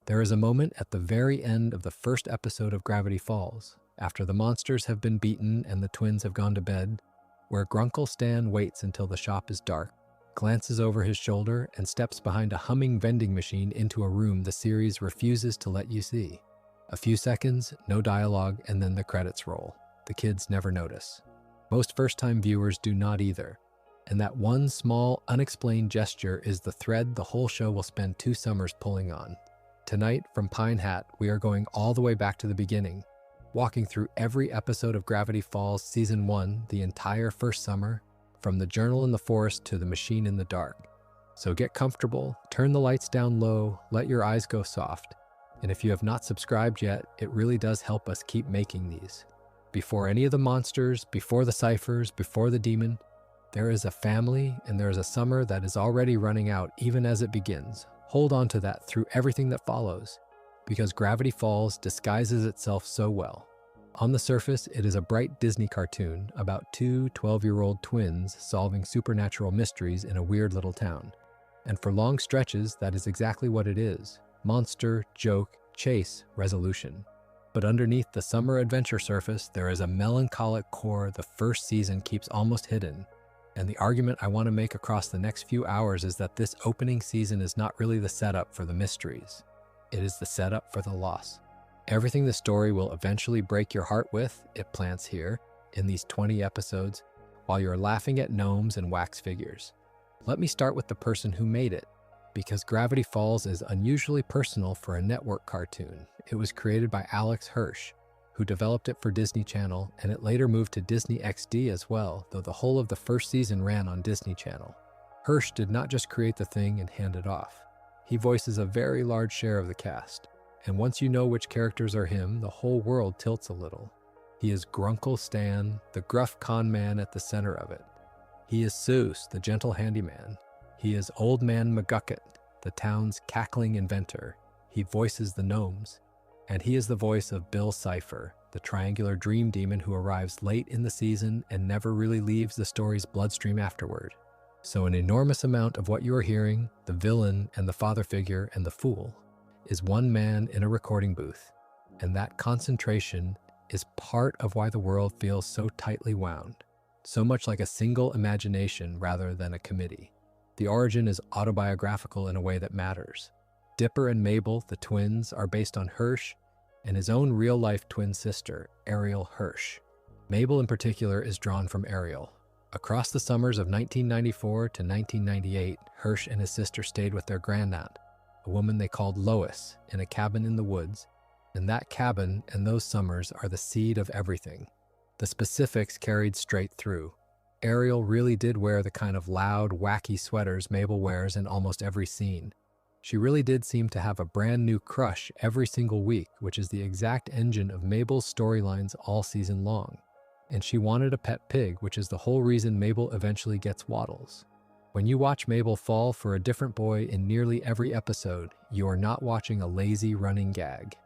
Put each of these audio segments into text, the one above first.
There is a moment at the very end of the first episode of Gravity Falls, after the monsters have been beaten and the twins have gone to bed, where Grunkle Stan waits until the shop is dark, glances over his shoulder, and steps behind a humming vending machine into a room the series refuses to let you see. A few seconds, no dialogue, and then the credits roll. The kids never notice. Most first-time viewers do not either. And that one small, unexplained gesture is the thread the whole show will spend 2 summers pulling on. Tonight, from Pine Hat, we are going all the way back to the beginning, walking through every episode of Gravity Falls Season 1, the entire first summer, from the journal in the forest to the machine in the dark. So get comfortable, turn the lights down low, let your eyes go soft. And if you have not subscribed yet, it really does help us keep making these. Before any of the monsters, before the ciphers, before the demon, there is a family and there is a summer that is already running out even as it begins. Hold on to that through everything that follows, because Gravity Falls disguises itself so well. On the surface, it is a bright Disney cartoon about 2 12-year-old twins solving supernatural mysteries in a weird little town. And for long stretches, that is exactly what it is. Monster, joke, chase, resolution. But underneath the summer adventure surface, there is a melancholic core the first season keeps almost hidden. And the argument I want to make across the next few hours is that this opening season is not really the setup for the mysteries. It is the setup for the loss. Everything the story will eventually break your heart with, it plants here, in these 20 episodes, while you're laughing at gnomes and wax figures. Let me start with the person who made it, because Gravity Falls is unusually personal for a network cartoon. It was created by Alex Hirsch, who developed it for Disney Channel, and it later moved to Disney XD as well, though the whole of the first season ran on Disney Channel. Hirsch did not just create the thing and hand it off. He voices a very large share of the cast. And once you know which characters are him, the whole world tilts a little. He is Grunkle Stan, the gruff con man at the center of it. He is Soos, the gentle handyman. He is Old Man McGucket, the town's cackling inventor. He voices the gnomes. And he is the voice of Bill Cipher, the triangular dream demon who arrives late in the season and never really leaves the story's bloodstream afterward. So an enormous amount of what you are hearing, the villain and the father figure and the fool, is one man in a recording booth, and that concentration is part of why the world feels so tightly wound, so much like a single imagination rather than a committee. The origin is autobiographical in a way that matters. Dipper and Mabel, the twins, are based on Hirsch and his own real-life twin sister, Ariel Hirsch. Mabel in particular is drawn from Ariel. Across the summers of 1994 to 1998, Hirsch and his sister stayed with their grandaunt, a woman they called Lois, in a cabin in the woods, and that cabin and those summers are the seed of everything. The specifics carried straight through. Ariel really did wear the kind of loud, wacky sweaters Mabel wears in almost every scene. She really did seem to have a brand new crush every single week, which is the exact engine of Mabel's storylines all season long. And she wanted a pet pig, which is the whole reason Mabel eventually gets Waddles. When you watch Mabel fall for a different boy in nearly every episode, you are not watching a lazy running gag.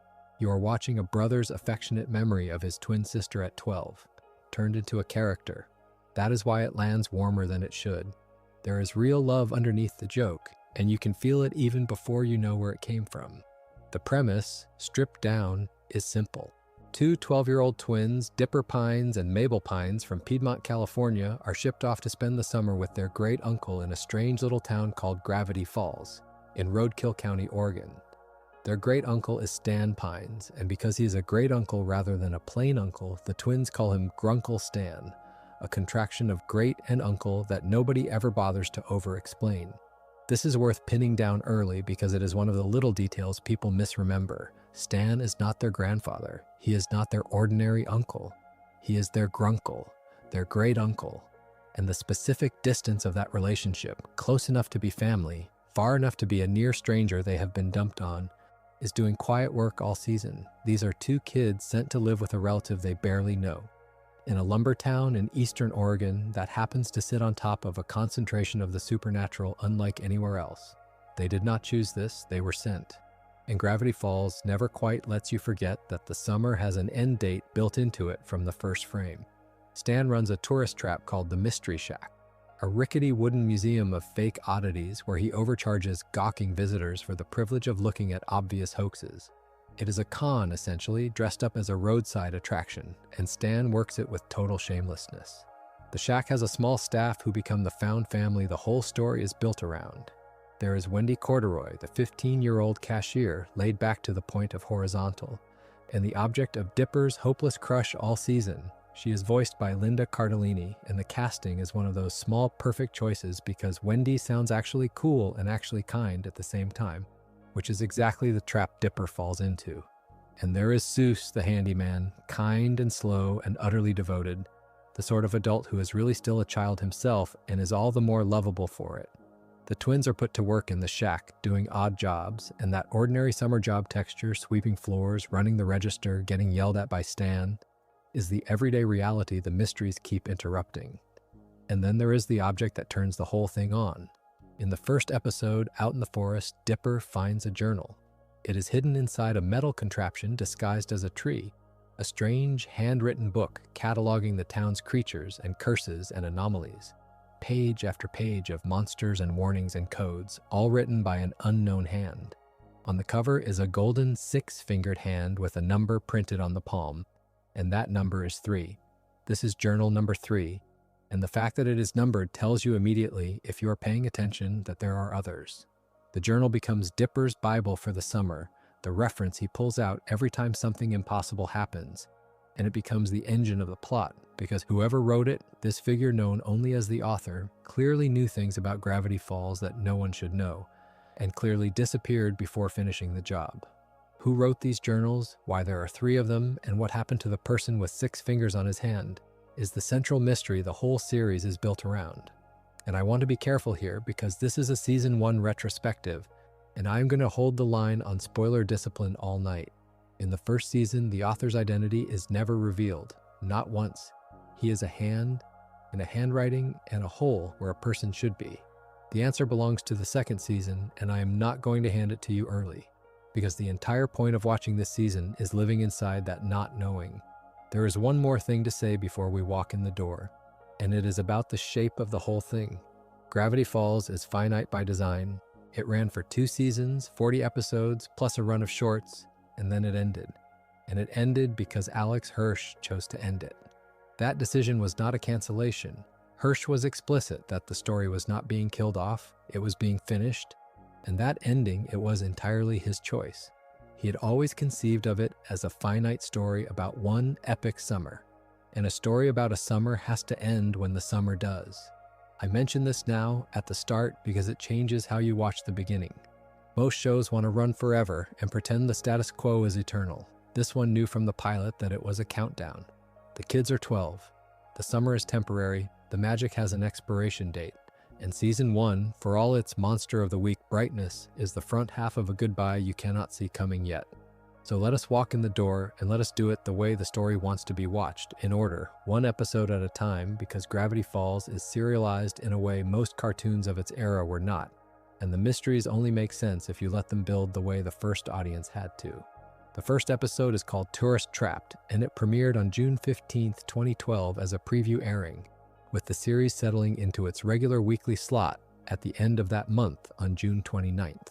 You are watching a brother's affectionate memory of his twin sister at 12, turned into a character. That is why it lands warmer than it should. There is real love underneath the joke, and you can feel it even before you know where it came from. The premise, stripped down, is simple. 2 12-year-old twins, Dipper Pines and Mabel Pines from Piedmont, California, are shipped off to spend the summer with their great uncle in a strange little town called Gravity Falls, in Roadkill County, Oregon. Their great uncle is Stan Pines, and because he is a great uncle rather than a plain uncle, the twins call him Grunkle Stan, a contraction of great and uncle that nobody ever bothers to over-explain. This is worth pinning down early because it is one of the little details people misremember. Stan is not their grandfather. He is not their ordinary uncle. He is their grunkle, their great uncle. And the specific distance of that relationship, close enough to be family, far enough to be a near stranger they have been dumped on, is doing quiet work all season. These are 2 kids sent to live with a relative they barely know, in a lumber town in eastern Oregon that happens to sit on top of a concentration of the supernatural unlike anywhere else. They did not choose this, they were sent. And Gravity Falls never quite lets you forget that the summer has an end date built into it from the first frame. Stan runs a tourist trap called the Mystery Shack, a rickety wooden museum of fake oddities where he overcharges gawking visitors for the privilege of looking at obvious hoaxes. It is a con, essentially, dressed up as a roadside attraction, and Stan works it with total shamelessness. The shack has a small staff who become the found family the whole story is built around. There is Wendy Corduroy, the 15-year-old cashier, laid back to the point of horizontal, and the object of Dipper's hopeless crush all season. She is voiced by Linda Cardellini, and the casting is one of those small perfect choices because Wendy sounds actually cool and actually kind at the same time, which is exactly the trap Dipper falls into. And there is Soos, the handyman, kind and slow and utterly devoted, the sort of adult who is really still a child himself and is all the more lovable for it. The twins are put to work in the shack, doing odd jobs, and that ordinary summer job texture, sweeping floors, running the register, getting yelled at by Stan, is the everyday reality the mysteries keep interrupting. And then there is the object that turns the whole thing on. In the first episode, out in the forest, Dipper finds a journal. It is hidden inside a metal contraption disguised as a tree, a strange, handwritten book cataloging the town's creatures and curses and anomalies. Page after page of monsters and warnings and codes, all written by an unknown hand. On the cover is a golden 6-fingered hand with a number printed on the palm, and that number is 3. This is journal number 3, and the fact that it is numbered tells you immediately, if you are paying attention, that there are others. The journal becomes Dipper's Bible for the summer, the reference he pulls out every time something impossible happens, and it becomes the engine of the plot, because whoever wrote it, this figure known only as the author, clearly knew things about Gravity Falls that no one should know, and clearly disappeared before finishing the job. Who wrote these journals, why there are 3 of them, and what happened to the person with 6 fingers on his hand, is the central mystery the whole series is built around. And I want to be careful here because this is a Season 1 retrospective, and I'm going to hold the line on spoiler discipline all night. In the first season, the author's identity is never revealed, not once. He is a hand, and a handwriting, and a hole where a person should be. The answer belongs to the second season, and I am not going to hand it to you early, because the entire point of watching this season is living inside that not knowing. There is one more thing to say before we walk in the door, and it is about the shape of the whole thing. Gravity Falls is finite by design. It ran for 2 seasons, 40 episodes, plus a run of shorts, and then it ended. And it ended because Alex Hirsch chose to end it. That decision was not a cancellation. Hirsch was explicit that the story was not being killed off, it was being finished, and that ending, it was entirely his choice. He had always conceived of it as a finite story about one epic summer, and a story about a summer has to end when the summer does. I mention this now at the start because it changes how you watch the beginning. Most shows want to run forever and pretend the status quo is eternal. This one knew from the pilot that it was a countdown. The kids are 12. The summer is temporary. The magic has an expiration date. And Season 1, for all its Monster of the Week brightness, is the front half of a goodbye you cannot see coming yet. So let us walk in the door and let us do it the way the story wants to be watched, in order, one episode at a time, because Gravity Falls is serialized in a way most cartoons of its era were not. And the mysteries only make sense if you let them build the way the first audience had to. The first episode is called Tourist Trapped, and it premiered on June 15, 2012 as a preview airing, with the series settling into its regular weekly slot at the end of that month on June 29th.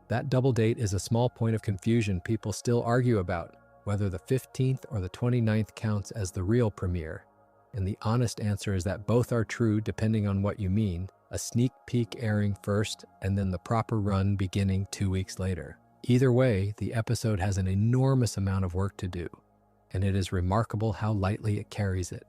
That double date is a small point of confusion people still argue about, whether the 15th or the 29th counts as the real premiere. And the honest answer is that both are true depending on what you mean, a sneak peek airing first and then the proper run beginning 2 weeks later. Either way, the episode has an enormous amount of work to do, and it is remarkable how lightly it carries it.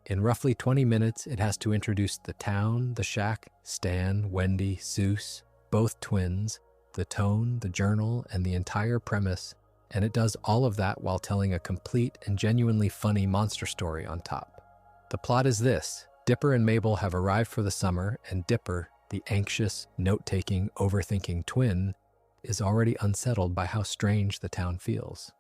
In roughly 20 minutes, it has to introduce the town, the shack, Stan, Wendy, Soos, both twins, the tone, the journal, and the entire premise, and it does all of that while telling a complete and genuinely funny monster story on top. The plot is this: Dipper and Mabel have arrived for the summer, and Dipper, the anxious, note-taking, overthinking twin, is already unsettled by how strange the town feels.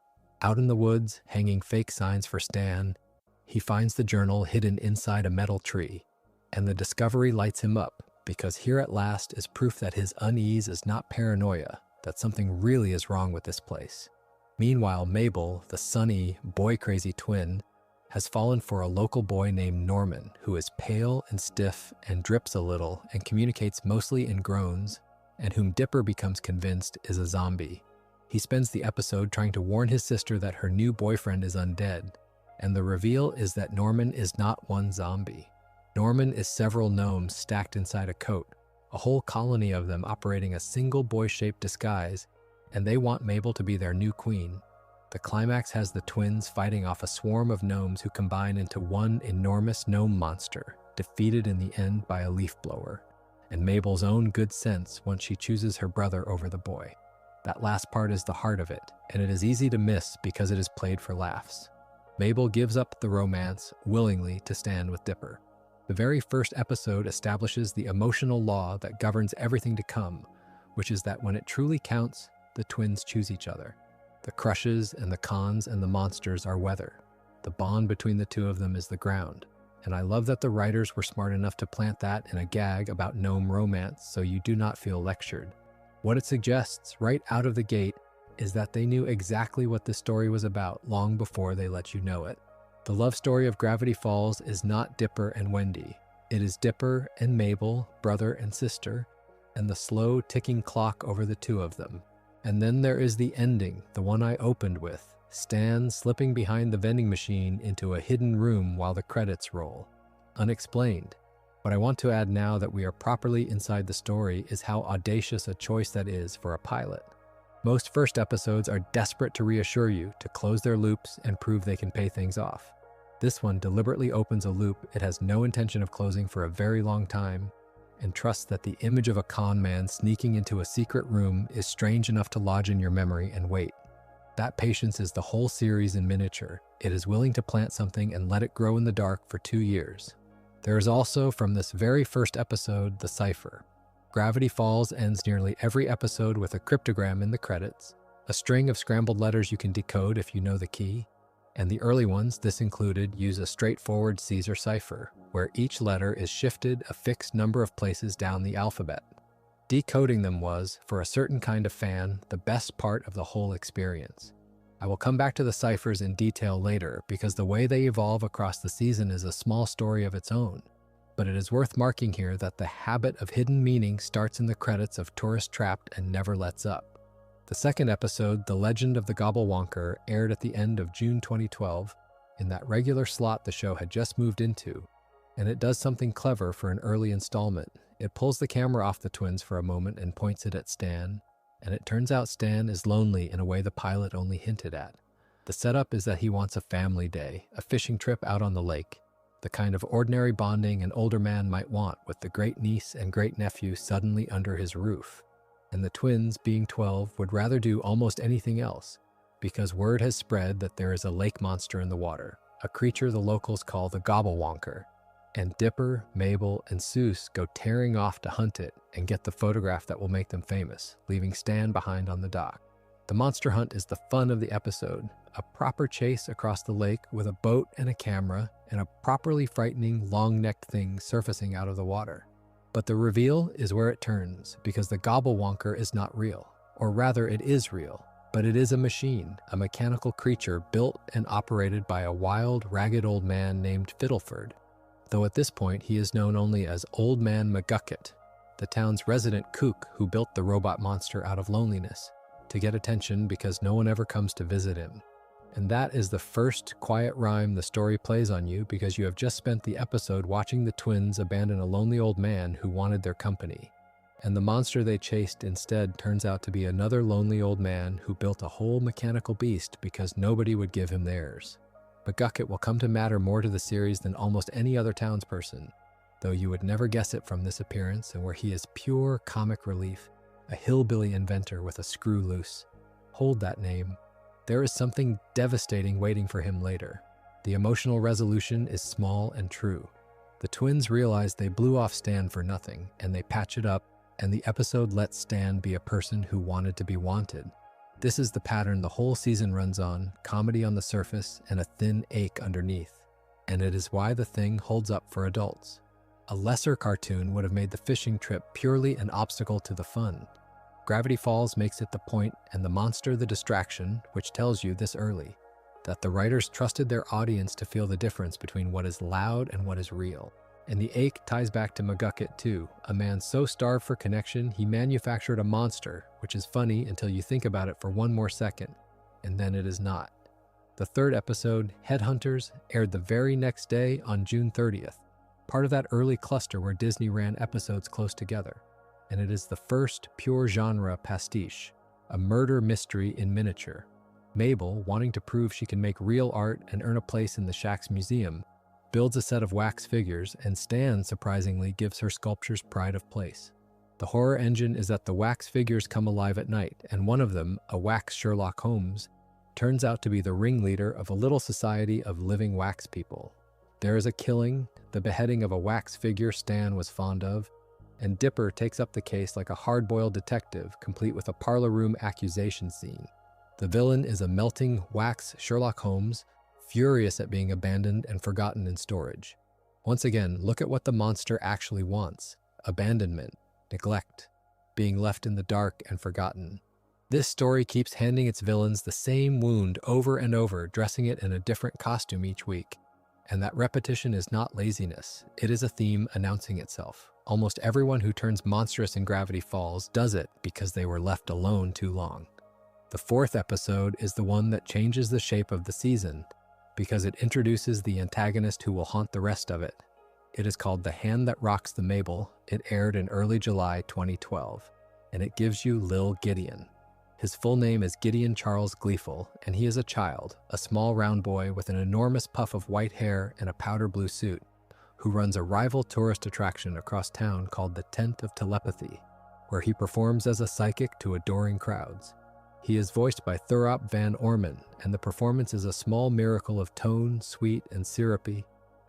Out in the woods, hanging fake signs for Stan, he finds the journal hidden inside a metal tree, and the discovery lights him up, because here at last is proof that his unease is not paranoia, that something really is wrong with this place. Meanwhile, Mabel, the sunny, boy-crazy twin, has fallen for a local boy named Norman, who is pale and stiff and drips a little and communicates mostly in groans, and whom Dipper becomes convinced is a zombie. He spends the episode trying to warn his sister that her new boyfriend is undead, and the reveal is that Norman is not one zombie. Norman is several gnomes stacked inside a coat, a whole colony of them operating a single boy-shaped disguise, and they want Mabel to be their new queen. The climax has the twins fighting off a swarm of gnomes who combine into one enormous gnome monster, defeated in the end by a leaf blower, and Mabel's own good sense once she chooses her brother over the boy. That last part is the heart of it, and it is easy to miss because it is played for laughs. Mabel gives up the romance willingly to stand with Dipper. The very first episode establishes the emotional law that governs everything to come, which is that when it truly counts, the twins choose each other. The crushes and the cons and the monsters are weather. The bond between the two of them is the ground. And I love that the writers were smart enough to plant that in a gag about gnome romance so you do not feel lectured. What it suggests right out of the gate is that they knew exactly what the story was about long before they let you know it. The love story of Gravity Falls is not Dipper and Wendy. It is Dipper and Mabel, brother and sister, and the slow ticking clock over the two of them. And then there is the ending, the one I opened with, Stan slipping behind the vending machine into a hidden room while the credits roll. Unexplained. What I want to add now that we are properly inside the story is how audacious a choice that is for a pilot. Most first episodes are desperate to reassure you, to close their loops and prove they can pay things off. This one deliberately opens a loop it has no intention of closing for a very long time, and trusts that the image of a con man sneaking into a secret room is strange enough to lodge in your memory and wait. That patience is the whole series in miniature. It is willing to plant something and let it grow in the dark for 2 years. There is also, from this very first episode, the cipher. Gravity Falls ends nearly every episode with a cryptogram in the credits, a string of scrambled letters you can decode if you know the key, and the early ones, this included, use a straightforward Caesar cipher, where each letter is shifted a fixed number of places down the alphabet. Decoding them was, for a certain kind of fan, the best part of the whole experience. I will come back to the ciphers in detail later because the way they evolve across the season is a small story of its own. But it is worth marking here that the habit of hidden meaning starts in the credits of Tourist Trapped and never lets up. The second episode, The Legend of the Gobblewonker, aired at the end of June 2012, in that regular slot the show had just moved into, and it does something clever for an early installment. It pulls the camera off the twins for a moment and points it at Stan, and it turns out Stan is lonely in a way the pilot only hinted at. The setup is that he wants a family day, a fishing trip out on the lake, the kind of ordinary bonding an older man might want with the great-niece and great-nephew suddenly under his roof. And the twins, being 12, would rather do almost anything else, because word has spread that there is a lake monster in the water, a creature the locals call the Gobblewonker, and Dipper, Mabel, and Soos go tearing off to hunt it and get the photograph that will make them famous, leaving Stan behind on the dock. The monster hunt is the fun of the episode, a proper chase across the lake with a boat and a camera, and a properly frightening, long-necked thing surfacing out of the water. But the reveal is where it turns, because the Gobblewonker is not real. Or rather, it is real, but it is a machine, a mechanical creature built and operated by a wild, ragged old man named Fiddleford, though at this point he is known only as Old Man McGucket, the town's resident kook who built the robot monster out of loneliness, to get attention because no one ever comes to visit him. And that is the first quiet rhyme the story plays on you because you have just spent the episode watching the twins abandon a lonely old man who wanted their company. And the monster they chased instead turns out to be another lonely old man who built a whole mechanical beast because nobody would give him theirs. McGucket will come to matter more to the series than almost any other townsperson, though you would never guess it from this appearance and where he is pure comic relief, a hillbilly inventor with a screw loose. Hold that name. There is something devastating waiting for him later. The emotional resolution is small and true. The twins realize they blew off Stan for nothing, and they patch it up, and the episode lets Stan be a person who wanted to be wanted. This is the pattern the whole season runs on, comedy on the surface and a thin ache underneath. And it is why the thing holds up for adults. A lesser cartoon would have made the fishing trip purely an obstacle to the fun. Gravity Falls makes it the point and the monster the distraction, which tells you this early. that the writers trusted their audience to feel the difference between what is loud and what is real. And the ache ties back to McGucket too, a man so starved for connection he manufactured a monster, which is funny until you think about it for one more second, and then it is not. The third episode, Headhunters, aired the very next day on June 30th, part of that early cluster where Disney ran episodes close together. And it is the first pure genre pastiche, a murder mystery in miniature. Mabel, wanting to prove she can make real art and earn a place in the Shack's museum, builds a set of wax figures, and Stan, surprisingly, gives her sculptures pride of place. The horror engine is that the wax figures come alive at night, and one of them, a wax Sherlock Holmes, turns out to be the ringleader of a little society of living wax people. There is a killing, the beheading of a wax figure Stan was fond of, and Dipper takes up the case like a hard-boiled detective, complete with a parlor room accusation scene. The villain is a melting wax Sherlock Holmes, furious at being abandoned and forgotten in storage. Once again, look at what the monster actually wants: abandonment, neglect, being left in the dark and forgotten. This story keeps handing its villains the same wound over and over, dressing it in a different costume each week. And that repetition is not laziness, it is a theme announcing itself. Almost everyone who turns monstrous in Gravity Falls does it because they were left alone too long. The fourth episode is the one that changes the shape of the season because it introduces the antagonist who will haunt the rest of it. It is called The Hand That Rocks the Mabel. It aired in early July 2012, and it gives you Lil Gideon. His full name is Gideon Charles Gleeful, and he is a child, a small round boy with an enormous puff of white hair and a powder blue suit, who runs a rival tourist attraction across town called the Tent of Telepathy, where he performs as a psychic to adoring crowds. He is voiced by Thurop Van Orman, and the performance is a small miracle of tone, sweet and syrupy,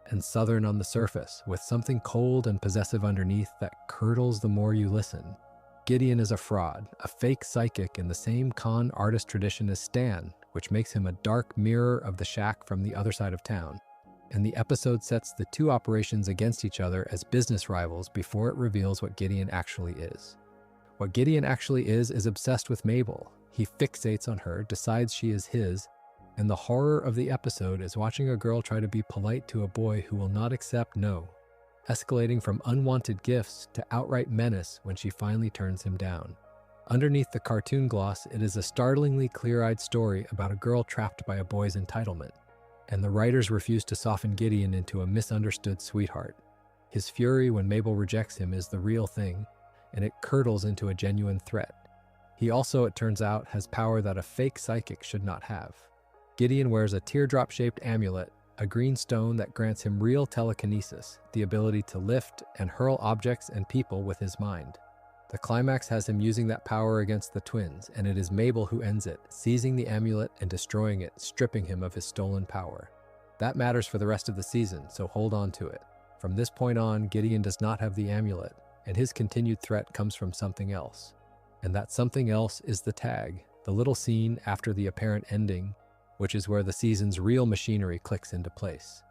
and southern on the surface, with something cold and possessive underneath that curdles the more you listen. Gideon is a fraud, a fake psychic in the same con artist tradition as Stan, which makes him a dark mirror of the Shack from the other side of town. And the episode sets the two operations against each other as business rivals before it reveals what Gideon actually is. What Gideon actually is obsessed with Mabel. He fixates on her, decides she is his, and the horror of the episode is watching a girl try to be polite to a boy who will not accept no, escalating from unwanted gifts to outright menace when she finally turns him down. Underneath the cartoon gloss, it is a startlingly clear-eyed story about a girl trapped by a boy's entitlement, and the writers refuse to soften Gideon into a misunderstood sweetheart. His fury when Mabel rejects him is the real thing, and it curdles into a genuine threat. He also, it turns out, has power that a fake psychic should not have. Gideon wears a teardrop-shaped amulet, a green stone that grants him real telekinesis, the ability to lift and hurl objects and people with his mind. The climax has him using that power against the twins, and it is Mabel who ends it, seizing the amulet and destroying it, stripping him of his stolen power. That matters for the rest of the season, so hold on to it. From this point on, Gideon does not have the amulet, and his continued threat comes from something else. And that something else is the tag, the little scene after the apparent ending, which is where the season's real machinery clicks into place.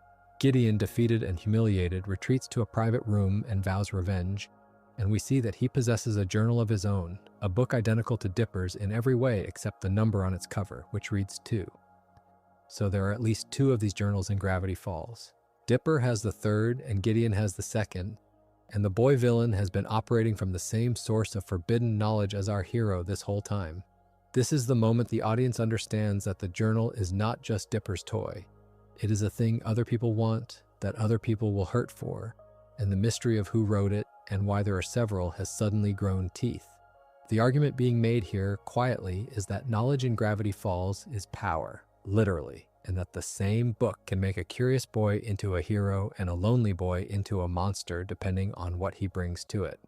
Gideon, defeated and humiliated, retreats to a private room and vows revenge, and we see that he possesses a journal of his own, a book identical to Dipper's in every way except the number on its cover, which reads 2. So there are at least 2 of these journals in Gravity Falls. Dipper has the third and Gideon has the second, and the boy villain has been operating from the same source of forbidden knowledge as our hero this whole time. This is the moment the audience understands that the journal is not just Dipper's toy. It is a thing other people want, that other people will hurt for, and the mystery of who wrote it and why there are several has suddenly grown teeth. The argument being made here, quietly, is that knowledge in Gravity Falls is power, literally, and that the same book can make a curious boy into a hero and a lonely boy into a monster depending on what he brings to it.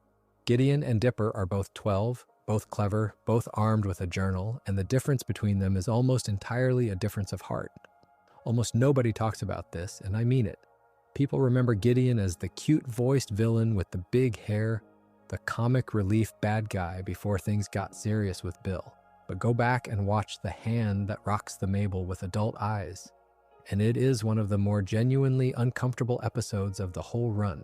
Gideon and Dipper are both 12, both clever, both armed with a journal, and the difference between them is almost entirely a difference of heart. Almost nobody talks about this, and I mean it. People remember Gideon as the cute-voiced villain with the big hair, the comic relief bad guy before things got serious with Bill. But go back and watch The Hand That Rocks the Mabel with adult eyes, and it is one of the more genuinely uncomfortable episodes of the whole run,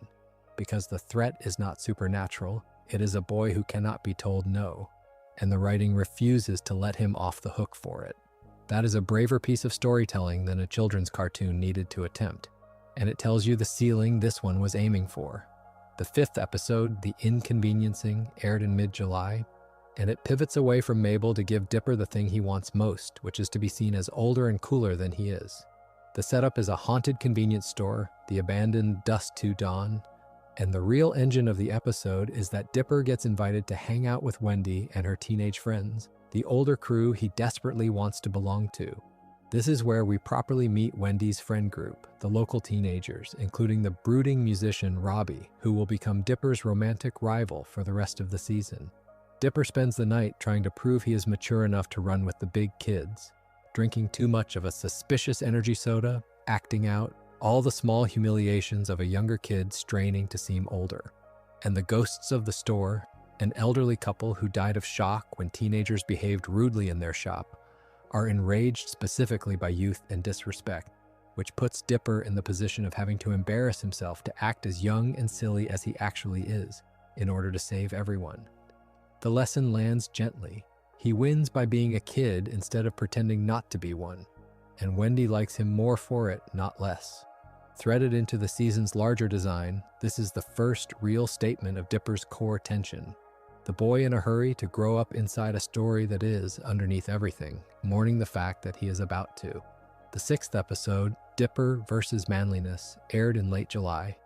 because the threat is not supernatural, it is a boy who cannot be told no, and the writing refuses to let him off the hook for it. That is a braver piece of storytelling than a children's cartoon needed to attempt, and it tells you the ceiling this one was aiming for. The 5th episode, The Inconveniencing, aired in mid-July, and it pivots away from Mabel to give Dipper the thing he wants most, which is to be seen as older and cooler than he is. The setup is a haunted convenience store, the abandoned Dusk to Dawn, and the real engine of the episode is that Dipper gets invited to hang out with Wendy and her teenage friends, the older crew he desperately wants to belong to. This is where we properly meet Wendy's friend group, the local teenagers, including the brooding musician Robbie, who will become Dipper's romantic rival for the rest of the season. Dipper spends the night trying to prove he is mature enough to run with the big kids, drinking too much of a suspicious energy soda, acting out, all the small humiliations of a younger kid straining to seem older. And the ghosts of the store, an elderly couple who died of shock when teenagers behaved rudely in their shop, are enraged specifically by youth and disrespect, which puts Dipper in the position of having to embarrass himself to act as young and silly as he actually is, in order to save everyone. The lesson lands gently. He wins by being a kid instead of pretending not to be one, and Wendy likes him more for it, not less. Threaded into the season's larger design, this is the first real statement of Dipper's core tension. The boy in a hurry to grow up inside a story that is, underneath everything, mourning the fact that he is about to. The 6th episode, Dipper versus Manliness, aired in late July,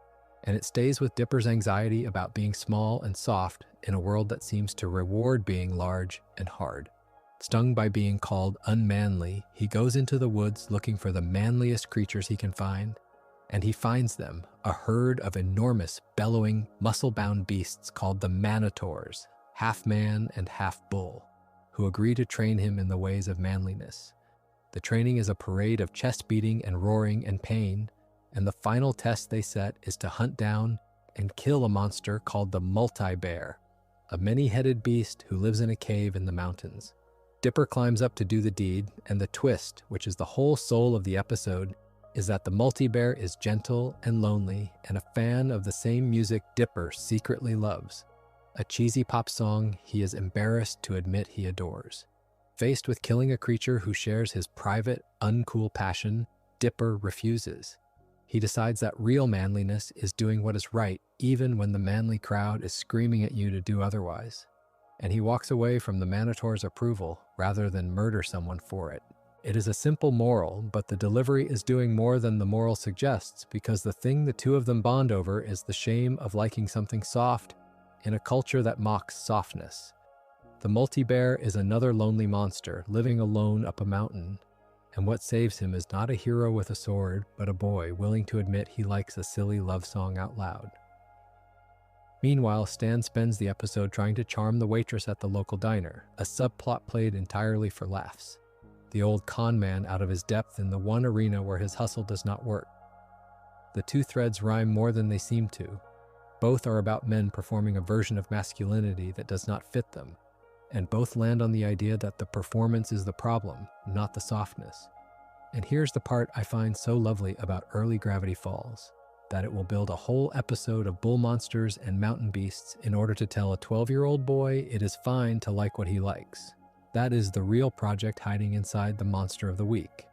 and it stays with Dipper's anxiety about being small and soft in a world that seems to reward being large and hard. Stung by being called unmanly, he goes into the woods looking for the manliest creatures he can find, and he finds them, a herd of enormous, bellowing, muscle-bound beasts called the Manitors, half man and half bull, who agree to train him in the ways of manliness. The training is a parade of chest-beating and roaring and pain, and the final test they set is to hunt down and kill a monster called the multi-bear, a many-headed beast who lives in a cave in the mountains. Dipper climbs up to do the deed, and the twist, which is the whole soul of the episode, is that the multi-bear is gentle and lonely and a fan of the same music Dipper secretly loves, a cheesy pop song he is embarrassed to admit he adores. Faced with killing a creature who shares his private, uncool passion, Dipper refuses. He decides that real manliness is doing what is right even when the manly crowd is screaming at you to do otherwise, and he walks away from the Manitor's approval rather than murder someone for it. It is a simple moral, but the delivery is doing more than the moral suggests because the thing the two of them bond over is the shame of liking something soft in a culture that mocks softness. The multi-bear is another lonely monster living alone up a mountain, and what saves him is not a hero with a sword, but a boy willing to admit he likes a silly love song out loud. Meanwhile, Stan spends the episode trying to charm the waitress at the local diner, a subplot played entirely for laughs. The old con man out of his depth in the one arena where his hustle does not work. The two threads rhyme more than they seem to. Both are about men performing a version of masculinity that does not fit them, and both land on the idea that the performance is the problem, not the softness. And here's the part I find so lovely about early Gravity Falls, that it will build a whole episode of bull monsters and mountain beasts in order to tell a 12-year-old boy it is fine to like what he likes. That is the real project hiding inside the Monster of the Week.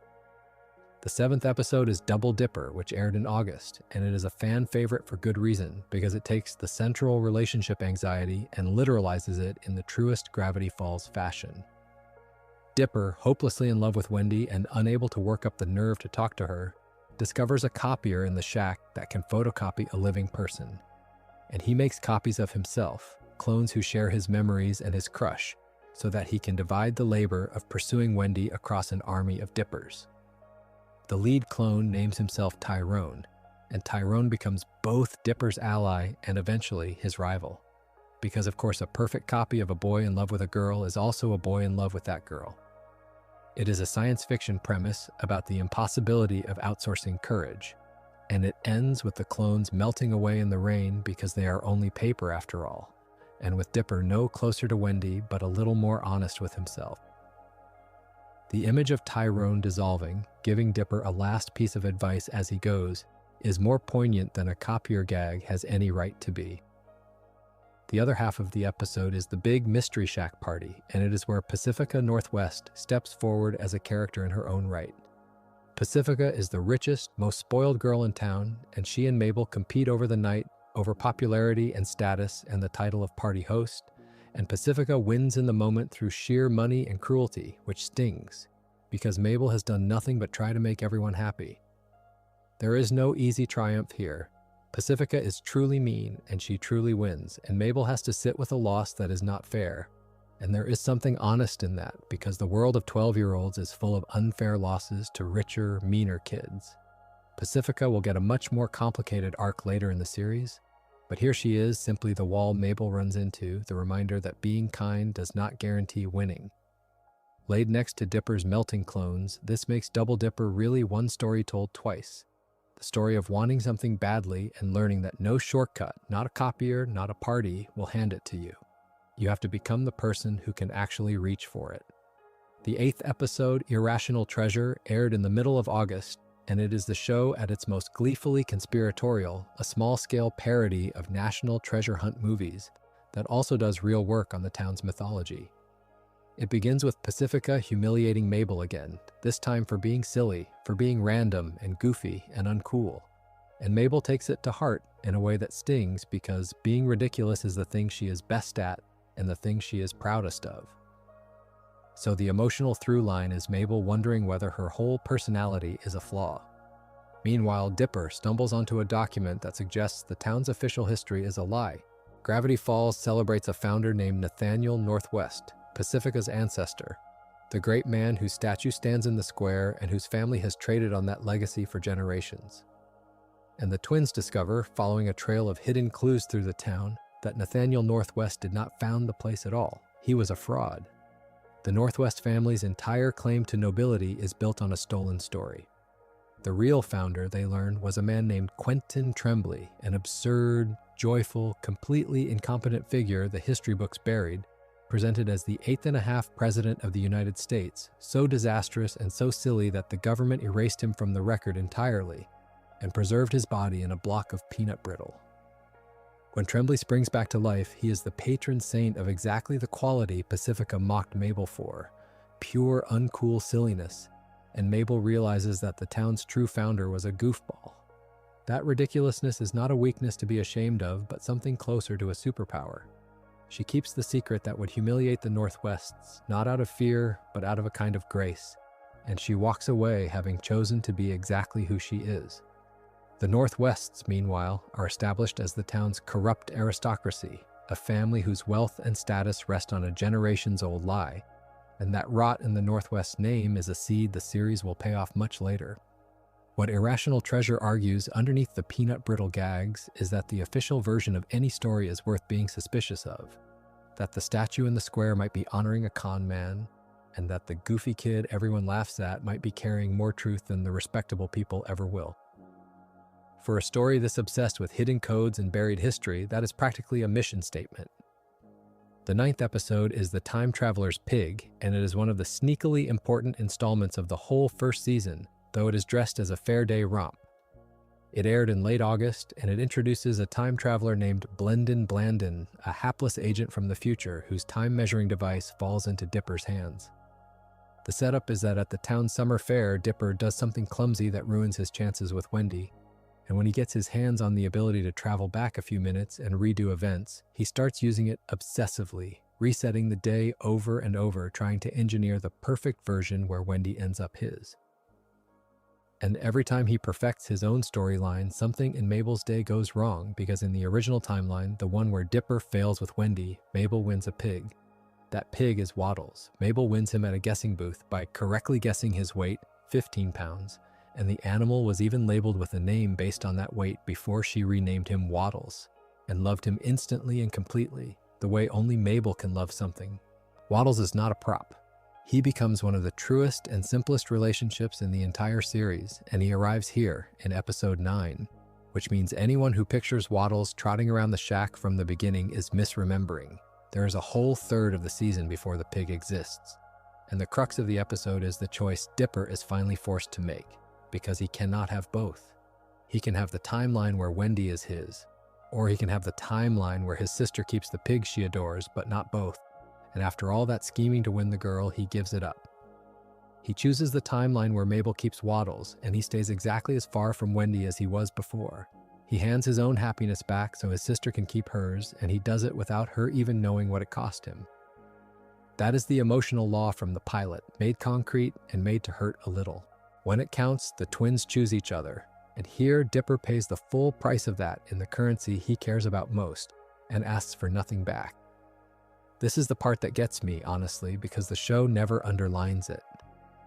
The 7th episode is Double Dipper, which aired in August, and it is a fan favorite for good reason because it takes the central relationship anxiety and literalizes it in the truest Gravity Falls fashion. Dipper, hopelessly in love with Wendy and unable to work up the nerve to talk to her, discovers a copier in the shack that can photocopy a living person. And he makes copies of himself, clones who share his memories and his crush, so that he can divide the labor of pursuing Wendy across an army of Dippers. The lead clone names himself Tyrone, and Tyrone becomes both Dipper's ally and eventually his rival. Because of course a perfect copy of a boy in love with a girl is also a boy in love with that girl. It is a science fiction premise about the impossibility of outsourcing courage, and it ends with the clones melting away in the rain because they are only paper after all, and with Dipper no closer to Wendy but a little more honest with himself. The image of Tyrone dissolving, giving Dipper a last piece of advice as he goes, is more poignant than a copier gag has any right to be. The other half of the episode is the big Mystery Shack party, and it is where Pacifica Northwest steps forward as a character in her own right. Pacifica is the richest, most spoiled girl in town, and she and Mabel compete over the night, over popularity and status and the title of party host, and Pacifica wins in the moment through sheer money and cruelty, which stings, because Mabel has done nothing but try to make everyone happy. There is no easy triumph here. Pacifica is truly mean, and she truly wins, and Mabel has to sit with a loss that is not fair. And there is something honest in that, because the world of 12-year-olds is full of unfair losses to richer, meaner kids. Pacifica will get a much more complicated arc later in the series, but here she is, simply the wall Mabel runs into, the reminder that being kind does not guarantee winning. Laid next to Dipper's melting clones, this makes Double Dipper really one story told twice. The story of wanting something badly and learning that no shortcut, not a copier, not a party, will hand it to you. You have to become the person who can actually reach for it. The 8th episode, Irrational Treasure, aired in the middle of August, and it is the show at its most gleefully conspiratorial, a small-scale parody of national treasure hunt movies that also does real work on the town's mythology. It begins with Pacifica humiliating Mabel again, this time for being silly, for being random and goofy and uncool. And Mabel takes it to heart in a way that stings because being ridiculous is the thing she is best at and the thing she is proudest of. So the emotional through line is Mabel wondering whether her whole personality is a flaw. Meanwhile, Dipper stumbles onto a document that suggests the town's official history is a lie. Gravity Falls celebrates a founder named Nathaniel Northwest, Pacifica's ancestor, the great man whose statue stands in the square and whose family has traded on that legacy for generations. And the twins discover, following a trail of hidden clues through the town, that Nathaniel Northwest did not found the place at all. He was a fraud. The Northwest family's entire claim to nobility is built on a stolen story. The real founder, they learn, was a man named Quentin Tremblay, an absurd, joyful, completely incompetent figure the history books buried, presented as the 8th-and-a-half president of the United States, so disastrous and so silly that the government erased him from the record entirely and preserved his body in a block of peanut brittle. When Tremblay springs back to life, he is the patron saint of exactly the quality Pacifica mocked Mabel for, pure uncool silliness, and Mabel realizes that the town's true founder was a goofball. That ridiculousness is not a weakness to be ashamed of, but something closer to a superpower. She keeps the secret that would humiliate the Northwests, not out of fear, but out of a kind of grace, and she walks away having chosen to be exactly who she is. The Northwests, meanwhile, are established as the town's corrupt aristocracy, a family whose wealth and status rest on a generations-old lie, and that rot in the Northwest name is a seed the series will pay off much later. What Irrational Treasure argues underneath the peanut brittle gags is that the official version of any story is worth being suspicious of, that the statue in the square might be honoring a con man, and that the goofy kid everyone laughs at might be carrying more truth than the respectable people ever will. For a story this obsessed with hidden codes and buried history, that is practically a mission statement. The 9th episode is The Time Traveler's Pig, and it is one of the sneakily important installments of the whole first season, though it is dressed as a fair day romp. It aired in late August, and it introduces a time traveler named Blendin Blandin, a hapless agent from the future whose time-measuring device falls into Dipper's hands. The setup is that at the town summer fair, Dipper does something clumsy that ruins his chances with Wendy, and when he gets his hands on the ability to travel back a few minutes and redo events, he starts using it obsessively, resetting the day over and over, trying to engineer the perfect version where Wendy ends up his. And every time he perfects his own storyline, something in Mabel's day goes wrong, because in the original timeline, the one where Dipper fails with Wendy, Mabel wins a pig. That pig is Waddles. Mabel wins him at a guessing booth by correctly guessing his weight, 15 pounds, and the animal was even labeled with a name based on that weight before she renamed him Waddles, and loved him instantly and completely, the way only Mabel can love something. Waddles is not a prop. He becomes one of the truest and simplest relationships in the entire series, and he arrives here in episode 9, which means anyone who pictures Waddles trotting around the shack from the beginning is misremembering. There is a whole third of the season before the pig exists, and the crux of the episode is the choice Dipper is finally forced to make, because he cannot have both. He can have the timeline where Wendy is his, or he can have the timeline where his sister keeps the pig she adores, but not both. And after all that scheming to win the girl, he gives it up. He chooses the timeline where Mabel keeps Waddles, and he stays exactly as far from Wendy as he was before. He hands his own happiness back so his sister can keep hers, and he does it without her even knowing what it cost him. That is the emotional law from the pilot, made concrete and made to hurt a little. When it counts, the twins choose each other, and here Dipper pays the full price of that in the currency he cares about most, and asks for nothing back. This is the part that gets me, honestly, because the show never underlines it.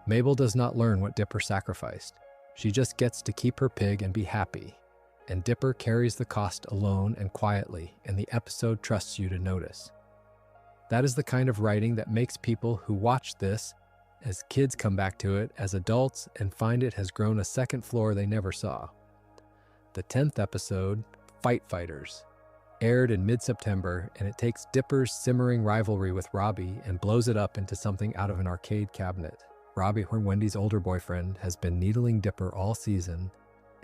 Mabel does not learn what Dipper sacrificed. She just gets to keep her pig and be happy. And Dipper carries the cost alone and quietly, and the episode trusts you to notice. That is the kind of writing that makes people who watch this as kids come back to it as adults and find it has grown a second floor they never saw. The 10th episode, Fight Fighters, aired in mid-September, and it takes Dipper's simmering rivalry with Robbie and blows it up into something out of an arcade cabinet. Robbie, Wendy's older boyfriend, has been needling Dipper all season,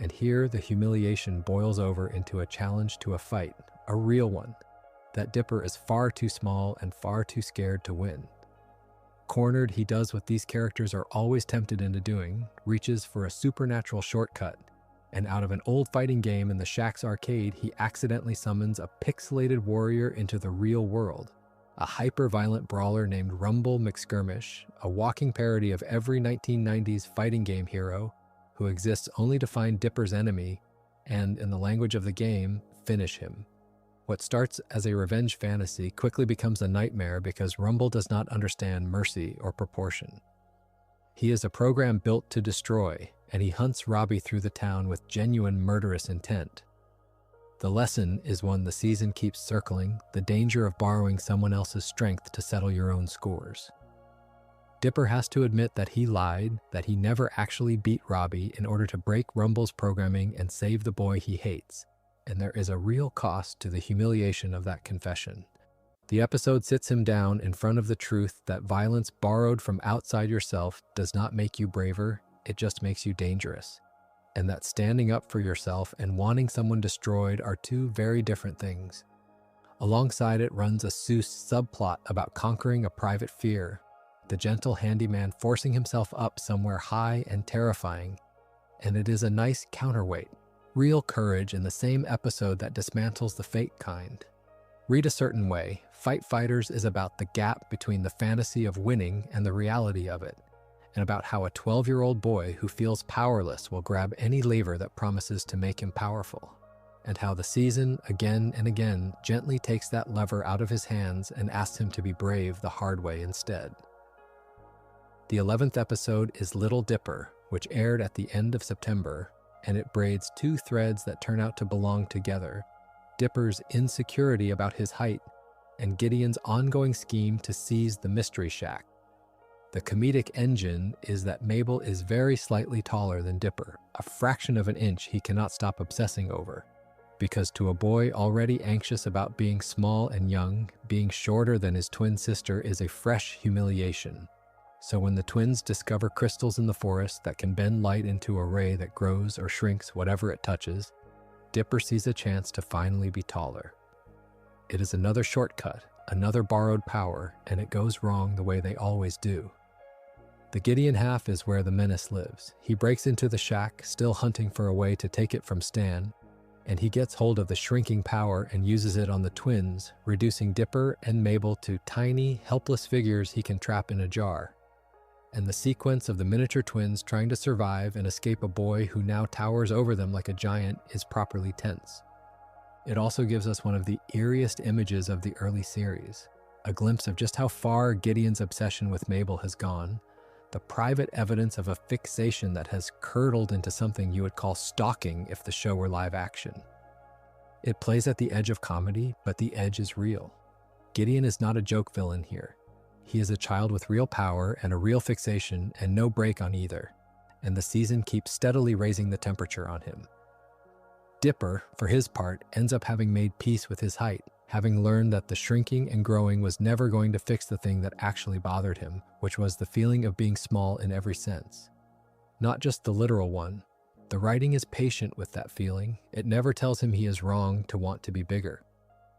and here the humiliation boils over into a challenge to a fight, a real one, that Dipper is far too small and far too scared to win. Cornered, he does what these characters are always tempted into doing, reaches for a supernatural shortcut, and out of an old fighting game in the Shack's arcade, he accidentally summons a pixelated warrior into the real world. A hyper-violent brawler named Rumble McSkirmish, a walking parody of every 1990s fighting game hero who exists only to find Dipper's enemy and, in the language of the game, finish him. What starts as a revenge fantasy quickly becomes a nightmare because Rumble does not understand mercy or proportion. He is a program built to destroy, and he hunts Robbie through the town with genuine murderous intent. The lesson is one the season keeps circling, the danger of borrowing someone else's strength to settle your own scores. Dipper has to admit that he lied, that he never actually beat Robbie in order to break Rumble's programming and save the boy he hates, and there is a real cost to the humiliation of that confession. The episode sits him down in front of the truth that violence borrowed from outside yourself does not make you braver, it just makes you dangerous. And that standing up for yourself and wanting someone destroyed are two very different things. Alongside it runs a Soos subplot about conquering a private fear, the gentle handyman forcing himself up somewhere high and terrifying, and it is a nice counterweight, real courage in the same episode that dismantles the fake kind. Read a certain way, Fight Fighters is about the gap between the fantasy of winning and the reality of it, and about how a 12-year-old boy who feels powerless will grab any lever that promises to make him powerful, and how the season, again and again, gently takes that lever out of his hands and asks him to be brave the hard way instead. The 11th episode is Little Dipper, which aired at the end of September, and it braids two threads that turn out to belong together: Dipper's insecurity about his height and Gideon's ongoing scheme to seize the Mystery Shack. The comedic engine is that Mabel is very slightly taller than Dipper, a fraction of an inch he cannot stop obsessing over. Because to a boy already anxious about being small and young, being shorter than his twin sister is a fresh humiliation. So when the twins discover crystals in the forest that can bend light into a ray that grows or shrinks whatever it touches, Dipper sees a chance to finally be taller. It is another shortcut, another borrowed power, and it goes wrong the way they always do. The Gideon half is where the menace lives. He breaks into the shack, still hunting for a way to take it from Stan, and he gets hold of the shrinking power and uses it on the twins, reducing Dipper and Mabel to tiny, helpless figures he can trap in a jar. And the sequence of the miniature twins trying to survive and escape a boy who now towers over them like a giant is properly tense. It also gives us one of the eeriest images of the early series, a glimpse of just how far Gideon's obsession with Mabel has gone, the private evidence of a fixation that has curdled into something you would call stalking if the show were live action. It plays at the edge of comedy, but the edge is real. Gideon is not a joke villain here. He is a child with real power and a real fixation and no break on either, and the season keeps steadily raising the temperature on him. Dipper, for his part, ends up having made peace with his height, having learned that the shrinking and growing was never going to fix the thing that actually bothered him, which was the feeling of being small in every sense. Not just the literal one, The writing is patient with that feeling. It never tells him he is wrong to want to be bigger.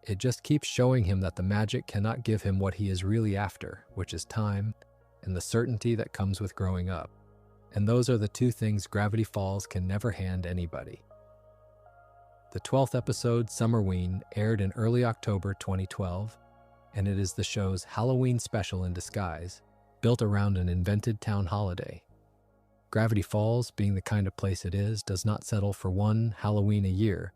It just keeps showing him that the magic cannot give him what he is really after, which is time and the certainty that comes with growing up. And those are the two things Gravity Falls can never hand anybody. The 12th episode, Summerween, aired in early October 2012, and it is the show's Halloween special in disguise, built around an invented town holiday. Gravity Falls, being the kind of place it is, does not settle for one Halloween a year.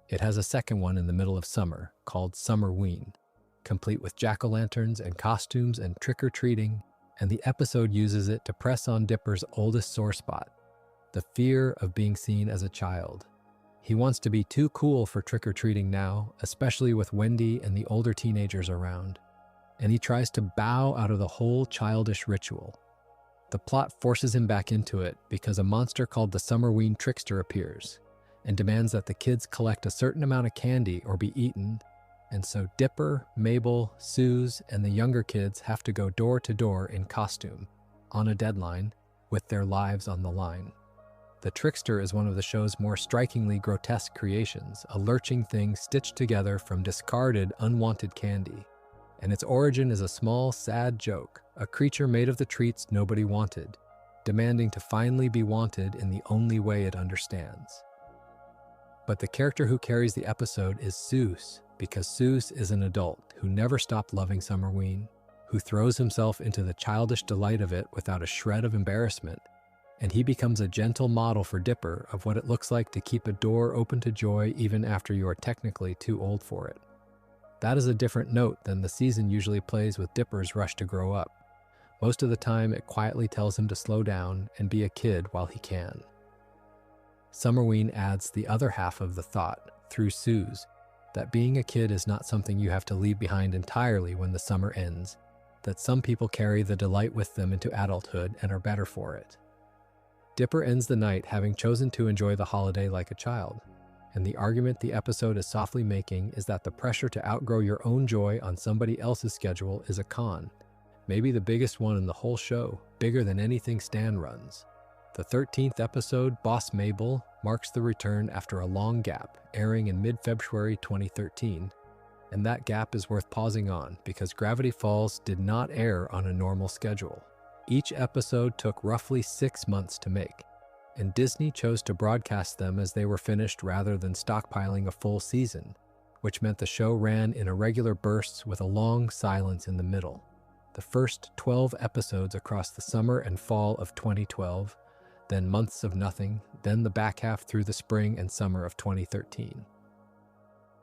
It has a second one in the middle of summer, called Summerween, complete with jack-o'-lanterns and costumes and trick-or-treating, and the episode uses it to press on Dipper's oldest sore spot, the fear of being seen as a child. He wants to be too cool for trick-or-treating now, especially with Wendy and the older teenagers around, and he tries to bow out of the whole childish ritual. The plot forces him back into it because a monster called the Summerween Trickster appears and demands that the kids collect a certain amount of candy or be eaten, and so Dipper, Mabel, Soos, and the younger kids have to go door to door in costume, on a deadline, with their lives on the line. The Trickster is one of the show's more strikingly grotesque creations, a lurching thing stitched together from discarded, unwanted candy. And its origin is a small, sad joke, a creature made of the treats nobody wanted, demanding to finally be wanted in the only way it understands. But the character who carries the episode is Soos, because Soos is an adult who never stopped loving Summerween, who throws himself into the childish delight of it without a shred of embarrassment, and he becomes a gentle model for Dipper of what it looks like to keep a door open to joy even after you are technically too old for it. That is a different note than the season usually plays with Dipper's rush to grow up. Most of the time, it quietly tells him to slow down and be a kid while he can. Summerween adds the other half of the thought, through Soos, that being a kid is not something you have to leave behind entirely when the summer ends, that some people carry the delight with them into adulthood and are better for it. Dipper ends the night having chosen to enjoy the holiday like a child, and the argument the episode is softly making is that the pressure to outgrow your own joy on somebody else's schedule is a con, maybe the biggest one in the whole show, bigger than anything Stan runs. The 13th episode, Boss Mabel, marks the return after a long gap, airing in mid-February 2013, and that gap is worth pausing on because Gravity Falls did not air on a normal schedule. Each episode took roughly 6 months to make, and Disney chose to broadcast them as they were finished rather than stockpiling a full season, which meant the show ran in irregular bursts with a long silence in the middle. The first 12 episodes across the summer and fall of 2012, then months of nothing, then the back half through the spring and summer of 2013.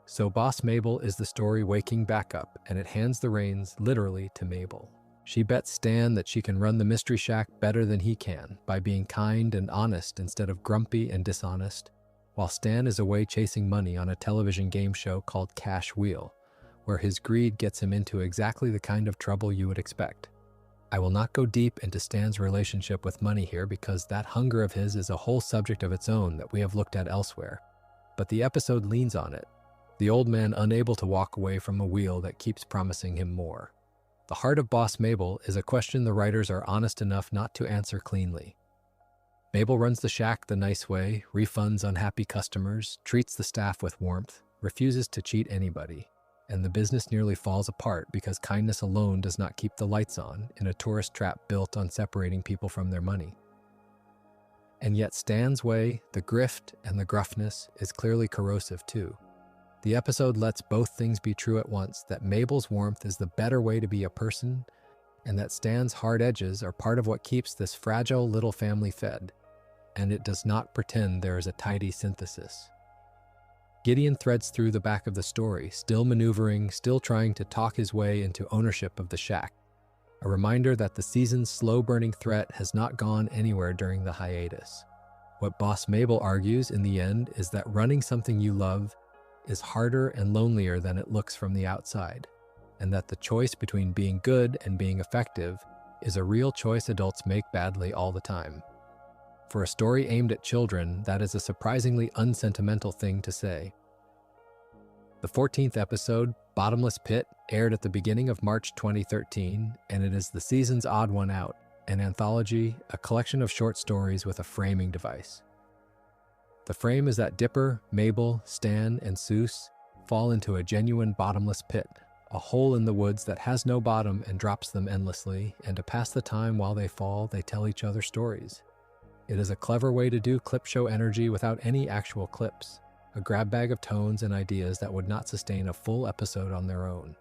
So Boss Mabel is the story waking back up, and it hands the reins, literally, to Mabel. She bets Stan that she can run the Mystery Shack better than he can, by being kind and honest instead of grumpy and dishonest, while Stan is away chasing money on a television game show called Cash Wheel, where his greed gets him into exactly the kind of trouble you would expect. I will not go deep into Stan's relationship with money here because that hunger of his is a whole subject of its own that we have looked at elsewhere, but the episode leans on it, the old man unable to walk away from a wheel that keeps promising him more. The heart of Boss Mabel is a question the writers are honest enough not to answer cleanly. Mabel runs the shack the nice way, refunds unhappy customers, treats the staff with warmth, refuses to cheat anybody, and the business nearly falls apart because kindness alone does not keep the lights on in a tourist trap built on separating people from their money. And yet Stan's way, the grift and the gruffness, is clearly corrosive too. The episode lets both things be true at once, that Mabel's warmth is the better way to be a person, and that Stan's hard edges are part of what keeps this fragile little family fed, and it does not pretend there is a tidy synthesis. Gideon threads through the back of the story, still maneuvering, still trying to talk his way into ownership of the shack, a reminder that the season's slow-burning threat has not gone anywhere during the hiatus. What Boss Mabel argues in the end is that running something you love is harder and lonelier than it looks from the outside, and that the choice between being good and being effective is a real choice adults make badly all the time. For a story aimed at children, that is a surprisingly unsentimental thing to say. The 14th episode, Bottomless Pit, aired at the beginning of March 2013, and it is the season's odd one out, an anthology, a collection of short stories with a framing device. The frame is that Dipper, Mabel, Stan, and Soos fall into a genuine bottomless pit, a hole in the woods that has no bottom and drops them endlessly, and to pass the time while they fall, they tell each other stories. It is a clever way to do clip show energy without any actual clips, a grab bag of tones and ideas that would not sustain a full episode on their own.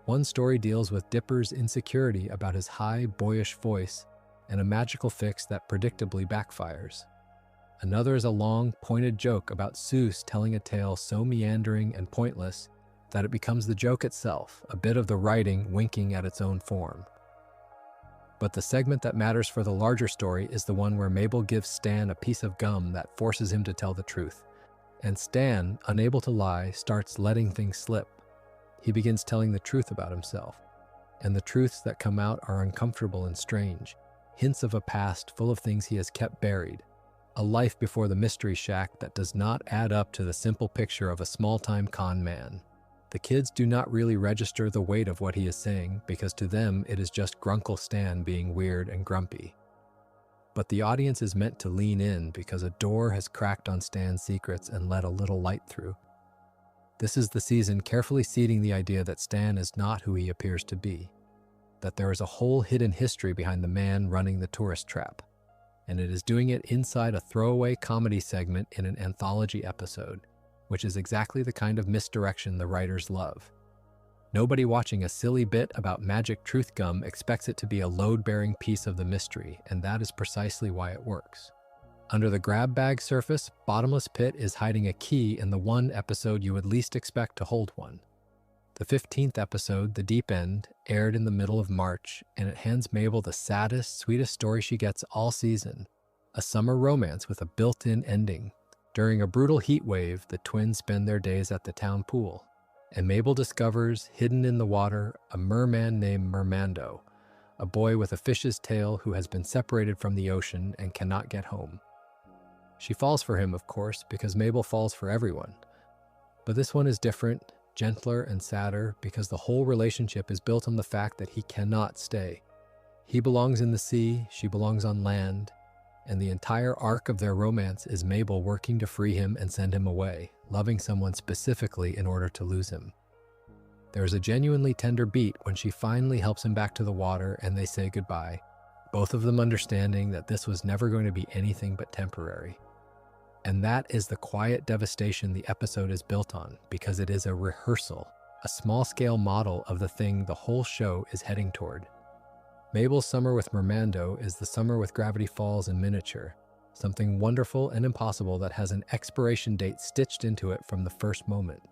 One story deals with Dipper's insecurity about his high, boyish voice and a magical fix that predictably backfires. Another is a long, pointed joke about Soos telling a tale so meandering and pointless that it becomes the joke itself, a bit of the writing winking at its own form. But the segment that matters for the larger story is the one where Mabel gives Stan a piece of gum that forces him to tell the truth. And Stan, unable to lie, starts letting things slip. He begins telling the truth about himself. And the truths that come out are uncomfortable and strange, hints of a past full of things he has kept buried, a life before the mystery shack that does not add up to the simple picture of a small-time con man. The kids do not really register the weight of what he is saying because to them it is just Grunkle Stan being weird and grumpy. But the audience is meant to lean in because a door has cracked on Stan's secrets and let a little light through. This is the season carefully seeding the idea that Stan is not who he appears to be, that there is a whole hidden history behind the man running the tourist trap, and it is doing it inside a throwaway comedy segment in an anthology episode, which is exactly the kind of misdirection the writers love. Nobody watching a silly bit about magic truth gum expects it to be a load-bearing piece of the mystery, and that is precisely why it works. Under the grab bag surface, Bottomless Pit is hiding a key in the one episode you would least expect to hold one. The 15th episode, The Deep End, aired in the middle of March, and it hands Mabel the saddest, sweetest story she gets all season, a summer romance with a built-in ending. During a brutal heat wave, the twins spend their days at the town pool, and Mabel discovers, hidden in the water, a merman named Mermando, a boy with a fish's tail who has been separated from the ocean and cannot get home. She falls for him, of course, because Mabel falls for everyone. But this one is different, gentler and sadder because the whole relationship is built on the fact that he cannot stay. He belongs in the sea, she belongs on land, and the entire arc of their romance is Mabel working to free him and send him away, loving someone specifically in order to lose him. There is a genuinely tender beat when she finally helps him back to the water and they say goodbye, both of them understanding that this was never going to be anything but temporary. And that is the quiet devastation the episode is built on, because it is a rehearsal, a small-scale model of the thing the whole show is heading toward. Mabel's summer with Mermando is the summer with Gravity Falls in miniature, something wonderful and impossible that has an expiration date stitched into it from the first moment.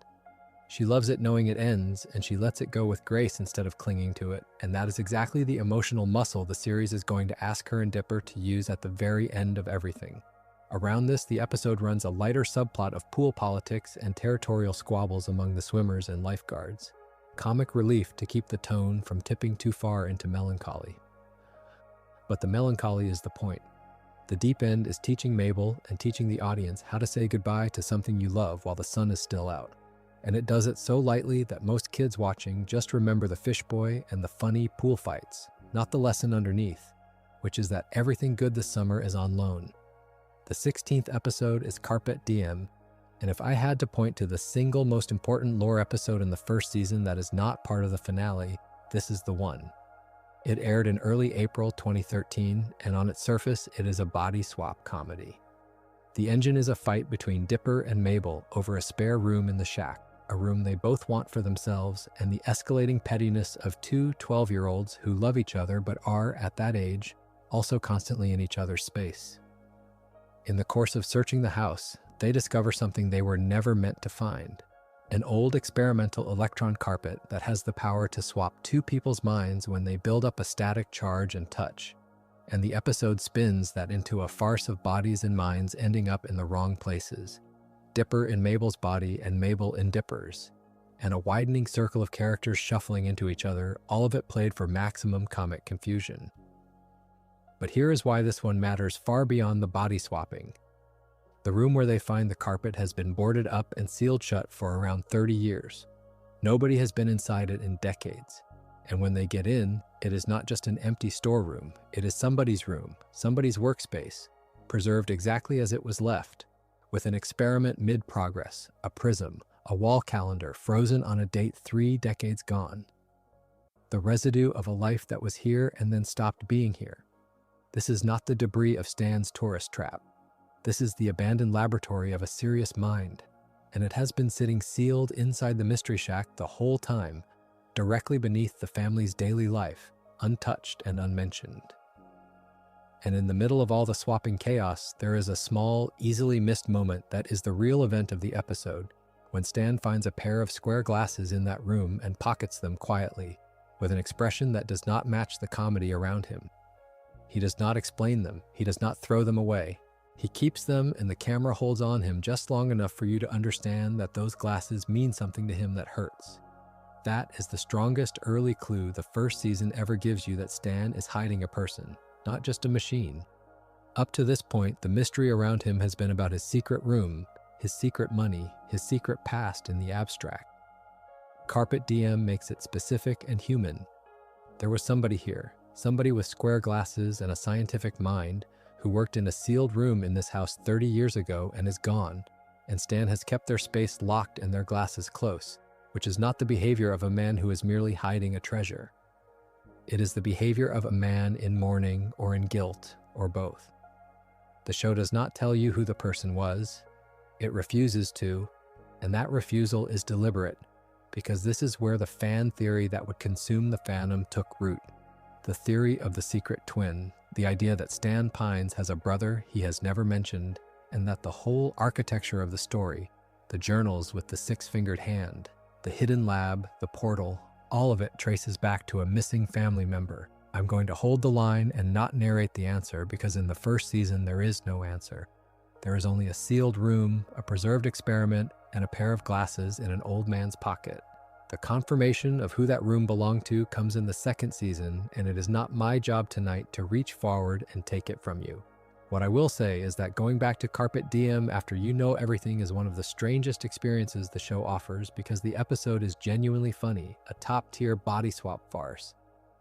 She loves it knowing it ends, and she lets it go with grace instead of clinging to it, and that is exactly the emotional muscle the series is going to ask her and Dipper to use at the very end of everything. Around this, the episode runs a lighter subplot of pool politics and territorial squabbles among the swimmers and lifeguards. Comic relief to keep the tone from tipping too far into melancholy. But the melancholy is the point. The Deep End is teaching Mabel and teaching the audience how to say goodbye to something you love while the sun is still out. And it does it so lightly that most kids watching just remember the fish boy and the funny pool fights, not the lesson underneath, which is that everything good this summer is on loan. The 16th episode is Carpet Diem, and if I had to point to the single most important lore episode in the first season that is not part of the finale, this is the one. It aired in early April 2013, and on its surface, it is a body swap comedy. The engine is a fight between Dipper and Mabel over a spare room in the shack, a room they both want for themselves, and the escalating pettiness of two 12-year-olds who love each other but are, at that age, also constantly in each other's space. In the course of searching the house, they discover something they were never meant to find. An old experimental electron carpet that has the power to swap two people's minds when they build up a static charge and touch. And the episode spins that into a farce of bodies and minds ending up in the wrong places. Dipper in Mabel's body and Mabel in Dipper's. And a widening circle of characters shuffling into each other, all of it played for maximum comic confusion. But here is why this one matters far beyond the body swapping. The room where they find the carpet has been boarded up and sealed shut for around 30 years. Nobody has been inside it in decades. And when they get in, it is not just an empty storeroom. It is somebody's room, somebody's workspace. preserved exactly as it was left, with an experiment mid-progress, a prism, a wall calendar frozen on a date 3 decades gone. The residue of a life that was here and then stopped being here. This is not the debris of Stan's tourist trap. This is the abandoned laboratory of a serious mind, and it has been sitting sealed inside the Mystery Shack the whole time, directly beneath the family's daily life, untouched and unmentioned. And in the middle of all the swapping chaos, there is a small, easily missed moment that is the real event of the episode, when Stan finds a pair of square glasses in that room and pockets them quietly, with an expression that does not match the comedy around him. He does not explain them, he does not throw them away. He keeps them, and the camera holds on him just long enough for you to understand that those glasses mean something to him that hurts. That is the strongest early clue the first season ever gives you that Stan is hiding a person, not just a machine. Up to this point, the mystery around him has been about his secret room, his secret money, his secret past in the abstract. Carpet DM makes it specific and human. There was somebody here, somebody with square glasses and a scientific mind, who worked in a sealed room in this house 30 years ago and is gone, and Stan has kept their space locked and their glasses close, which is not the behavior of a man who is merely hiding a treasure. It is the behavior of a man in mourning or in guilt, or both. The show does not tell you who the person was. It refuses to, and that refusal is deliberate, because this is where the fan theory that would consume the fandom took root. The theory of the secret twin, the idea that Stan Pines has a brother he has never mentioned, and that the whole architecture of the story, the journals with the 6-fingered hand, the hidden lab, the portal, all of it traces back to a missing family member. I'm going to hold the line and not narrate the answer because in the first season there is no answer. There is only a sealed room, a preserved experiment, and a pair of glasses in an old man's pocket. The confirmation of who that room belonged to comes in the second season, and it is not my job tonight to reach forward and take it from you. What I will say is that going back to Carpet Diem after you know everything is one of the strangest experiences the show offers because the episode is genuinely funny, a top-tier body swap farce.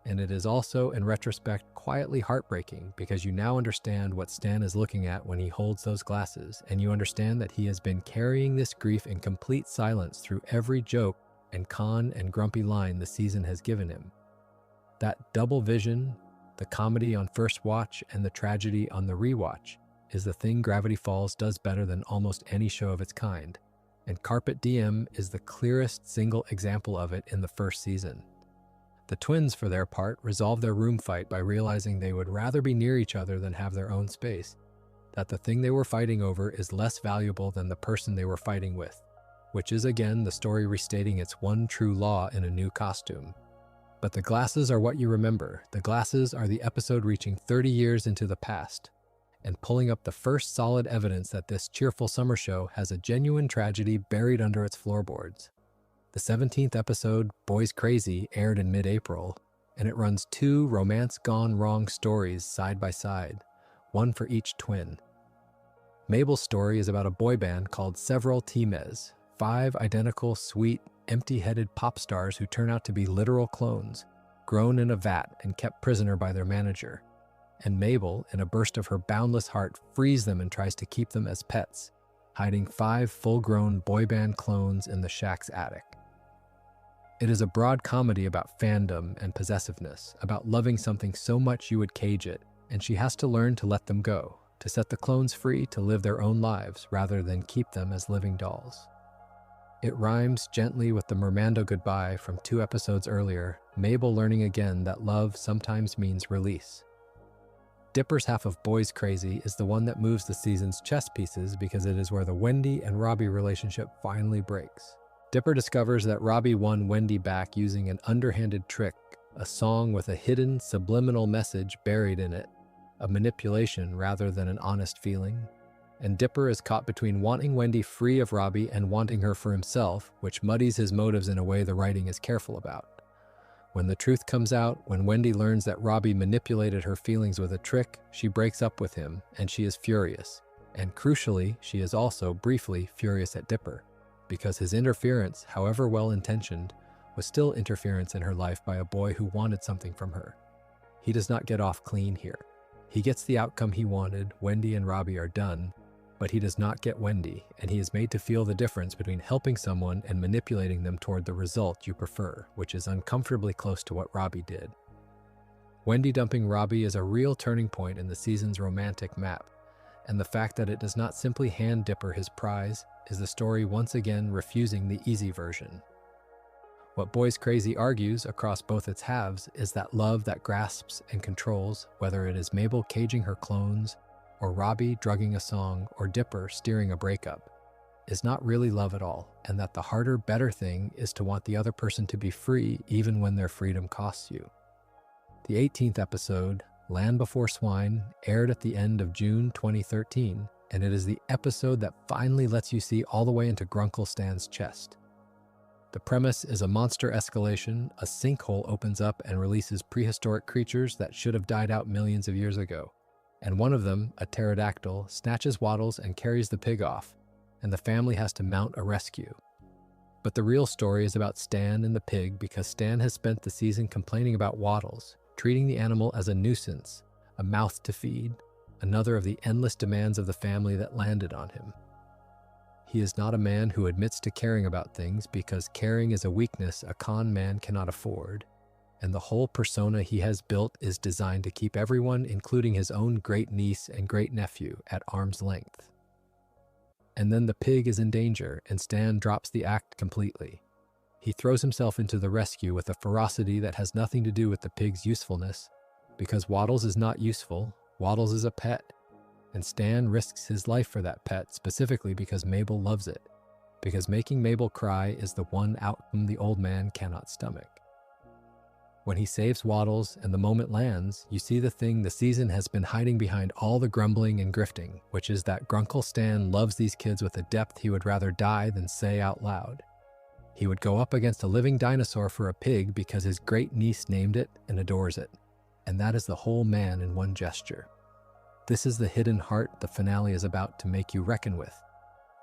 And it is also, in retrospect, quietly heartbreaking because you now understand what Stan is looking at when he holds those glasses, and you understand that he has been carrying this grief in complete silence through every joke and con and grumpy line the season has given him. That double vision, the comedy on first watch and the tragedy on the rewatch, is the thing Gravity Falls does better than almost any show of its kind, and Carpet Diem is the clearest single example of it in the first season. The twins, for their part, resolve their room fight by realizing they would rather be near each other than have their own space, that the thing they were fighting over is less valuable than the person they were fighting with, which is again the story restating its one true law in a new costume. But the glasses are what you remember. The glasses are the episode reaching 30 years into the past and pulling up the first solid evidence that this cheerful summer show has a genuine tragedy buried under its floorboards. The 17th episode, Boys Crazy, aired in mid-April, and it runs 2 romance gone wrong stories side by side, one for each twin. Mabel's story is about a boy band called Several Temes, 5 identical, sweet, empty-headed pop stars who turn out to be literal clones, grown in a vat and kept prisoner by their manager. And Mabel, in a burst of her boundless heart, frees them and tries to keep them as pets, hiding 5 full-grown boy band clones in the shack's attic. It is a broad comedy about fandom and possessiveness, about loving something so much you would cage it, and she has to learn to let them go, to set the clones free to live their own lives rather than keep them as living dolls. It rhymes gently with the Mermando goodbye from 2 episodes earlier, Mabel learning again that love sometimes means release. Dipper's half of Boys Crazy is the one that moves the season's chess pieces because it is where the Wendy and Robbie relationship finally breaks. Dipper discovers that Robbie won Wendy back using an underhanded trick, a song with a hidden subliminal message buried in it, a manipulation rather than an honest feeling. And Dipper is caught between wanting Wendy free of Robbie and wanting her for himself, which muddies his motives in a way the writing is careful about. When the truth comes out, when Wendy learns that Robbie manipulated her feelings with a trick, she breaks up with him, and she is furious. And crucially, she is also briefly furious at Dipper, because his interference, however well-intentioned, was still interference in her life by a boy who wanted something from her. He does not get off clean here. He gets the outcome he wanted. Wendy and Robbie are done, but he does not get Wendy, and he is made to feel the difference between helping someone and manipulating them toward the result you prefer, which is uncomfortably close to what Robbie did. Wendy dumping Robbie is a real turning point in the season's romantic map, and the fact that it does not simply hand Dipper his prize is the story once again refusing the easy version. What Boys Crazy argues across both its halves is that love that grasps and controls, whether it is Mabel caging her clones, or Robbie drugging a song, or Dipper steering a breakup, is not really love at all, and that the harder, better thing is to want the other person to be free even when their freedom costs you. The 18th episode, Land Before Swine, aired at the end of June 2013, and it is the episode that finally lets you see all the way into Grunkle Stan's chest. The premise is a monster escalation. A sinkhole opens up and releases prehistoric creatures that should have died out millions of years ago. And one of them, a pterodactyl, snatches Waddles and carries the pig off, and the family has to mount a rescue. But the real story is about Stan and the pig, because Stan has spent the season complaining about Waddles, treating the animal as a nuisance, a mouth to feed, another of the endless demands of the family that landed on him. He is not a man who admits to caring about things, because caring is a weakness a con man cannot afford, and the whole persona he has built is designed to keep everyone, including his own great-niece and great-nephew, at arm's length. And then the pig is in danger, and Stan drops the act completely. He throws himself into the rescue with a ferocity that has nothing to do with the pig's usefulness, because Waddles is not useful. Waddles is a pet, and Stan risks his life for that pet, specifically because Mabel loves it, because making Mabel cry is the one outcome the old man cannot stomach. When he saves Waddles and the moment lands, you see the thing the season has been hiding behind all the grumbling and grifting, which is that Grunkle Stan loves these kids with a depth he would rather die than say out loud. He would go up against a living dinosaur for a pig because his great-niece named it and adores it, and that is the whole man in one gesture. This is the hidden heart the finale is about to make you reckon with,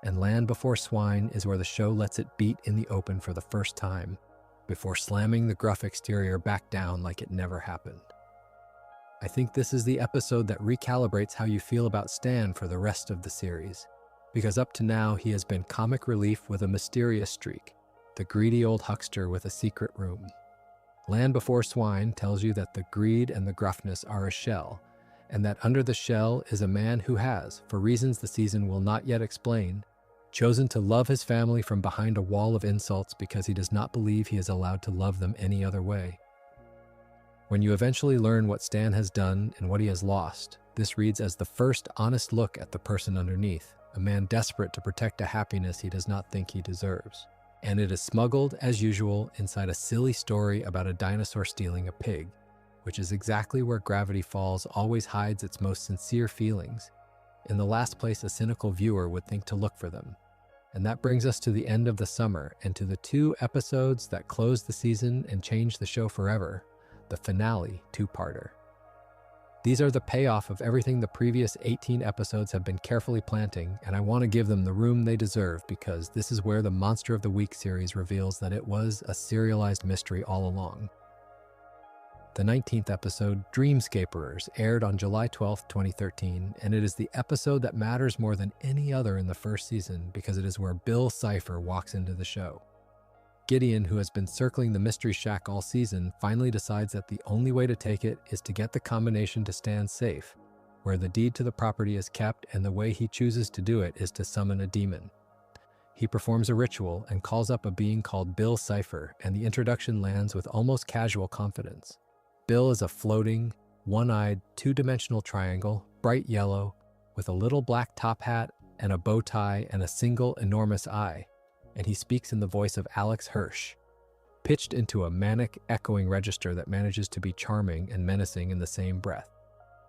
and Land Before Swine is where the show lets it beat in the open for the first time, before slamming the gruff exterior back down like it never happened. I think this is the episode that recalibrates how you feel about Stan for the rest of the series, because up to now he has been comic relief with a mysterious streak, the greedy old huckster with a secret room. Land Before Swine tells you that the greed and the gruffness are a shell, and that under the shell is a man who has, for reasons the season will not yet explain, chosen to love his family from behind a wall of insults because he does not believe he is allowed to love them any other way. When you eventually learn what Stan has done and what he has lost, this reads as the first honest look at the person underneath, a man desperate to protect a happiness he does not think he deserves. And it is smuggled, as usual, inside a silly story about a dinosaur stealing a pig, which is exactly where Gravity Falls always hides its most sincere feelings, in the last place a cynical viewer would think to look for them. And that brings us to the end of the summer and to the 2 episodes that close the season and change the show forever, the finale 2-parter. These are the payoff of everything the previous 18 episodes have been carefully planting, and I want to give them the room they deserve, because this is where the Monster of the Week series reveals that it was a serialized mystery all along. The 19th episode, Dreamscaperers, aired on July 12, 2013, and it is the episode that matters more than any other in the first season because it is where Bill Cipher walks into the show. Gideon, who has been circling the Mystery Shack all season, finally decides that the only way to take it is to get the combination to Stan's safe, where the deed to the property is kept, and the way he chooses to do it is to summon a demon. He performs a ritual and calls up a being called Bill Cipher, and the introduction lands with almost casual confidence. Bill is a floating, one-eyed, 2-dimensional triangle, bright yellow, with a little black top hat and a bow tie and a single enormous eye, and he speaks in the voice of Alex Hirsch, pitched into a manic, echoing register that manages to be charming and menacing in the same breath.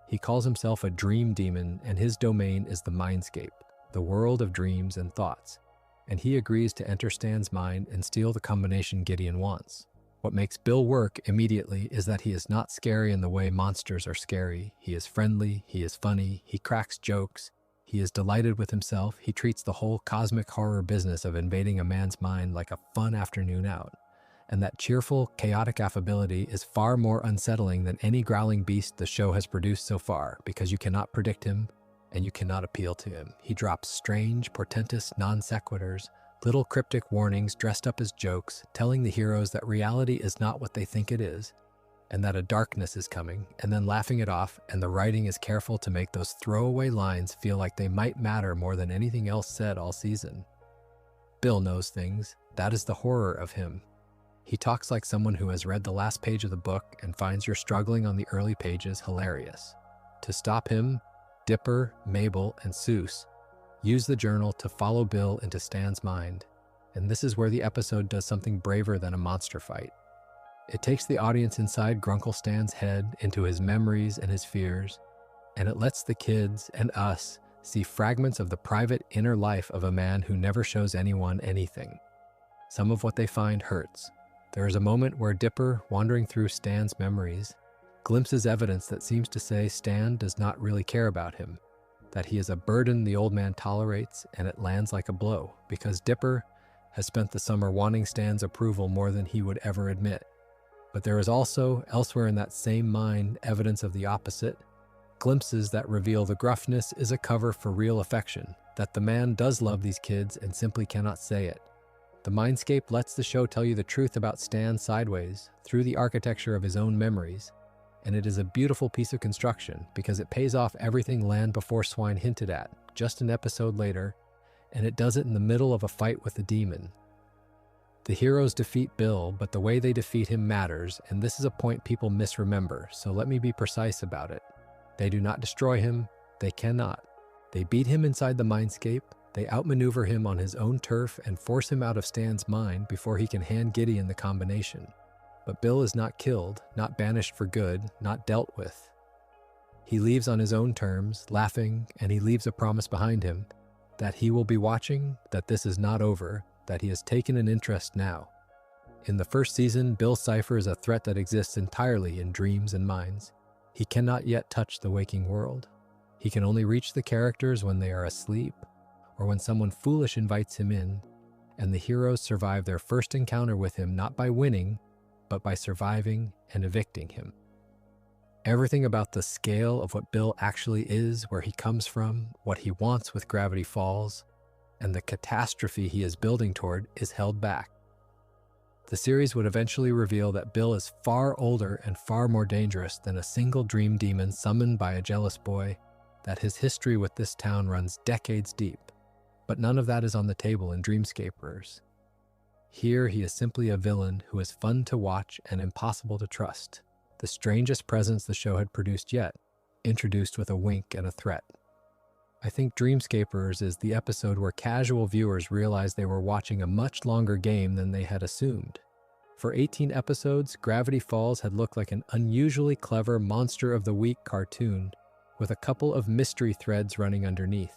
He calls himself a dream demon, and his domain is the mindscape, the world of dreams and thoughts, and he agrees to enter Stan's mind and steal the combination Gideon wants. What makes Bill work immediately is that he is not scary in the way monsters are scary. He is friendly, he is funny, he cracks jokes, he is delighted with himself, he treats the whole cosmic horror business of invading a man's mind like a fun afternoon out. and that cheerful, chaotic affability is far more unsettling than any growling beast the show has produced so far, because you cannot predict him and you cannot appeal to him. He drops strange, portentous non sequiturs, little cryptic warnings dressed up as jokes, telling the heroes that reality is not what they think it is, and that a darkness is coming, and then laughing it off, and the writing is careful to make those throwaway lines feel like they might matter more than anything else said all season. Bill knows things. That is the horror of him. He talks like someone who has read the last page of the book and finds your struggling on the early pages hilarious. To stop him, Dipper, Mabel, and Soos use the journal to follow Bill into Stan's mind, and this is where the episode does something braver than a monster fight. It takes the audience inside Grunkle Stan's head, into his memories and his fears, and it lets the kids and us see fragments of the private inner life of a man who never shows anyone anything. Some of what they find hurts. There is a moment where Dipper, wandering through Stan's memories, glimpses evidence that seems to say Stan does not really care about him, that he is a burden the old man tolerates, and it lands like a blow, because Dipper has spent the summer wanting Stan's approval more than he would ever admit. But there is also, elsewhere in that same mind, evidence of the opposite, glimpses that reveal the gruffness is a cover for real affection, that the man does love these kids and simply cannot say it. The mindscape lets the show tell you the truth about Stan sideways, through the architecture of his own memories, and it is a beautiful piece of construction because it pays off everything Land Before Swine hinted at, just an episode later, and it does it in the middle of a fight with a demon. The heroes defeat Bill, but the way they defeat him matters, and this is a point people misremember, so let me be precise about it. They do not destroy him. They cannot. They beat him inside the mindscape. They outmaneuver him on his own turf and force him out of Stan's mind before he can hand Gideon the combination. But Bill is not killed, not banished for good, not dealt with. He leaves on his own terms, laughing, and he leaves a promise behind him that he will be watching, that this is not over, that he has taken an interest now. In the first season, Bill Cipher is a threat that exists entirely in dreams and minds. He cannot yet touch the waking world. He can only reach the characters when they are asleep, or when someone foolish invites him in, and the heroes survive their first encounter with him not by winning, but by surviving and evicting him. Everything about the scale of what Bill actually is, where he comes from, what he wants with Gravity Falls, and the catastrophe he is building toward is held back. The series would eventually reveal that Bill is far older and far more dangerous than a single dream demon summoned by a jealous boy, that his history with this town runs decades deep, but none of that is on the table in Dreamscapers. Here he is simply a villain who is fun to watch and impossible to trust, the strangest presence the show had produced yet, introduced with a wink and a threat. I think Dreamscapers is the episode where casual viewers realized they were watching a much longer game than they had assumed. For 18 episodes, Gravity Falls had looked like an unusually clever Monster of the Week cartoon with a couple of mystery threads running underneath.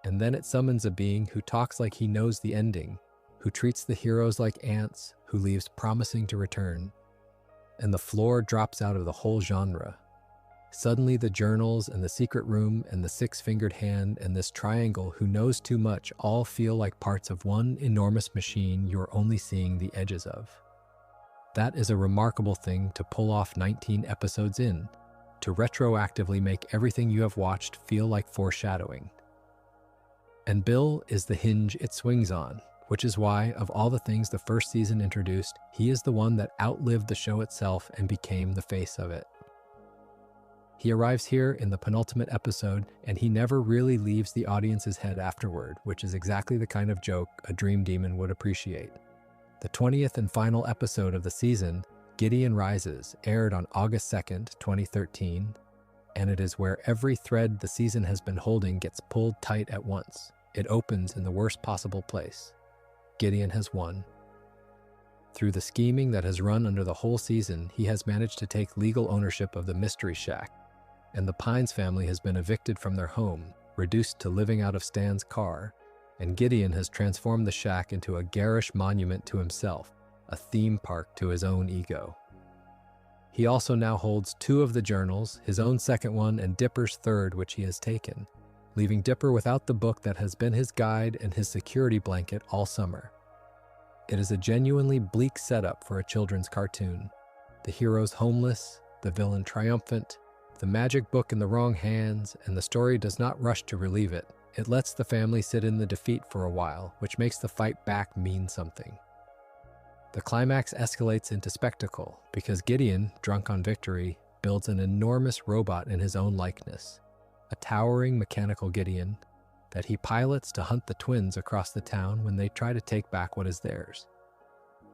And then it summons a being who talks like he knows the ending, who treats the heroes like ants, who leaves promising to return. And the floor drops out of the whole genre. Suddenly the journals and the secret room and the six-fingered hand and this triangle who knows too much all feel like parts of one enormous machine you're only seeing the edges of. That is a remarkable thing to pull off 19 episodes in, to retroactively make everything you have watched feel like foreshadowing. And Bill is the hinge it swings on, which is why, of all the things the first season introduced, he is the one that outlived the show itself and became the face of it. He arrives here in the penultimate episode, and he never really leaves the audience's head afterward, which is exactly the kind of joke a dream demon would appreciate. The 20th and final episode of the season, Gideon Rises, aired on August 2nd, 2013, and it is where every thread the season has been holding gets pulled tight at once. It opens in the worst possible place. Gideon has won. Through the scheming that has run under the whole season, he has managed to take legal ownership of the Mystery Shack, and the Pines family has been evicted from their home, reduced to living out of Stan's car, and Gideon has transformed the shack into a garish monument to himself, a theme park to his own ego. He also now holds 2 of the journals, his own second one and Dipper's third, which he has taken, leaving Dipper without the book that has been his guide and his security blanket all summer. It is a genuinely bleak setup for a children's cartoon. The hero's homeless, the villain triumphant, the magic book in the wrong hands, and the story does not rush to relieve it. It lets the family sit in the defeat for a while, which makes the fight back mean something. The climax escalates into spectacle because Gideon, drunk on victory, builds an enormous robot in his own likeness, a towering mechanical Gideon that he pilots to hunt the twins across the town when they try to take back what is theirs.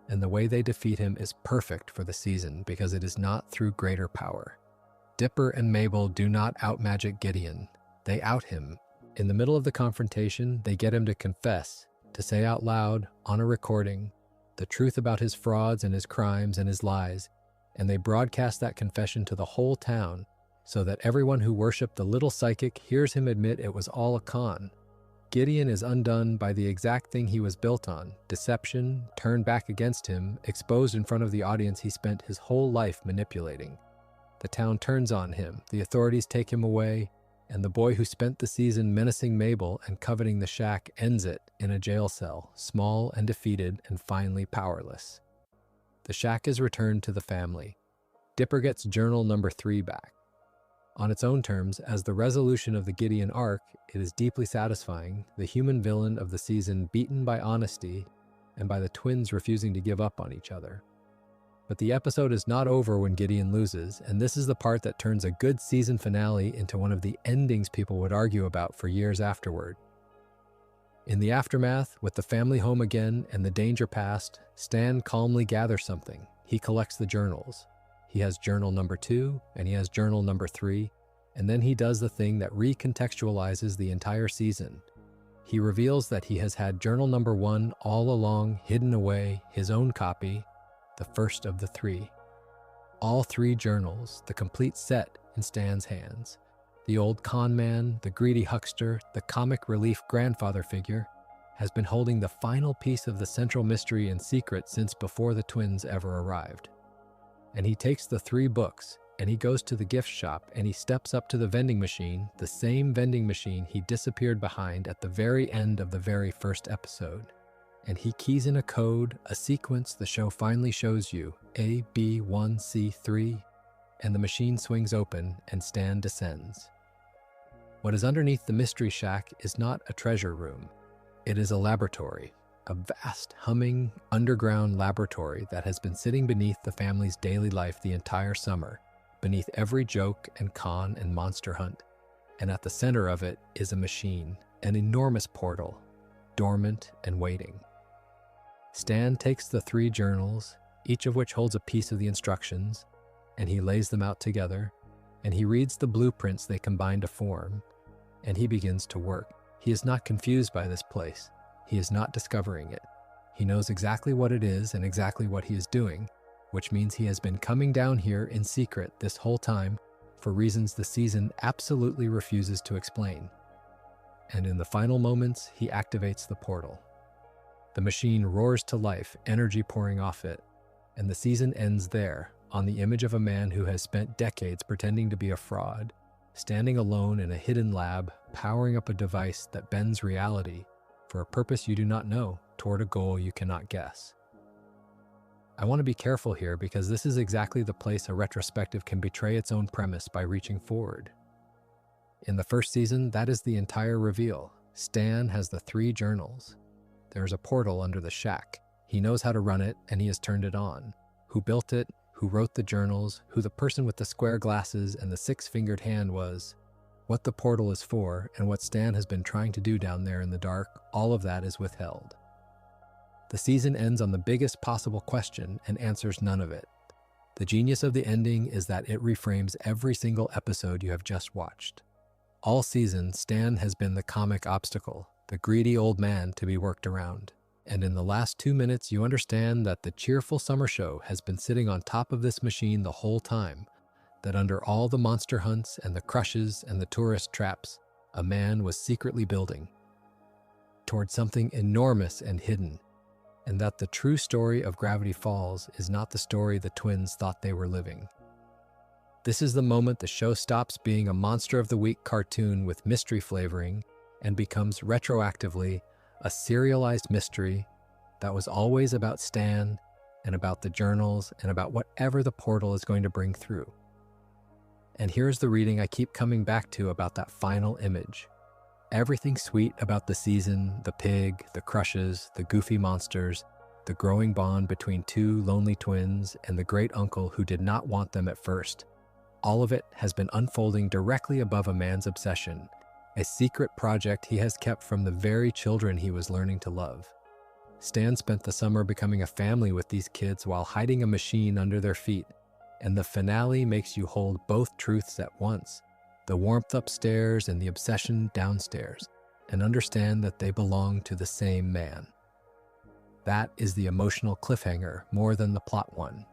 And the way they defeat him is perfect for the season because it is not through greater power. Dipper and Mabel do not outmagic Gideon, they out him. In the middle of the confrontation, they get him to confess, to say out loud, on a recording, the truth about his frauds and his crimes and his lies, and they broadcast that confession to the whole town so that everyone who worshipped the little psychic hears him admit it was all a con. Gideon is undone by the exact thing he was built on, deception, turned back against him, exposed in front of the audience he spent his whole life manipulating. The town turns on him, the authorities take him away, and the boy who spent the season menacing Mabel and coveting the shack ends it in a jail cell, small and defeated and finally powerless. The shack is returned to the family. Dipper gets journal number 3 back. On its own terms, as the resolution of the Gideon arc, it is deeply satisfying, the human villain of the season beaten by honesty and by the twins refusing to give up on each other. But the episode is not over when Gideon loses, and this is the part that turns a good season finale into one of the endings people would argue about for years afterward. In the aftermath, with the family home again and the danger past, Stan calmly gathers something. He collects the journals. He has journal number 2, and he has journal number 3, and then he does the thing that recontextualizes the entire season. He reveals that he has had journal number 1 all along hidden away, his own copy, the first of the 3. All 3 journals, the complete set, in Stan's hands. The old con man, the greedy huckster, the comic relief grandfather figure, has been holding the final piece of the central mystery in secret since before the twins ever arrived. And he takes the 3 books, and he goes to the gift shop, and he steps up to the vending machine, the same vending machine he disappeared behind at the very end of the very first episode. And he keys in a code, a sequence the show finally shows you, AB1C3, and the machine swings open and Stan descends. What is underneath the mystery shack is not a treasure room. It is a laboratory, a vast, humming, underground laboratory that has been sitting beneath the family's daily life the entire summer, beneath every joke and con and monster hunt. And at the center of it is a machine, an enormous portal, dormant and waiting. Stan takes the 3 journals, each of which holds a piece of the instructions, and he lays them out together, and he reads the blueprints they combine to form, and he begins to work. He is not confused by this place. He is not discovering it. He knows exactly what it is and exactly what he is doing, which means he has been coming down here in secret this whole time for reasons the season absolutely refuses to explain. And in the final moments, he activates the portal. The machine roars to life, energy pouring off it, and the season ends there, on the image of a man who has spent decades pretending to be a fraud, standing alone in a hidden lab, powering up a device that bends reality for a purpose you do not know, toward a goal you cannot guess. I want to be careful here because this is exactly the place a retrospective can betray its own premise by reaching forward. In the first season, that is the entire reveal. Stan has the 3 journals. There is a portal under the shack. He knows how to run it, and he has turned it on. Who built it, who wrote the journals, who the person with the square glasses and the 6-fingered hand was, what the portal is for, and what Stan has been trying to do down there in the dark, all of that is withheld. The season ends on the biggest possible question and answers none of it. The genius of the ending is that it reframes every single episode you have just watched. All season, Stan has been the comic obstacle, the greedy old man to be worked around. And in the last 2 minutes, you understand that the cheerful summer show has been sitting on top of this machine the whole time, that under all the monster hunts and the crushes and the tourist traps, a man was secretly building toward something enormous and hidden, and that the true story of Gravity Falls is not the story the twins thought they were living. This is the moment the show stops being a Monster of the Week cartoon with mystery flavoring and becomes retroactively a serialized mystery that was always about Stan and about the journals and about whatever the portal is going to bring through. And here's the reading I keep coming back to about that final image. Everything sweet about the season, the pig, the crushes, the goofy monsters, the growing bond between two lonely twins and the great uncle who did not want them at first. All of it has been unfolding directly above a man's obsession, a secret project he has kept from the very children he was learning to love. Stan spent the summer becoming a family with these kids while hiding a machine under their feet, and the finale makes you hold both truths at once, the warmth upstairs and the obsession downstairs, and understand that they belong to the same man. That is the emotional cliffhanger more than the plot one.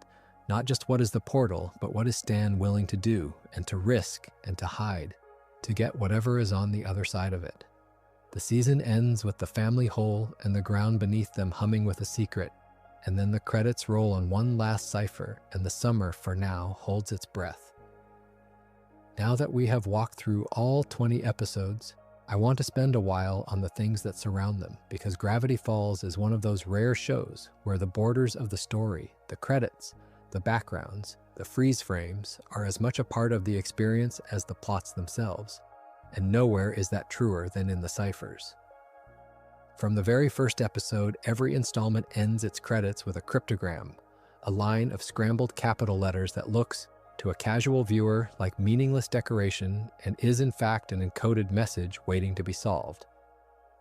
Not just what is the portal, but what is Stan willing to do and to risk and to hide to get whatever is on the other side of it. The season ends with the family whole and the ground beneath them humming with a secret, and then the credits roll on one last cipher and the summer, for now, holds its breath. Now that we have walked through all 20 episodes, I want to spend a while on the things that surround them, because Gravity Falls is one of those rare shows where the borders of the story, the credits, the backgrounds, the freeze frames are as much a part of the experience as the plots themselves, and nowhere is that truer than in the ciphers. From the very first episode, every installment ends its credits with a cryptogram, a line of scrambled capital letters that looks, to a casual viewer, like meaningless decoration and is in fact an encoded message waiting to be solved.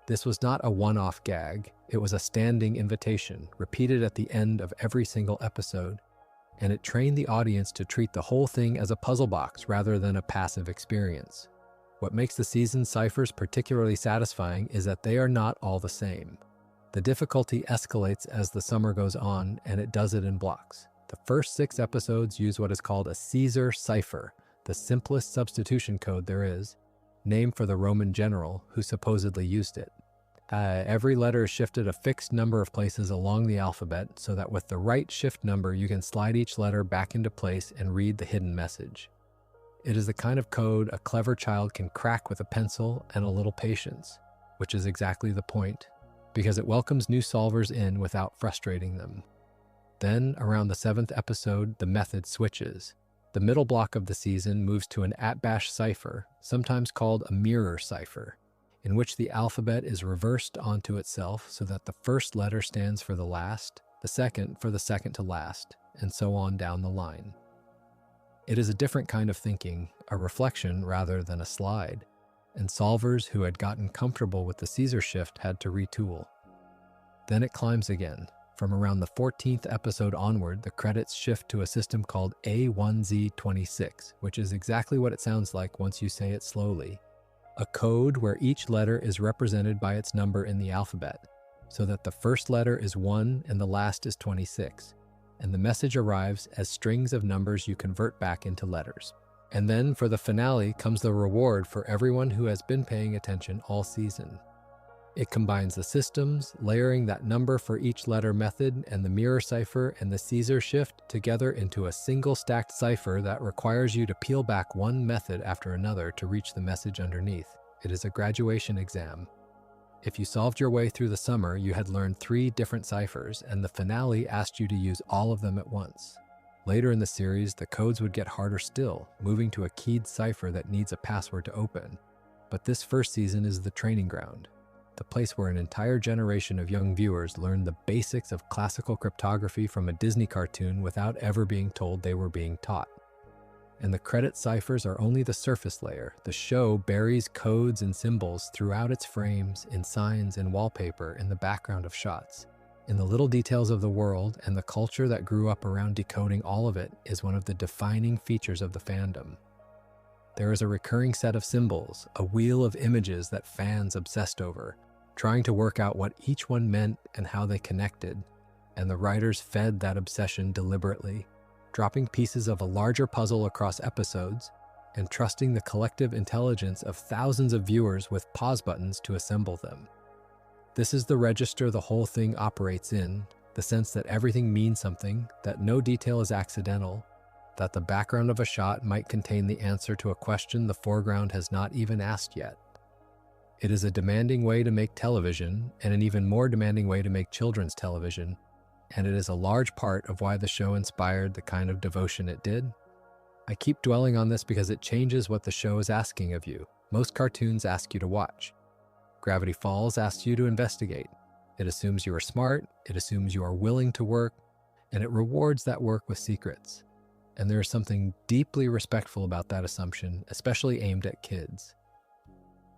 This was not a one-off gag, it was a standing invitation, repeated at the end of every single episode, and it trained the audience to treat the whole thing as a puzzle box rather than a passive experience. What makes the season's ciphers particularly satisfying is that they are not all the same. The difficulty escalates as the summer goes on, and it does it in blocks. The first 6 episodes use what is called a Caesar cipher, the simplest substitution code there is, named for the Roman general who supposedly used it. Every letter is shifted a fixed number of places along the alphabet so that with the right shift number you can slide each letter back into place and read the hidden message. It is the kind of code a clever child can crack with a pencil and a little patience, which is exactly the point, because it welcomes new solvers in without frustrating them. Then, around the 7th episode, the method switches. The middle block of the season moves to an at-bash cipher, sometimes called a mirror cipher, in which the alphabet is reversed onto itself so that the first letter stands for the last, the second for the second to last, and so on down the line. It is a different kind of thinking, a reflection rather than a slide, and solvers who had gotten comfortable with the Caesar shift had to retool. Then it climbs again. From around the 14th episode onward, the credits shift to a system called A1Z26, which is exactly what it sounds like once you say it slowly. A code where each letter is represented by its number in the alphabet, so that the first letter is 1 and the last is 26, and the message arrives as strings of numbers you convert back into letters. And then for the finale comes the reward for everyone who has been paying attention all season. It combines the systems, layering that number for each letter method and the mirror cipher and the Caesar shift together into a single stacked cipher that requires you to peel back one method after another to reach the message underneath. It is a graduation exam. If you solved your way through the summer, you had learned 3 different ciphers, and the finale asked you to use all of them at once. Later in the series, the codes would get harder still, moving to a keyed cipher that needs a password to open. But this first season is the training ground, the place where an entire generation of young viewers learn the basics of classical cryptography from a Disney cartoon without ever being told they were being taught. And the credit ciphers are only the surface layer. The show buries codes and symbols throughout its frames, in signs and wallpaper, in the background of shots. In the little details of the world, and the culture that grew up around decoding all of it is one of the defining features of the fandom. There is a recurring set of symbols, a wheel of images that fans obsessed over, trying to work out what each one meant and how they connected, and the writers fed that obsession deliberately, dropping pieces of a larger puzzle across episodes and trusting the collective intelligence of thousands of viewers with pause buttons to assemble them. This is the register the whole thing operates in, the sense that everything means something, that no detail is accidental, that the background of a shot might contain the answer to a question the foreground has not even asked yet. It is a demanding way to make television, and an even more demanding way to make children's television, and it is a large part of why the show inspired the kind of devotion it did. I keep dwelling on this because it changes what the show is asking of you. Most cartoons ask you to watch. Gravity Falls asks you to investigate. It assumes you are smart, it assumes you are willing to work, and it rewards that work with secrets. And there is something deeply respectful about that assumption, especially aimed at kids.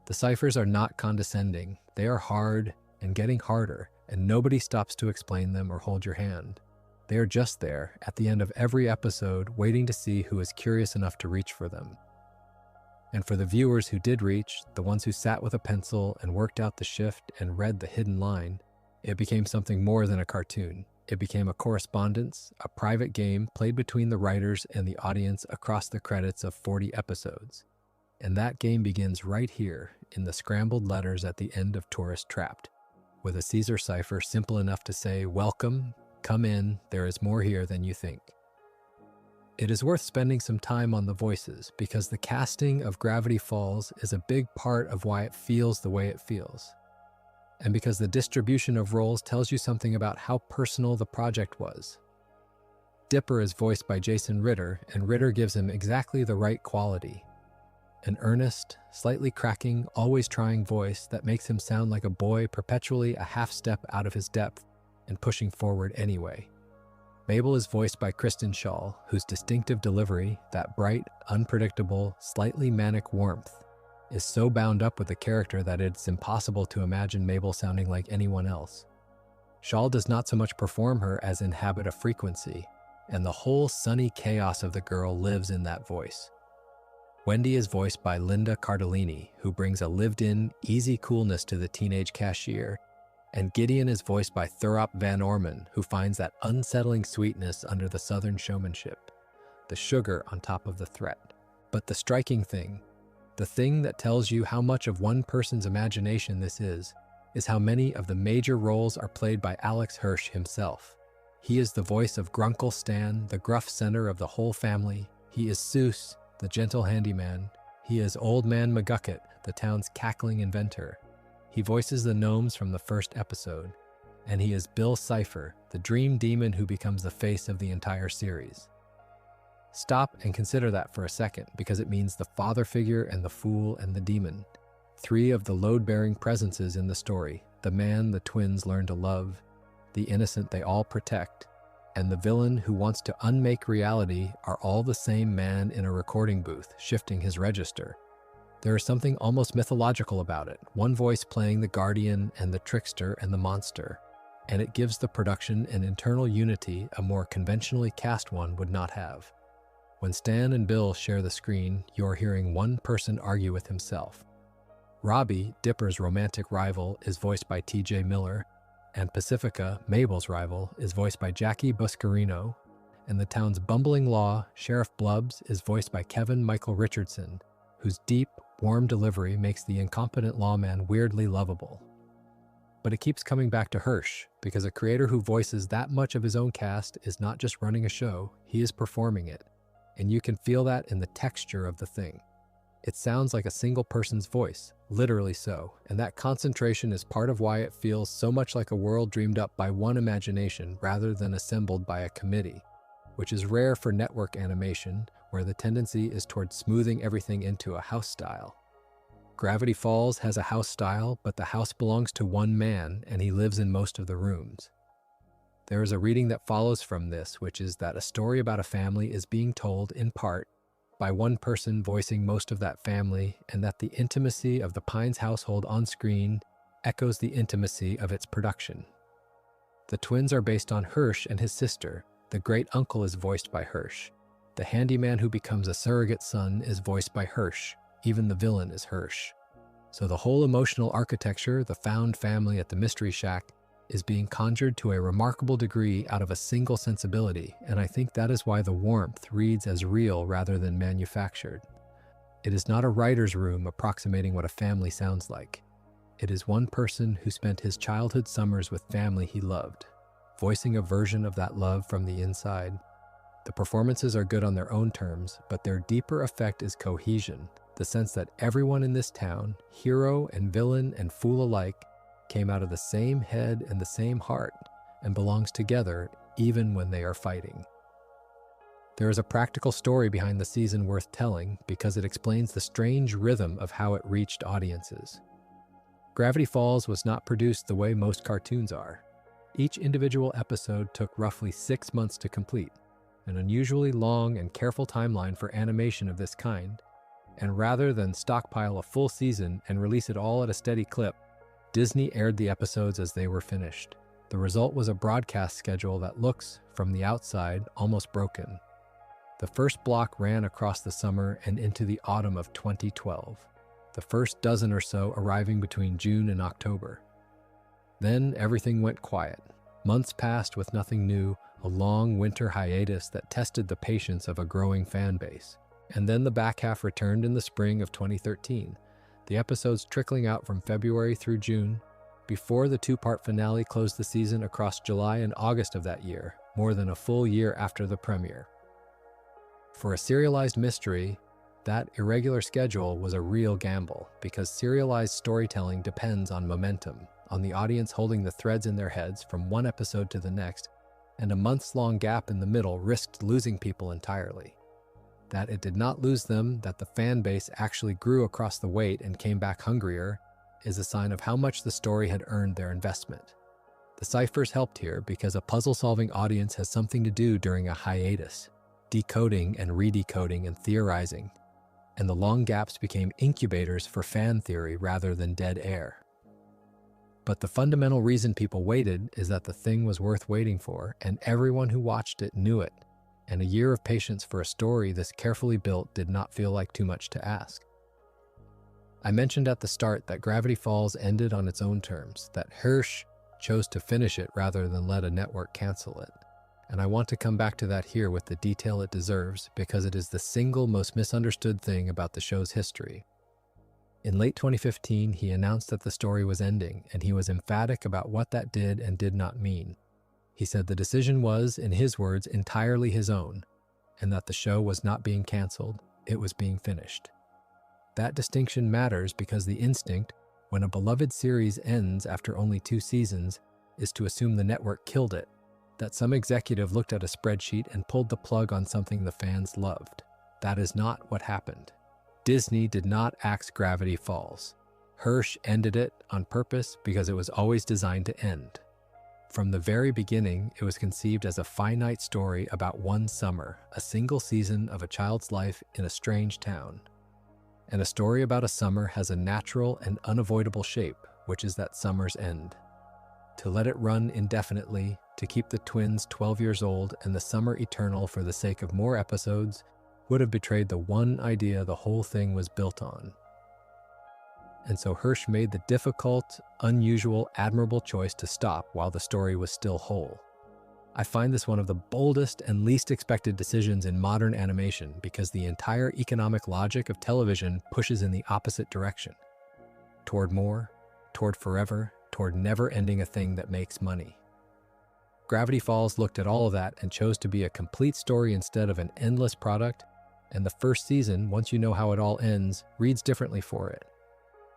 The ciphers are not condescending. They are hard and getting harder, and nobody stops to explain them or hold your hand. They are just there, at the end of every episode, waiting to see who is curious enough to reach for them. And for the viewers who did reach, the ones who sat with a pencil and worked out the shift and read the hidden line, it became something more than a cartoon. It became a correspondence, a private game played between the writers and the audience across the credits of 40 episodes. And that game begins right here, in the scrambled letters at the end of Tourist Trapped, with a Caesar cipher simple enough to say, "Welcome, come in, there is more here than you think." It is worth spending some time on the voices, because the casting of Gravity Falls is a big part of why it feels the way it feels. And because the distribution of roles tells you something about how personal the project was. Dipper is voiced by Jason Ritter, and Ritter gives him exactly the right quality. An earnest, slightly cracking, always trying voice that makes him sound like a boy perpetually a half step out of his depth and pushing forward anyway. Mabel is voiced by Kristen Schaal, whose distinctive delivery, that bright, unpredictable, slightly manic warmth, is so bound up with the character that it's impossible to imagine Mabel sounding like anyone else. Schaal does not so much perform her as inhabit a frequency, and the whole sunny chaos of the girl lives in that voice. Wendy is voiced by Linda Cardellini, who brings a lived-in, easy coolness to the teenage cashier, and Gideon is voiced by Thurop Van Orman, who finds that unsettling sweetness under the southern showmanship, the sugar on top of the threat. But the striking thing, the thing that tells you how much of one person's imagination this is how many of the major roles are played by Alex Hirsch himself. He is the voice of Grunkle Stan, the gruff center of the whole family. He is Soos, the gentle handyman. He is Old Man McGucket, the town's cackling inventor. He voices the gnomes from the first episode. And he is Bill Cipher, the dream demon who becomes the face of the entire series. Stop and consider that for a second, because it means the father figure and the fool and the demon. Three of the load-bearing presences in the story, the man the twins learn to love, the innocent they all protect, and the villain who wants to unmake reality are all the same man in a recording booth, shifting his register. There is something almost mythological about it, one voice playing the guardian and the trickster and the monster, and it gives the production an internal unity a more conventionally cast one would not have. When Stan and Bill share the screen, you're hearing one person argue with himself. Robbie, Dipper's romantic rival, is voiced by T.J. Miller, and Pacifica, Mabel's rival, is voiced by Jackie Buscarino, and the town's bumbling law, Sheriff Blubbs, is voiced by Kevin Michael Richardson, whose deep, warm delivery makes the incompetent lawman weirdly lovable. But it keeps coming back to Hirsch, because a creator who voices that much of his own cast is not just running a show, he is performing it, and you can feel that in the texture of the thing. It sounds like a single person's voice, literally so, and that concentration is part of why it feels so much like a world dreamed up by one imagination rather than assembled by a committee, which is rare for network animation, where the tendency is toward smoothing everything into a house style. Gravity Falls has a house style, but the house belongs to one man, and he lives in most of the rooms. There is a reading that follows from this, which is that a story about a family is being told, in part, by one person voicing most of that family, and that the intimacy of the Pines household on screen echoes the intimacy of its production. The twins are based on Hirsch and his sister. The great uncle is voiced by Hirsch. The handyman who becomes a surrogate son is voiced by Hirsch. Even the villain is Hirsch. So the whole emotional architecture, the found family at the Mystery Shack, is being conjured to a remarkable degree out of a single sensibility, and I think that is why the warmth reads as real rather than manufactured. It is not a writer's room approximating what a family sounds like. It is one person who spent his childhood summers with family he loved, voicing a version of that love from the inside. The performances are good on their own terms, but their deeper effect is cohesion, the sense that everyone in this town, hero and villain and fool alike, came out of the same head and the same heart and belongs together even when they are fighting. There is a practical story behind the season worth telling because it explains the strange rhythm of how it reached audiences. Gravity Falls was not produced the way most cartoons are. Each individual episode took roughly 6 months to complete, an unusually long and careful timeline for animation of this kind, and rather than stockpile a full season and release it all at a steady clip, Disney aired the episodes as they were finished. The result was a broadcast schedule that looks, from the outside, almost broken. The first block ran across the summer and into the autumn of 2012, the first dozen or so arriving between June and October. Then everything went quiet. Months passed with nothing new, a long winter hiatus that tested the patience of a growing fan base. And then the back half returned in the spring of 2013, the episodes trickling out from February through June, before the 2-part finale closed the season across July and August of that year, more than a full year after the premiere. For a serialized mystery, that irregular schedule was a real gamble because serialized storytelling depends on momentum, on the audience holding the threads in their heads from one episode to the next, and a months-long gap in the middle risked losing people entirely. That it did not lose them, that the fan base actually grew across the wait and came back hungrier, is a sign of how much the story had earned their investment. The Ciphers helped here because a puzzle-solving audience has something to do during a hiatus, decoding and redecoding and theorizing, and the long gaps became incubators for fan theory rather than dead air. But the fundamental reason people waited is that the thing was worth waiting for, and everyone who watched it knew it, and a year of patience for a story this carefully built did not feel like too much to ask. I mentioned at the start that Gravity Falls ended on its own terms, that Hirsch chose to finish it rather than let a network cancel it. And I want to come back to that here with the detail it deserves because it is the single most misunderstood thing about the show's history. In late 2015, he announced that the story was ending, and he was emphatic about what that did and did not mean. He said the decision was, in his words, entirely his own, and that the show was not being canceled, it was being finished. That distinction matters because the instinct, when a beloved series ends after only 2 seasons, is to assume the network killed it, that some executive looked at a spreadsheet and pulled the plug on something the fans loved. That is not what happened. Disney did not axe Gravity Falls. Hirsch ended it on purpose because it was always designed to end. From the very beginning, it was conceived as a finite story about one summer, a single season of a child's life in a strange town. And a story about a summer has a natural and unavoidable shape, which is that summer's end. To let it run indefinitely, to keep the twins 12 years old and the summer eternal for the sake of more episodes, would have betrayed the one idea the whole thing was built on. And so Hirsch made the difficult, unusual, admirable choice to stop while the story was still whole. I find this one of the boldest and least expected decisions in modern animation because the entire economic logic of television pushes in the opposite direction. Toward more, toward forever, toward never ending a thing that makes money. Gravity Falls looked at all of that and chose to be a complete story instead of an endless product, and the first season, once you know how it all ends, reads differently for it.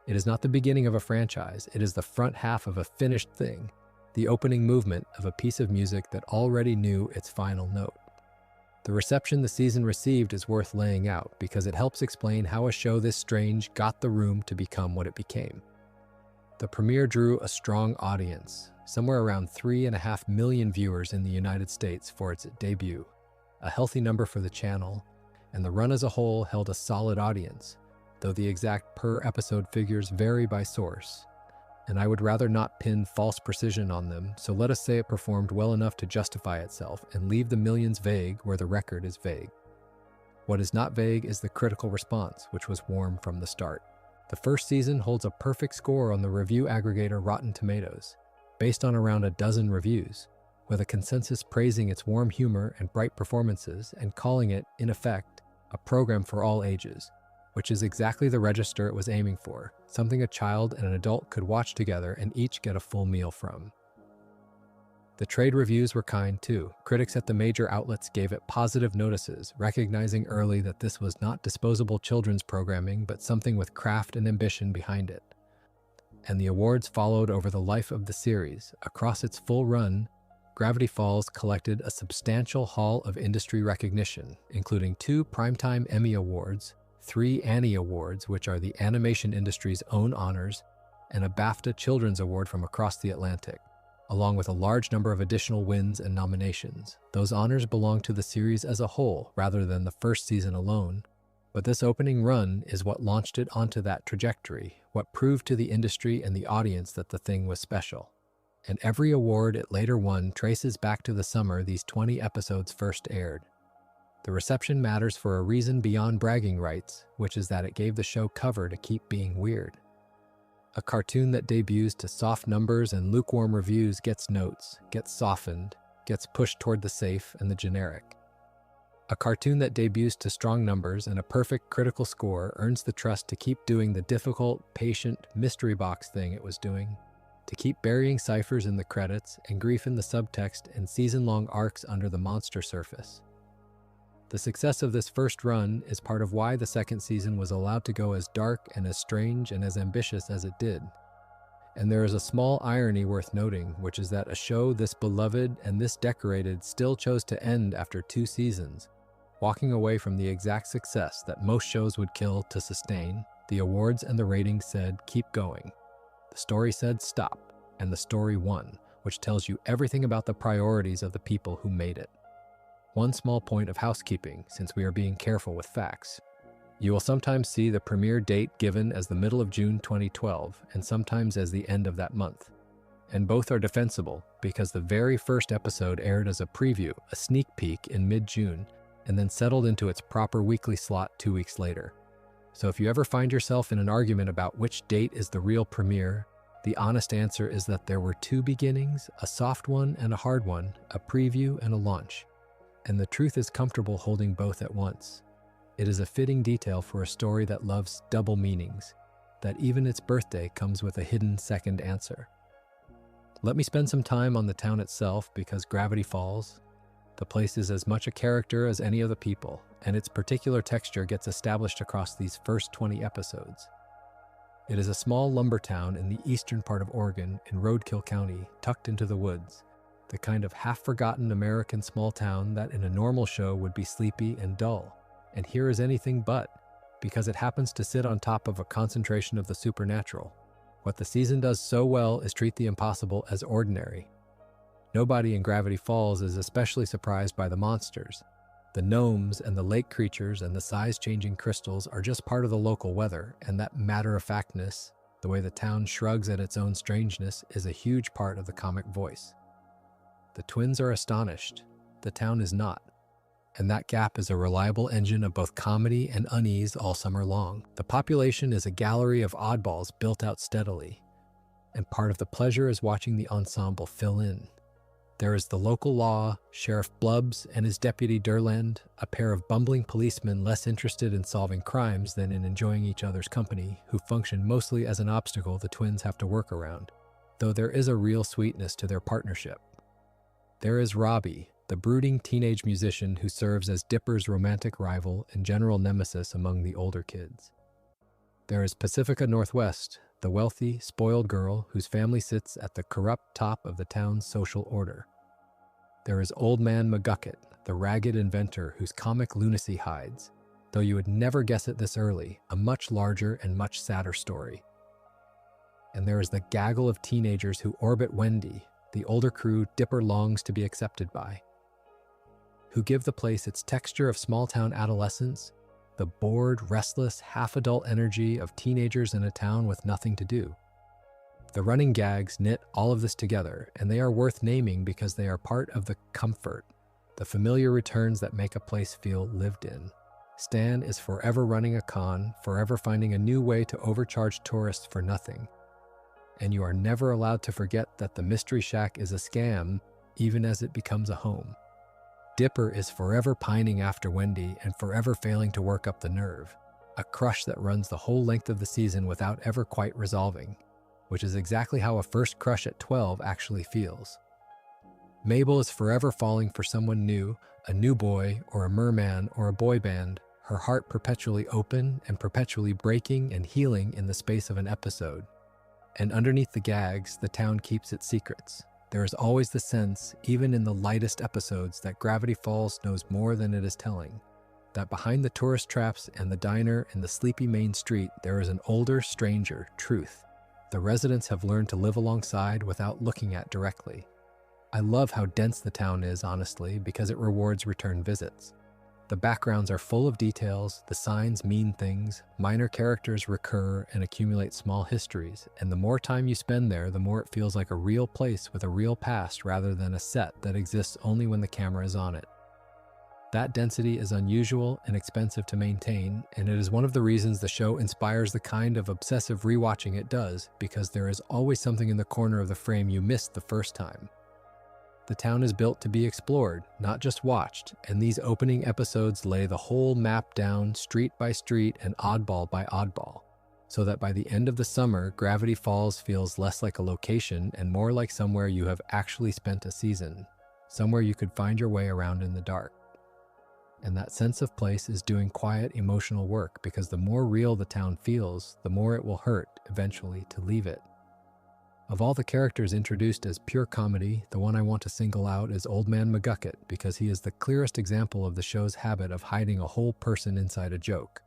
It is not the beginning of a franchise, it is the front half of a finished thing, the opening movement of a piece of music that already knew its final note. The reception the season received is worth laying out because it helps explain how a show this strange got the room to become what it became. The premiere drew a strong audience, somewhere around 3.5 million viewers in the United States for its debut, a healthy number for the channel, and the run as a whole held a solid audience, though the exact per-episode figures vary by source, and I would rather not pin false precision on them, so let us say it performed well enough to justify itself and leave the millions vague where the record is vague. What is not vague is the critical response, which was warm from the start. The first season holds a perfect score on the review aggregator Rotten Tomatoes, based on around a dozen reviews, with a consensus praising its warm humor and bright performances and calling it, in effect, a program for all ages, which is exactly the register it was aiming for, something a child and an adult could watch together and each get a full meal from. The trade reviews were kind too. Critics at the major outlets gave it positive notices, recognizing early that this was not disposable children's programming, but something with craft and ambition behind it. And the awards followed over the life of the series. Across its full run, Gravity Falls collected a substantial haul of industry recognition, including 2 Primetime Emmy Awards, 3 Annie Awards, which are the animation industry's own honors, and a BAFTA Children's Award from across the Atlantic, along with a large number of additional wins and nominations. Those honors belong to the series as a whole, rather than the first season alone. But this opening run is what launched it onto that trajectory, what proved to the industry and the audience that the thing was special. And every award it later won traces back to the summer these 20 episodes first aired. The reception matters for a reason beyond bragging rights, which is that it gave the show cover to keep being weird. A cartoon that debuts to soft numbers and lukewarm reviews gets notes, gets softened, gets pushed toward the safe and the generic. A cartoon that debuts to strong numbers and a perfect critical score earns the trust to keep doing the difficult, patient, mystery box thing it was doing, to keep burying ciphers in the credits and grief in the subtext and season-long arcs under the monster surface. The success of this first run is part of why the second season was allowed to go as dark and as strange and as ambitious as it did. And there is a small irony worth noting, which is that a show this beloved and this decorated still chose to end after 2 seasons, walking away from the exact success that most shows would kill to sustain. The awards and the ratings said, keep going. The story said, stop, and the story won, which tells you everything about the priorities of the people who made it. One small point of housekeeping, since we are being careful with facts. You will sometimes see the premiere date given as the middle of June 2012, and sometimes as the end of that month. And both are defensible, because the very first episode aired as a preview, a sneak peek in mid-June, and then settled into its proper weekly slot 2 weeks later. So if you ever find yourself in an argument about which date is the real premiere, the honest answer is that there were 2 beginnings, a soft one and a hard one, a preview and a launch. And the truth is comfortable holding both at once. It is a fitting detail for a story that loves double meanings, that even its birthday comes with a hidden second answer. Let me spend some time on the town itself, because Gravity Falls, the place is as much a character as any of the people, and its particular texture gets established across these first 20 episodes. It is a small lumber town in the eastern part of Oregon, in Roadkill County, tucked into the woods, the kind of half-forgotten American small town that in a normal show would be sleepy and dull. And here is anything but, because it happens to sit on top of a concentration of the supernatural. What the season does so well is treat the impossible as ordinary. Nobody in Gravity Falls is especially surprised by the monsters. The gnomes and the lake creatures and the size-changing crystals are just part of the local weather, and that matter-of-factness, the way the town shrugs at its own strangeness, is a huge part of the comic voice. The twins are astonished. The town is not. And that gap is a reliable engine of both comedy and unease all summer long. The population is a gallery of oddballs built out steadily, and part of the pleasure is watching the ensemble fill in. There is the local law, Sheriff Blubbs and his deputy Durland, a pair of bumbling policemen less interested in solving crimes than in enjoying each other's company, who function mostly as an obstacle the twins have to work around, though there is a real sweetness to their partnership. There is Robbie, the brooding teenage musician who serves as Dipper's romantic rival and general nemesis among the older kids. There is Pacifica Northwest, the wealthy, spoiled girl whose family sits at the corrupt top of the town's social order. There is Old Man McGucket, the ragged inventor whose comic lunacy hides, though you would never guess it this early, a much larger and much sadder story. And there is the gaggle of teenagers who orbit Wendy, the older crew Dipper longs to be accepted by, who give the place its texture of small-town adolescence, the bored, restless, half-adult energy of teenagers in a town with nothing to do. The running gags knit all of this together, and they are worth naming because they are part of the comfort, the familiar returns that make a place feel lived in. Stan is forever running a con, forever finding a new way to overcharge tourists for nothing. And you are never allowed to forget that the Mystery Shack is a scam, even as it becomes a home. Dipper is forever pining after Wendy and forever failing to work up the nerve, a crush that runs the whole length of the season without ever quite resolving, which is exactly how a first crush at 12 actually feels. Mabel is forever falling for someone new, a new boy or a merman or a boy band, her heart perpetually open and perpetually breaking and healing in the space of an episode. And underneath the gags, the town keeps its secrets. There is always the sense, even in the lightest episodes, that Gravity Falls knows more than it is telling. That behind the tourist traps and the diner and the sleepy main street, there is an older, stranger truth the residents have learned to live alongside without looking at directly. I love how dense the town is, honestly, because it rewards return visits. The backgrounds are full of details, the signs mean things, minor characters recur and accumulate small histories, and the more time you spend there, the more it feels like a real place with a real past rather than a set that exists only when the camera is on it. That density is unusual and expensive to maintain, and it is one of the reasons the show inspires the kind of obsessive rewatching it does, because there is always something in the corner of the frame you missed the first time. The town is built to be explored, not just watched, and these opening episodes lay the whole map down street by street and oddball by oddball, so that by the end of the summer, Gravity Falls feels less like a location and more like somewhere you have actually spent a season, somewhere you could find your way around in the dark. And that sense of place is doing quiet emotional work, because the more real the town feels, the more it will hurt eventually to leave it. Of all the characters introduced as pure comedy, the one I want to single out is Old Man McGucket, because he is the clearest example of the show's habit of hiding a whole person inside a joke.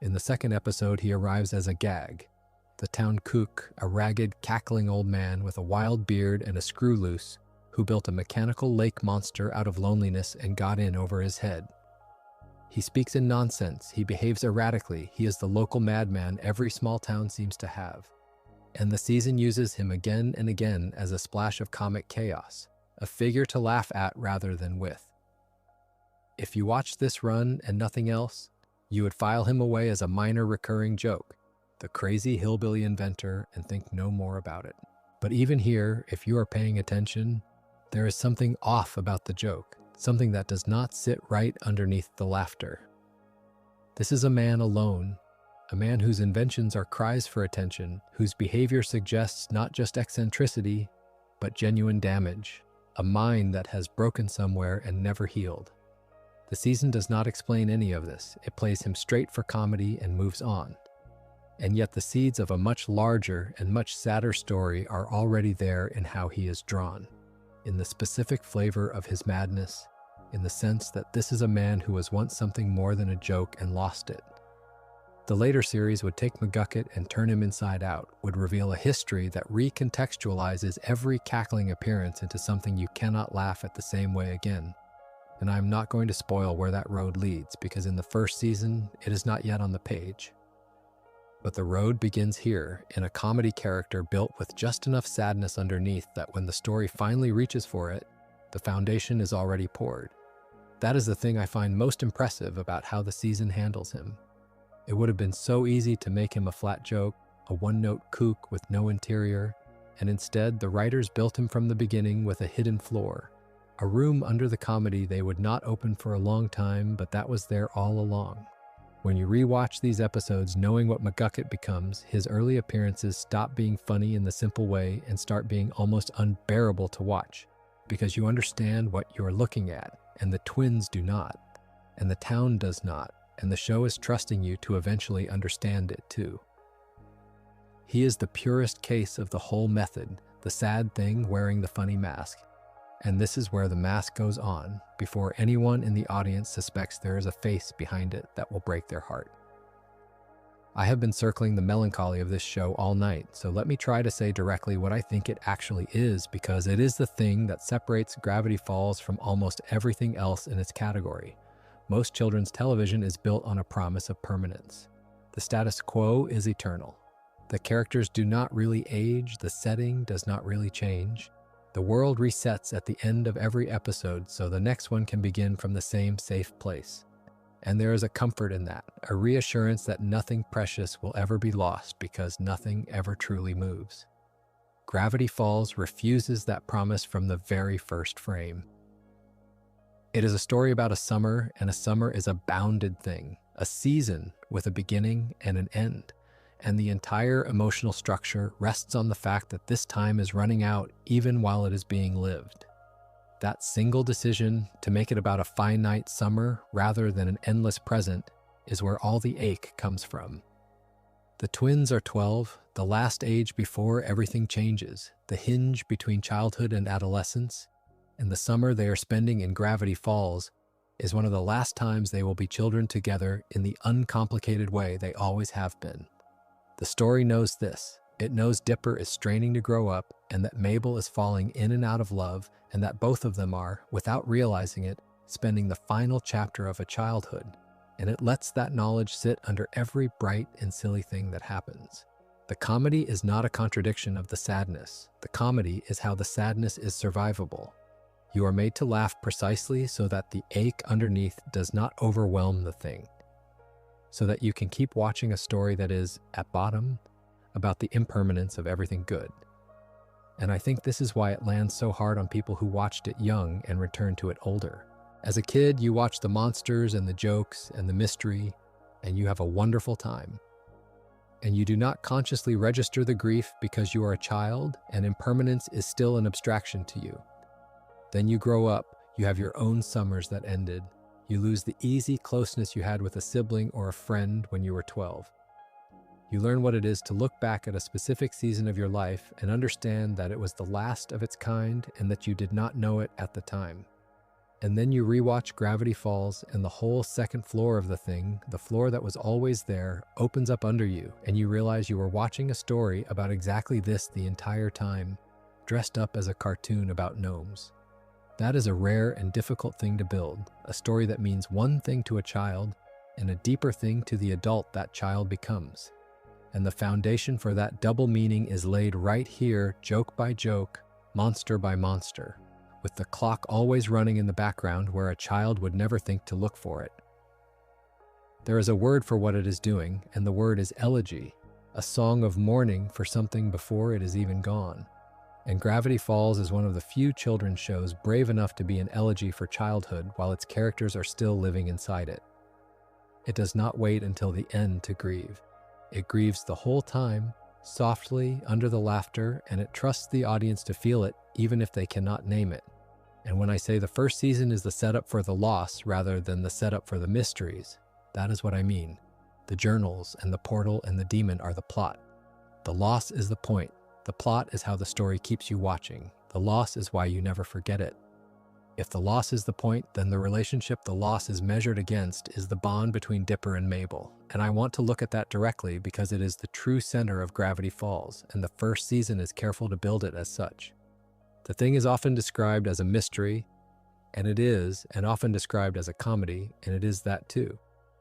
In the second episode, he arrives as a gag. The town kook, a ragged, cackling old man with a wild beard and a screw loose, who built a mechanical lake monster out of loneliness and got in over his head. He speaks in nonsense, he behaves erratically, he is the local madman every small town seems to have. And the season uses him again and again as a splash of comic chaos, a figure to laugh at rather than with. If you watched this run and nothing else, you would file him away as a minor recurring joke, the crazy hillbilly inventor, and think no more about it. But even here, if you are paying attention, there is something off about the joke, something that does not sit right underneath the laughter. This is a man alone, a man whose inventions are cries for attention, whose behavior suggests not just eccentricity, but genuine damage, a mind that has broken somewhere and never healed. The season does not explain any of this. It plays him straight for comedy and moves on. And yet the seeds of a much larger and much sadder story are already there in how he is drawn, in the specific flavor of his madness, in the sense that this is a man who was once something more than a joke and lost it. The later series would take McGucket and turn him inside out, would reveal a history that recontextualizes every cackling appearance into something you cannot laugh at the same way again. And I'm not going to spoil where that road leads, because in the first season, it is not yet on the page. But the road begins here, in a comedy character built with just enough sadness underneath that when the story finally reaches for it, the foundation is already poured. That is the thing I find most impressive about how the season handles him. It would have been so easy to make him a flat joke, a one-note kook with no interior, and instead the writers built him from the beginning with a hidden floor, a room under the comedy they would not open for a long time, but that was there all along. When you rewatch these episodes knowing what McGucket becomes, his early appearances stop being funny in the simple way and start being almost unbearable to watch, because you understand what you're looking at, and the twins do not, and the town does not, and the show is trusting you to eventually understand it too. He is the purest case of the whole method, the sad thing wearing the funny mask. And this is where the mask goes on, before anyone in the audience suspects there is a face behind it that will break their heart. I have been circling the melancholy of this show all night, so let me try to say directly what I think it actually is, because it is the thing that separates Gravity Falls from almost everything else in its category. Most children's television is built on a promise of permanence. The status quo is eternal. The characters do not really age, the setting does not really change. The world resets at the end of every episode, so the next one can begin from the same safe place. And there is a comfort in that, a reassurance that nothing precious will ever be lost because nothing ever truly moves. Gravity Falls refuses that promise from the very first frame. It is a story about a summer, and a summer is a bounded thing, a season with a beginning and an end. And the entire emotional structure rests on the fact that this time is running out even while it is being lived. That single decision to make it about a finite summer rather than an endless present is where all the ache comes from. The twins are 12, the last age before everything changes, the hinge between childhood and adolescence, and the summer they are spending in Gravity Falls is one of the last times they will be children together in the uncomplicated way they always have been. The story knows this. It knows Dipper is straining to grow up and that Mabel is falling in and out of love and that both of them are, without realizing it, spending the final chapter of a childhood. And it lets that knowledge sit under every bright and silly thing that happens. The comedy is not a contradiction of the sadness. The comedy is how the sadness is survivable. You are made to laugh precisely so that the ache underneath does not overwhelm the thing. So that you can keep watching a story that is, at bottom, about the impermanence of everything good. And I think this is why it lands so hard on people who watched it young and returned to it older. As a kid, you watch the monsters and the jokes and the mystery, and you have a wonderful time. And you do not consciously register the grief because you are a child and impermanence is still an abstraction to you. Then you grow up, you have your own summers that ended. You lose the easy closeness you had with a sibling or a friend when you were 12. You learn what it is to look back at a specific season of your life and understand that it was the last of its kind and that you did not know it at the time. And then you rewatch Gravity Falls and the whole second floor of the thing, the floor that was always there, opens up under you and you realize you were watching a story about exactly this the entire time, dressed up as a cartoon about gnomes. That is a rare and difficult thing to build, a story that means one thing to a child and a deeper thing to the adult that child becomes. And the foundation for that double meaning is laid right here, joke by joke, monster by monster, with the clock always running in the background where a child would never think to look for it. There is a word for what it is doing, and the word is elegy, a song of mourning for something before it is even gone. And Gravity Falls is one of the few children's shows brave enough to be an elegy for childhood while its characters are still living inside it. It does not wait until the end to grieve. It grieves the whole time, softly, under the laughter, and it trusts the audience to feel it even if they cannot name it. And when I say the first season is the setup for the loss rather than the setup for the mysteries, that is what I mean. The journals and the portal and the demon are the plot. The loss is the point. The plot is how the story keeps you watching. The loss is why you never forget it. If the loss is the point, then the relationship the loss is measured against is the bond between Dipper and Mabel. And I want to look at that directly because it is the true center of Gravity Falls, and the first season is careful to build it as such. The thing is often described as a mystery, and it is, and often described as a comedy, and it is that too.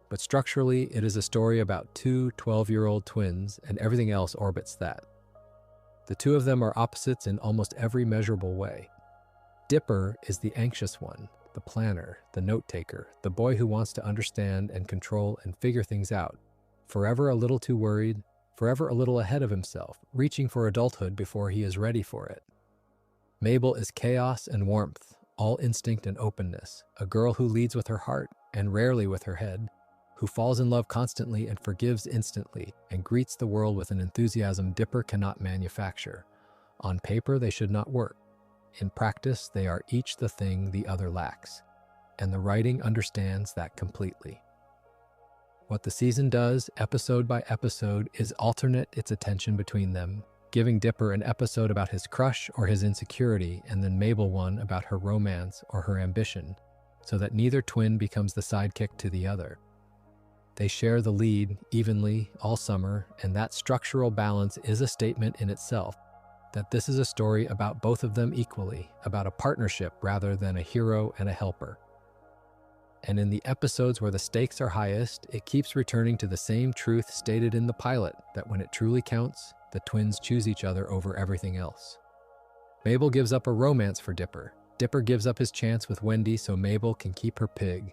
But structurally, it is a story about two 12-year-old twins, and everything else orbits that. The two of them are opposites in almost every measurable way. Dipper is the anxious one, the planner, the note-taker, the boy who wants to understand and control and figure things out, forever a little too worried, forever a little ahead of himself, reaching for adulthood before he is ready for it. Mabel is chaos and warmth, all instinct and openness, a girl who leads with her heart and rarely with her head, who falls in love constantly and forgives instantly and greets the world with an enthusiasm Dipper cannot manufacture. On paper, they should not work. In practice, they are each the thing the other lacks, and the writing understands that completely. What the season does, episode by episode, is alternate its attention between them, giving Dipper an episode about his crush or his insecurity, and then Mabel one about her romance or her ambition, so that neither twin becomes the sidekick to the other. They share the lead evenly all summer, and that structural balance is a statement in itself, that this is a story about both of them equally, about a partnership rather than a hero and a helper. And in the episodes where the stakes are highest, it keeps returning to the same truth stated in the pilot, that when it truly counts, the twins choose each other over everything else. Mabel gives up a romance for Dipper. Dipper gives up his chance with Wendy so Mabel can keep her pig.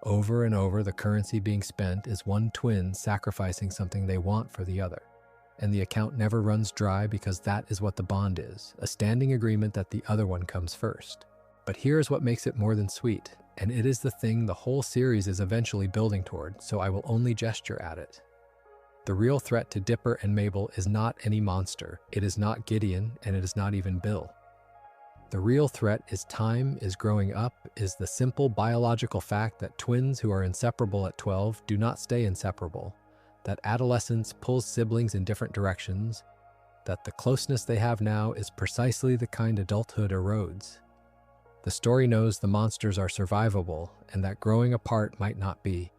Over and over, the currency being spent is one twin sacrificing something they want for the other. And the account never runs dry because that is what the bond is, a standing agreement that the other one comes first. But here's what makes it more than sweet, and it is the thing the whole series is eventually building toward, so I will only gesture at it. The real threat to Dipper and Mabel is not any monster, it is not Gideon, and it is not even Bill. The real threat is time, is growing up, is the simple biological fact that twins who are inseparable at 12 do not stay inseparable, that adolescence pulls siblings in different directions, that the closeness they have now is precisely the kind adulthood erodes. The story knows the monsters are survivable and that growing apart might not be.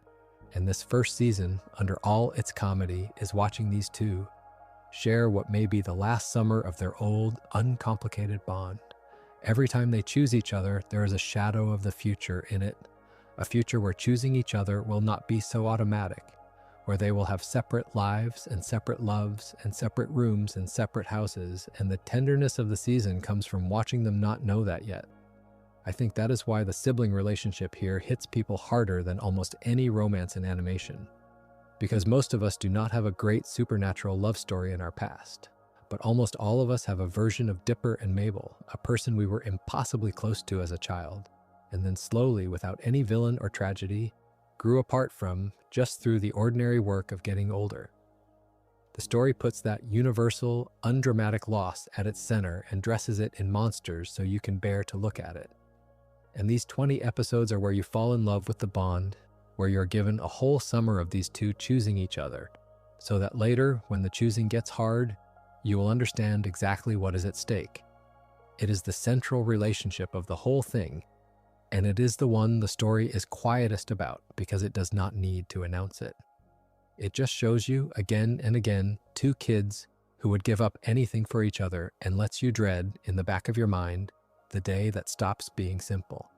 And this first season, under all its comedy, is watching these two share what may be the last summer of their old, uncomplicated bond. Every time they choose each other, there is a shadow of the future in it, a future where choosing each other will not be so automatic, where they will have separate lives and separate loves and separate rooms and separate houses, and the tenderness of the season comes from watching them not know that yet. I think that is why the sibling relationship here hits people harder than almost any romance in animation. Because most of us do not have a great supernatural love story in our past, but almost all of us have a version of Dipper and Mabel, a person we were impossibly close to as a child, and then slowly, without any villain or tragedy, grew apart from just through the ordinary work of getting older. The story puts that universal, undramatic loss at its center and dresses it in monsters so you can bear to look at it. And these 20 episodes are where you fall in love with the bond, where you're given a whole summer of these two choosing each other, so that later, when the choosing gets hard, you will understand exactly what is at stake. It is the central relationship of the whole thing, and it is the one the story is quietest about because it does not need to announce it. It just shows you, again and again, two kids who would give up anything for each other and lets you dread, in the back of your mind, the day that stops being simple.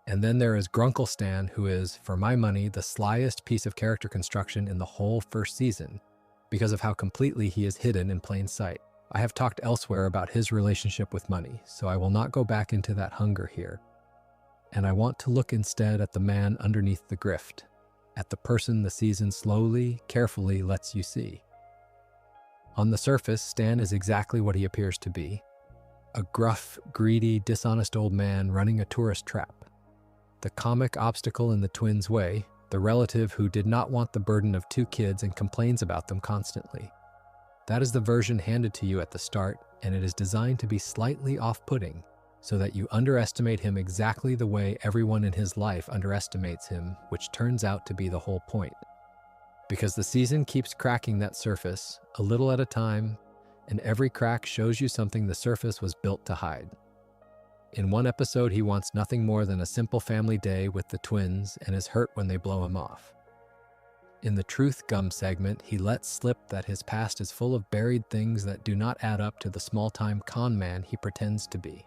And then there is Grunkle Stan, who is, for my money, the slyest piece of character construction in the whole first season, because of how completely he is hidden in plain sight. I have talked elsewhere about his relationship with money, so I will not go back into that hunger here. And I want to look instead at the man underneath the grift, at the person the season slowly, carefully lets you see. On the surface, Stan is exactly what he appears to be. A gruff, greedy, dishonest old man running a tourist trap. The comic obstacle in the twins' way, the relative who did not want the burden of two kids and complains about them constantly. That is the version handed to you at the start, and it is designed to be slightly off-putting, so that you underestimate him exactly the way everyone in his life underestimates him, which turns out to be the whole point. Because the season keeps cracking that surface, a little at a time, and every crack shows you something the surface was built to hide. In one episode, he wants nothing more than a simple family day with the twins and is hurt when they blow him off. In the Truth Gum segment, he lets slip that his past is full of buried things that do not add up to the small-time con man he pretends to be.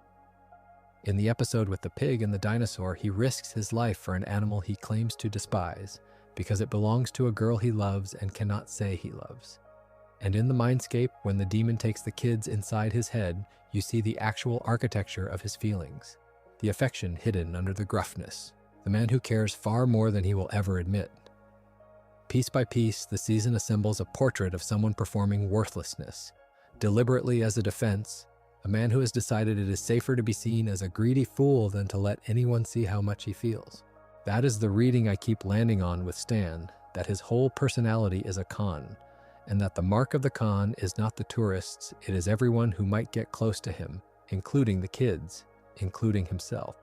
In the episode with the pig and the dinosaur, he risks his life for an animal he claims to despise because it belongs to a girl he loves and cannot say he loves. And in the mindscape, when the demon takes the kids inside his head, you see the actual architecture of his feelings, the affection hidden under the gruffness, the man who cares far more than he will ever admit. Piece by piece, the season assembles a portrait of someone performing worthlessness, deliberately as a defense, a man who has decided it is safer to be seen as a greedy fool than to let anyone see how much he feels. That is the reading I keep landing on with Stan, that his whole personality is a con, and that the mark of the con is not the tourists, it is everyone who might get close to him, including the kids, including himself.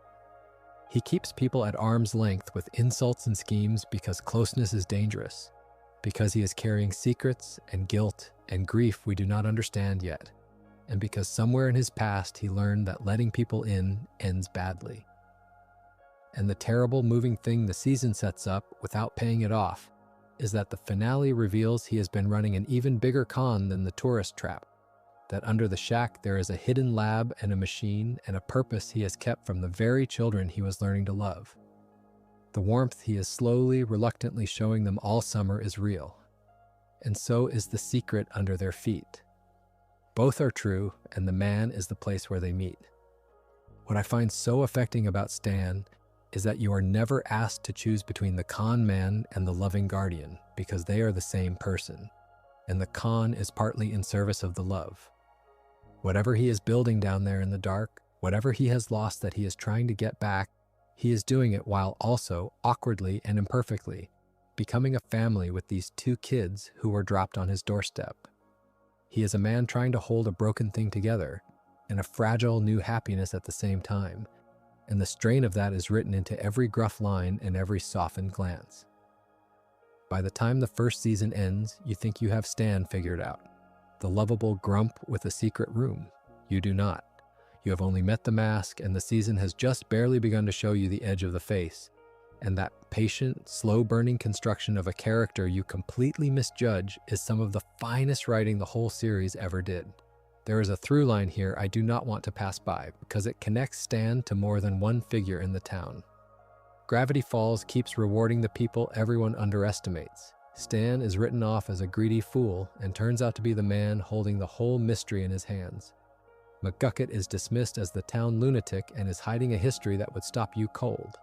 He keeps people at arm's length with insults and schemes because closeness is dangerous, because he is carrying secrets and guilt and grief we do not understand yet, and because somewhere in his past he learned that letting people in ends badly. And the terrible moving thing the season sets up without paying it off is that the finale reveals he has been running an even bigger con than the tourist trap, that under the shack there is a hidden lab and a machine and a purpose he has kept from the very children he was learning to love. The warmth he is slowly, reluctantly showing them all summer is real, and so is the secret under their feet. Both are true, and the man is the place where they meet. What I find so affecting about Stan is that you are never asked to choose between the con man and the loving guardian, because they are the same person, and the con is partly in service of the love. Whatever he is building down there in the dark, whatever he has lost that he is trying to get back, he is doing it while also, awkwardly and imperfectly, becoming a family with these two kids who were dropped on his doorstep. He is a man trying to hold a broken thing together, and a fragile new happiness at the same time, and the strain of that is written into every gruff line and every softened glance. By the time the first season ends, you think you have Stan figured out, the lovable Grump with a secret room. You do not. You have only met the mask, and the season has just barely begun to show you the edge of the face, and that patient, slow-burning construction of a character you completely misjudge is some of the finest writing the whole series ever did. There is a through line here I do not want to pass by, because it connects Stan to more than one figure in the town. Gravity Falls keeps rewarding the people everyone underestimates. Stan is written off as a greedy fool and turns out to be the man holding the whole mystery in his hands. McGucket is dismissed as the town lunatic and is hiding a history that would stop you cold.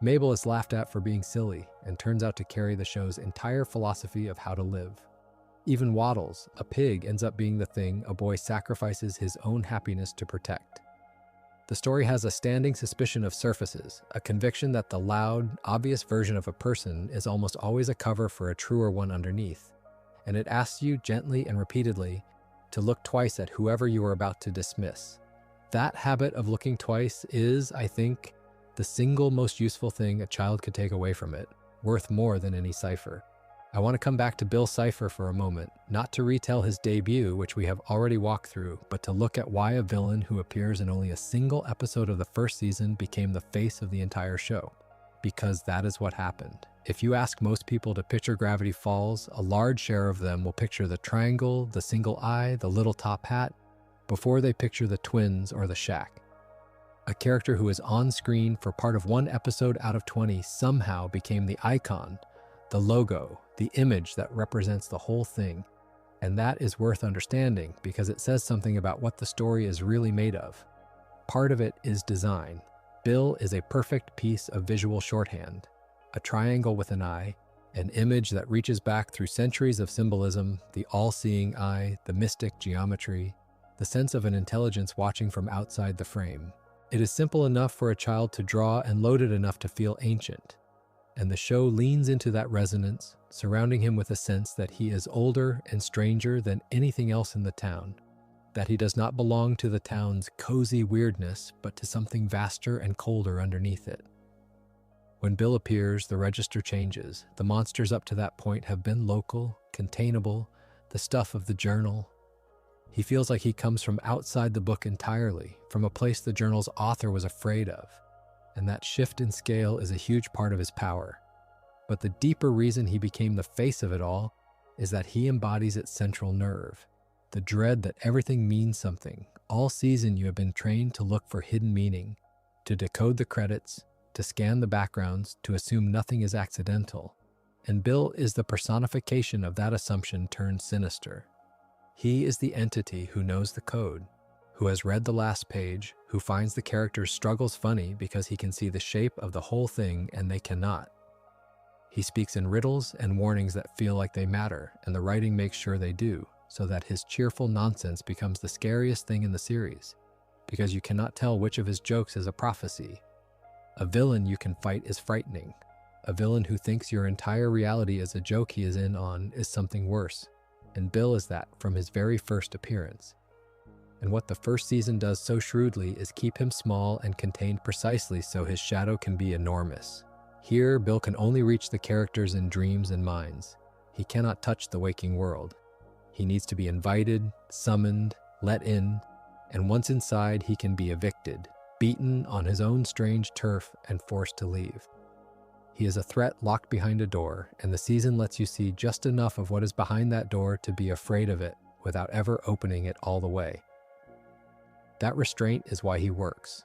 Mabel is laughed at for being silly and turns out to carry the show's entire philosophy of how to live. Even Waddles, a pig, ends up being the thing a boy sacrifices his own happiness to protect. The story has a standing suspicion of surfaces, a conviction that the loud, obvious version of a person is almost always a cover for a truer one underneath, and it asks you gently and repeatedly to look twice at whoever you are about to dismiss. That habit of looking twice is, I think, the single most useful thing a child could take away from it, worth more than any cipher. I want to come back to Bill Cipher for a moment, not to retell his debut, which we have already walked through, but to look at why a villain who appears in only a single episode of the first season became the face of the entire show. Because that is what happened. If you ask most people to picture Gravity Falls, a large share of them will picture the triangle, the single eye, the little top hat, before they picture the twins or the shack. A character who is on screen for part of one episode out of 20 somehow became the icon, the logo, the image that represents the whole thing. And that is worth understanding because it says something about what the story is really made of. Part of it is design. Bill is a perfect piece of visual shorthand, a triangle with an eye, an image that reaches back through centuries of symbolism, the all-seeing eye, the mystic geometry, the sense of an intelligence watching from outside the frame. It is simple enough for a child to draw and loaded enough to feel ancient. And the show leans into that resonance, surrounding him with a sense that he is older and stranger than anything else in the town, that he does not belong to the town's cozy weirdness, but to something vaster and colder underneath it. When Bill appears, the register changes. The monsters up to that point have been local, containable, the stuff of the journal. He feels like he comes from outside the book entirely, from a place the journal's author was afraid of. And that shift in scale is a huge part of his power. But the deeper reason he became the face of it all is that he embodies its central nerve, the dread that everything means something. All season you have been trained to look for hidden meaning, to decode the credits, to scan the backgrounds, to assume nothing is accidental. And Bill is the personification of that assumption turned sinister. He is the entity who knows the code, who has read the last page, who finds the character's struggles funny because he can see the shape of the whole thing and they cannot. He speaks in riddles and warnings that feel like they matter, and the writing makes sure they do, so that his cheerful nonsense becomes the scariest thing in the series, because you cannot tell which of his jokes is a prophecy. A villain you can fight is frightening. A villain who thinks your entire reality is a joke he is in on is something worse, and Bill is that from his very first appearance. And what the first season does so shrewdly is keep him small and contained precisely so his shadow can be enormous. Here, Bill can only reach the characters in dreams and minds. He cannot touch the waking world. He needs to be invited, summoned, let in, and once inside, he can be evicted, beaten on his own strange turf and forced to leave. He is a threat locked behind a door, and the season lets you see just enough of what is behind that door to be afraid of it without ever opening it all the way. That restraint is why he works.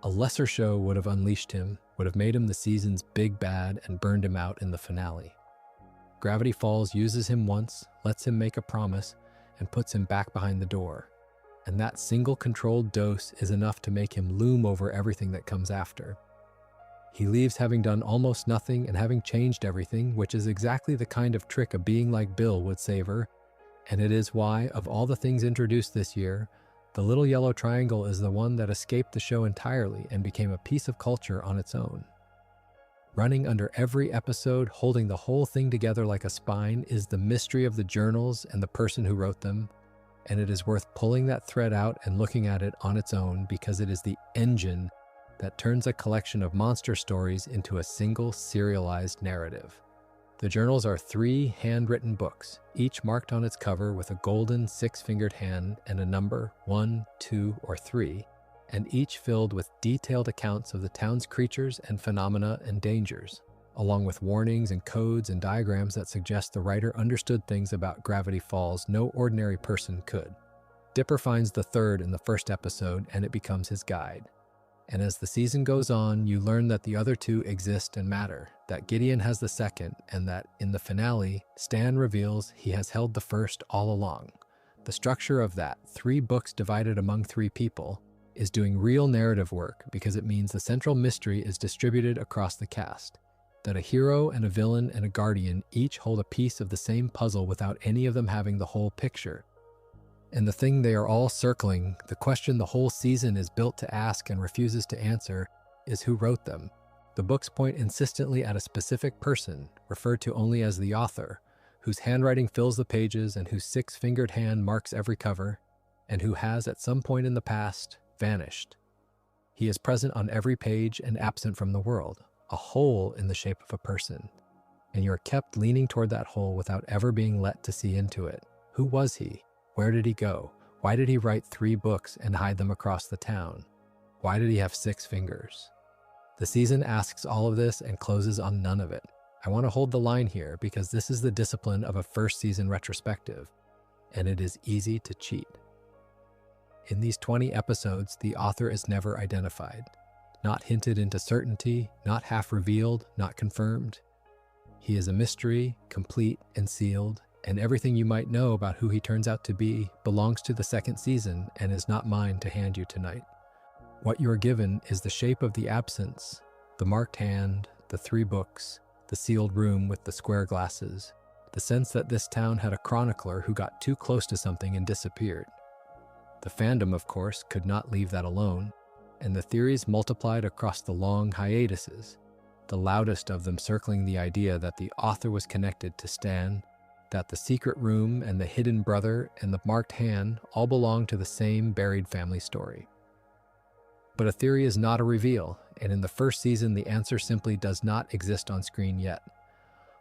A lesser show would have unleashed him, would have made him the season's big bad and burned him out in the finale. Gravity Falls uses him once, lets him make a promise, and puts him back behind the door. And that single controlled dose is enough to make him loom over everything that comes after. He leaves having done almost nothing and having changed everything, which is exactly the kind of trick a being like Bill would savor, and it is why, of all the things introduced this year, the little yellow triangle is the one that escaped the show entirely and became a piece of culture on its own. Running under every episode, holding the whole thing together like a spine, is the mystery of the journals and the person who wrote them, and it is worth pulling that thread out and looking at it on its own because it is the engine that turns a collection of monster stories into a single serialized narrative. The journals are 3 handwritten books, each marked on its cover with a golden 6-fingered hand and a number 1, 2, or 3, and each filled with detailed accounts of the town's creatures and phenomena and dangers, along with warnings and codes and diagrams that suggest the writer understood things about Gravity Falls no ordinary person could. Dipper finds the third in the first episode, and it becomes his guide. And as the season goes on, you learn that the other 2 exist and matter, that Gideon has the second, and that in the finale, Stan reveals he has held the first all along. The structure of that, 3 books divided among 3 people, is doing real narrative work because it means the central mystery is distributed across the cast, that a hero and a villain and a guardian each hold a piece of the same puzzle without any of them having the whole picture. And the thing they are all circling, the question the whole season is built to ask and refuses to answer, is who wrote them. The books point insistently at a specific person, referred to only as the author, whose handwriting fills the pages and whose 6-fingered hand marks every cover, and who has at some point in the past vanished. He is present on every page and absent from the world, a hole in the shape of a person, and you are kept leaning toward that hole without ever being let to see into it. Who was he? Where did he go? Why did he write 3 books and hide them across the town? Why did he have 6 fingers? The season asks all of this and closes on none of it. I want to hold the line here because this is the discipline of a first season retrospective, and it is easy to cheat. In these 20 episodes, the author is never identified, not hinted into certainty, not half revealed, not confirmed. He is a mystery, complete and sealed, and everything you might know about who he turns out to be belongs to the second season and is not mine to hand you tonight. What you are given is the shape of the absence, the marked hand, the 3 books, the sealed room with the square glasses, the sense that this town had a chronicler who got too close to something and disappeared. The fandom, of course, could not leave that alone, and the theories multiplied across the long hiatuses, the loudest of them circling the idea that the author was connected to Stan, that the secret room and the hidden brother and the marked hand all belong to the same buried family story. But a theory is not a reveal, and in the first season the answer simply does not exist on screen yet.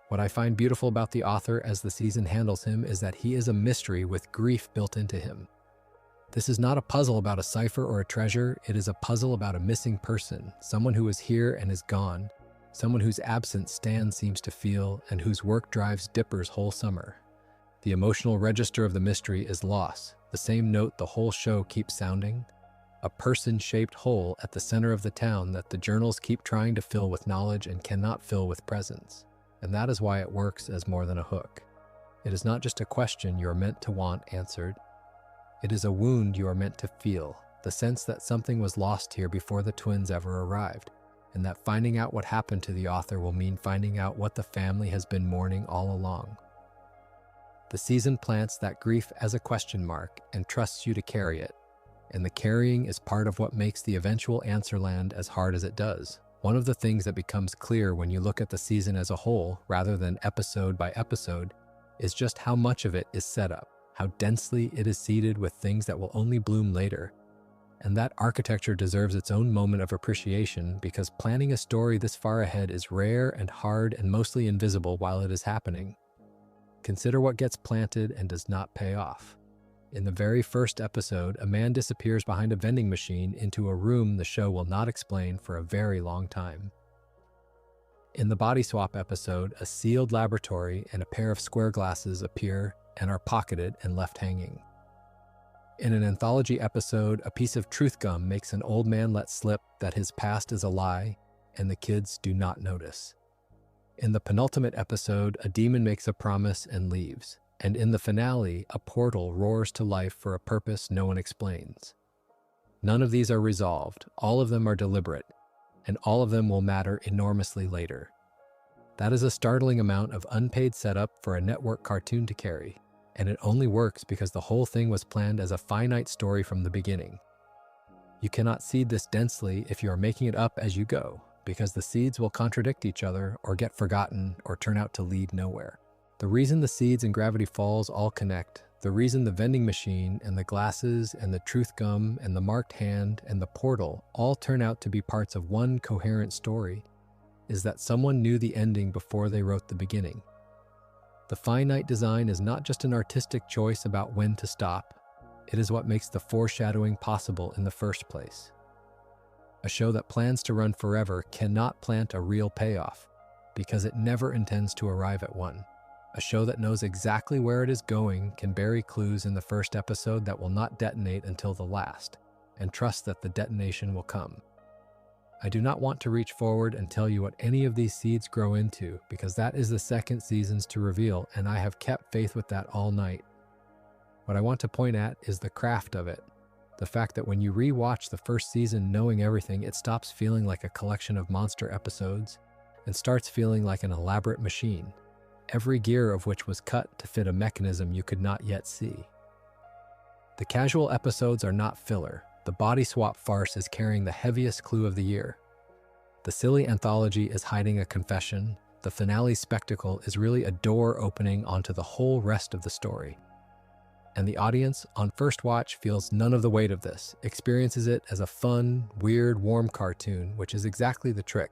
What I find beautiful about the author as the season handles him is that he is a mystery with grief built into him. This is not a puzzle about a cipher or a treasure, it is a puzzle about a missing person, someone who is here and is gone, someone whose absence Stan seems to feel and whose work drives Dipper's whole summer. The emotional register of the mystery is loss, the same note the whole show keeps sounding, a person-shaped hole at the center of the town that the journals keep trying to fill with knowledge and cannot fill with presence. And that is why it works as more than a hook. It is not just a question you are meant to want answered. It is a wound you are meant to feel, the sense that something was lost here before the twins ever arrived, and that finding out what happened to the author will mean finding out what the family has been mourning all along. The season plants that grief as a question mark and trusts you to carry it, and the carrying is part of what makes the eventual answer land as hard as it does. One of the things that becomes clear when you look at the season as a whole, rather than episode by episode, is just how much of it is set up, how densely it is seeded with things that will only bloom later. And that architecture deserves its own moment of appreciation because planning a story this far ahead is rare and hard and mostly invisible while it is happening. Consider what gets planted and does not pay off. In the very first episode, a man disappears behind a vending machine into a room the show will not explain for a very long time. In the body swap episode, a sealed laboratory and a pair of square glasses appear and are pocketed and left hanging. In an anthology episode, a piece of truth gum makes an old man let slip that his past is a lie, and the kids do not notice. In the penultimate episode, a demon makes a promise and leaves. And in the finale, a portal roars to life for a purpose no one explains. None of these are resolved, all of them are deliberate, and all of them will matter enormously later. That is a startling amount of unpaid setup for a network cartoon to carry, and it only works because the whole thing was planned as a finite story from the beginning. You cannot seed this densely if you are making it up as you go, because the seeds will contradict each other or get forgotten or turn out to lead nowhere. The reason the seeds in Gravity Falls all connect, The reason the vending machine and the glasses and the truth gum and the marked hand and the portal all turn out to be parts of one coherent story is that someone knew the ending before they wrote the beginning. The finite design is not just an artistic choice about when to stop, it is what makes the foreshadowing possible in the first place. A show that plans to run forever cannot plant a real payoff because it never intends to arrive at one. A show that knows exactly where it is going can bury clues in the first episode that will not detonate until the last, and trust that the detonation will come. I do not want to reach forward and tell you what any of these seeds grow into, because that is the second season's to reveal, and I have kept faith with that all night. What I want to point at is the craft of it. The fact that when you re-watch the first season knowing everything, it stops feeling like a collection of monster episodes and starts feeling like an elaborate machine, every gear of which was cut to fit a mechanism you could not yet see. The casual episodes are not filler. The body swap farce is carrying the heaviest clue of the year. The silly anthology is hiding a confession. The finale spectacle is really a door opening onto the whole rest of the story. And the audience, on first watch, feels none of the weight of this, experiences it as a fun, weird, warm cartoon, which is exactly the trick,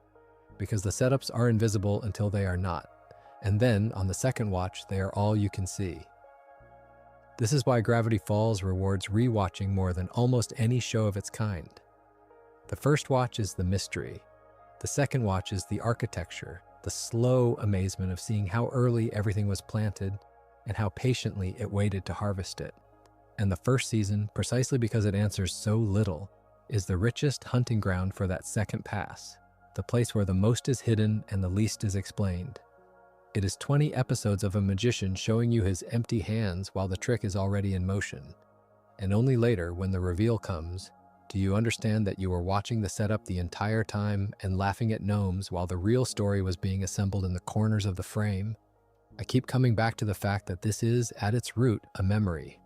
because the setups are invisible until they are not. And then, on the second watch, they are all you can see. This is why Gravity Falls rewards rewatching more than almost any show of its kind. The first watch is the mystery. The second watch is the architecture, the slow amazement of seeing how early everything was planted and how patiently it waited to harvest it. And the first season, precisely because it answers so little, is the richest hunting ground for that second pass, the place where the most is hidden and the least is explained. It is 20 episodes of a magician showing you his empty hands while the trick is already in motion. And only later, when the reveal comes, do you understand that you were watching the setup the entire time and laughing at gnomes while the real story was being assembled in the corners of the frame. I keep coming back to the fact that this is, at its root, a memory.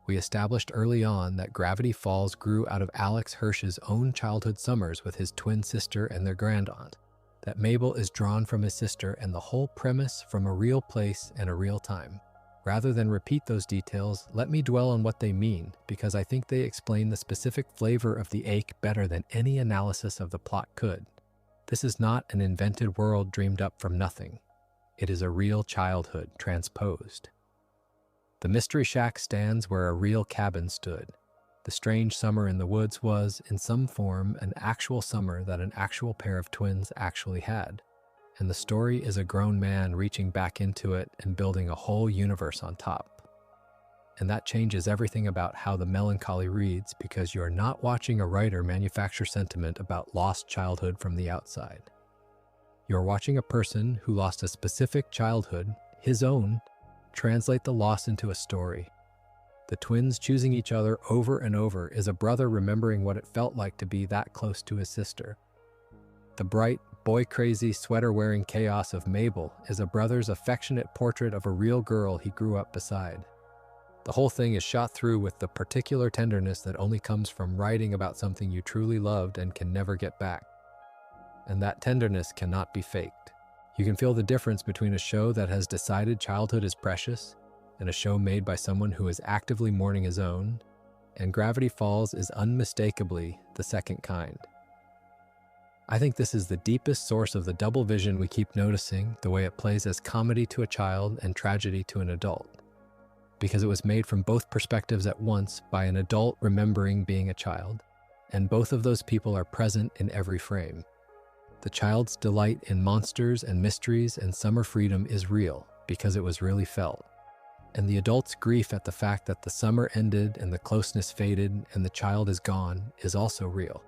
We established early on that Gravity Falls grew out of Alex Hirsch's own childhood summers with his twin sister and their grandaunt. That Mabel is drawn from his sister and the whole premise from a real place and a real time. Rather than repeat those details, let me dwell on what they mean, because I think they explain the specific flavor of the ache better than any analysis of the plot could. This is not an invented world dreamed up from nothing. It is a real childhood transposed. The Mystery Shack stands where a real cabin stood. The strange summer in the woods was, in some form, an actual summer that an actual pair of twins actually had. And the story is a grown man reaching back into it and building a whole universe on top. And that changes everything about how the melancholy reads, because you're not watching a writer manufacture sentiment about lost childhood from the outside. You're watching a person who lost a specific childhood, his own, translate the loss into a story. The twins choosing each other over and over is a brother remembering what it felt like to be that close to his sister. The bright, boy-crazy, sweater-wearing chaos of Mabel is a brother's affectionate portrait of a real girl he grew up beside. The whole thing is shot through with the particular tenderness that only comes from writing about something you truly loved and can never get back. And that tenderness cannot be faked. You can feel the difference between a show that has decided childhood is precious and a show made by someone who is actively mourning his own, and Gravity Falls is unmistakably the second kind. I think this is the deepest source of the double vision we keep noticing, the way it plays as comedy to a child and tragedy to an adult. Because it was made from both perspectives at once by an adult remembering being a child, and both of those people are present in every frame. The child's delight in monsters and mysteries and summer freedom is real, because it was really felt. And the adult's grief at the fact that the summer ended and the closeness faded and the child is gone is also real,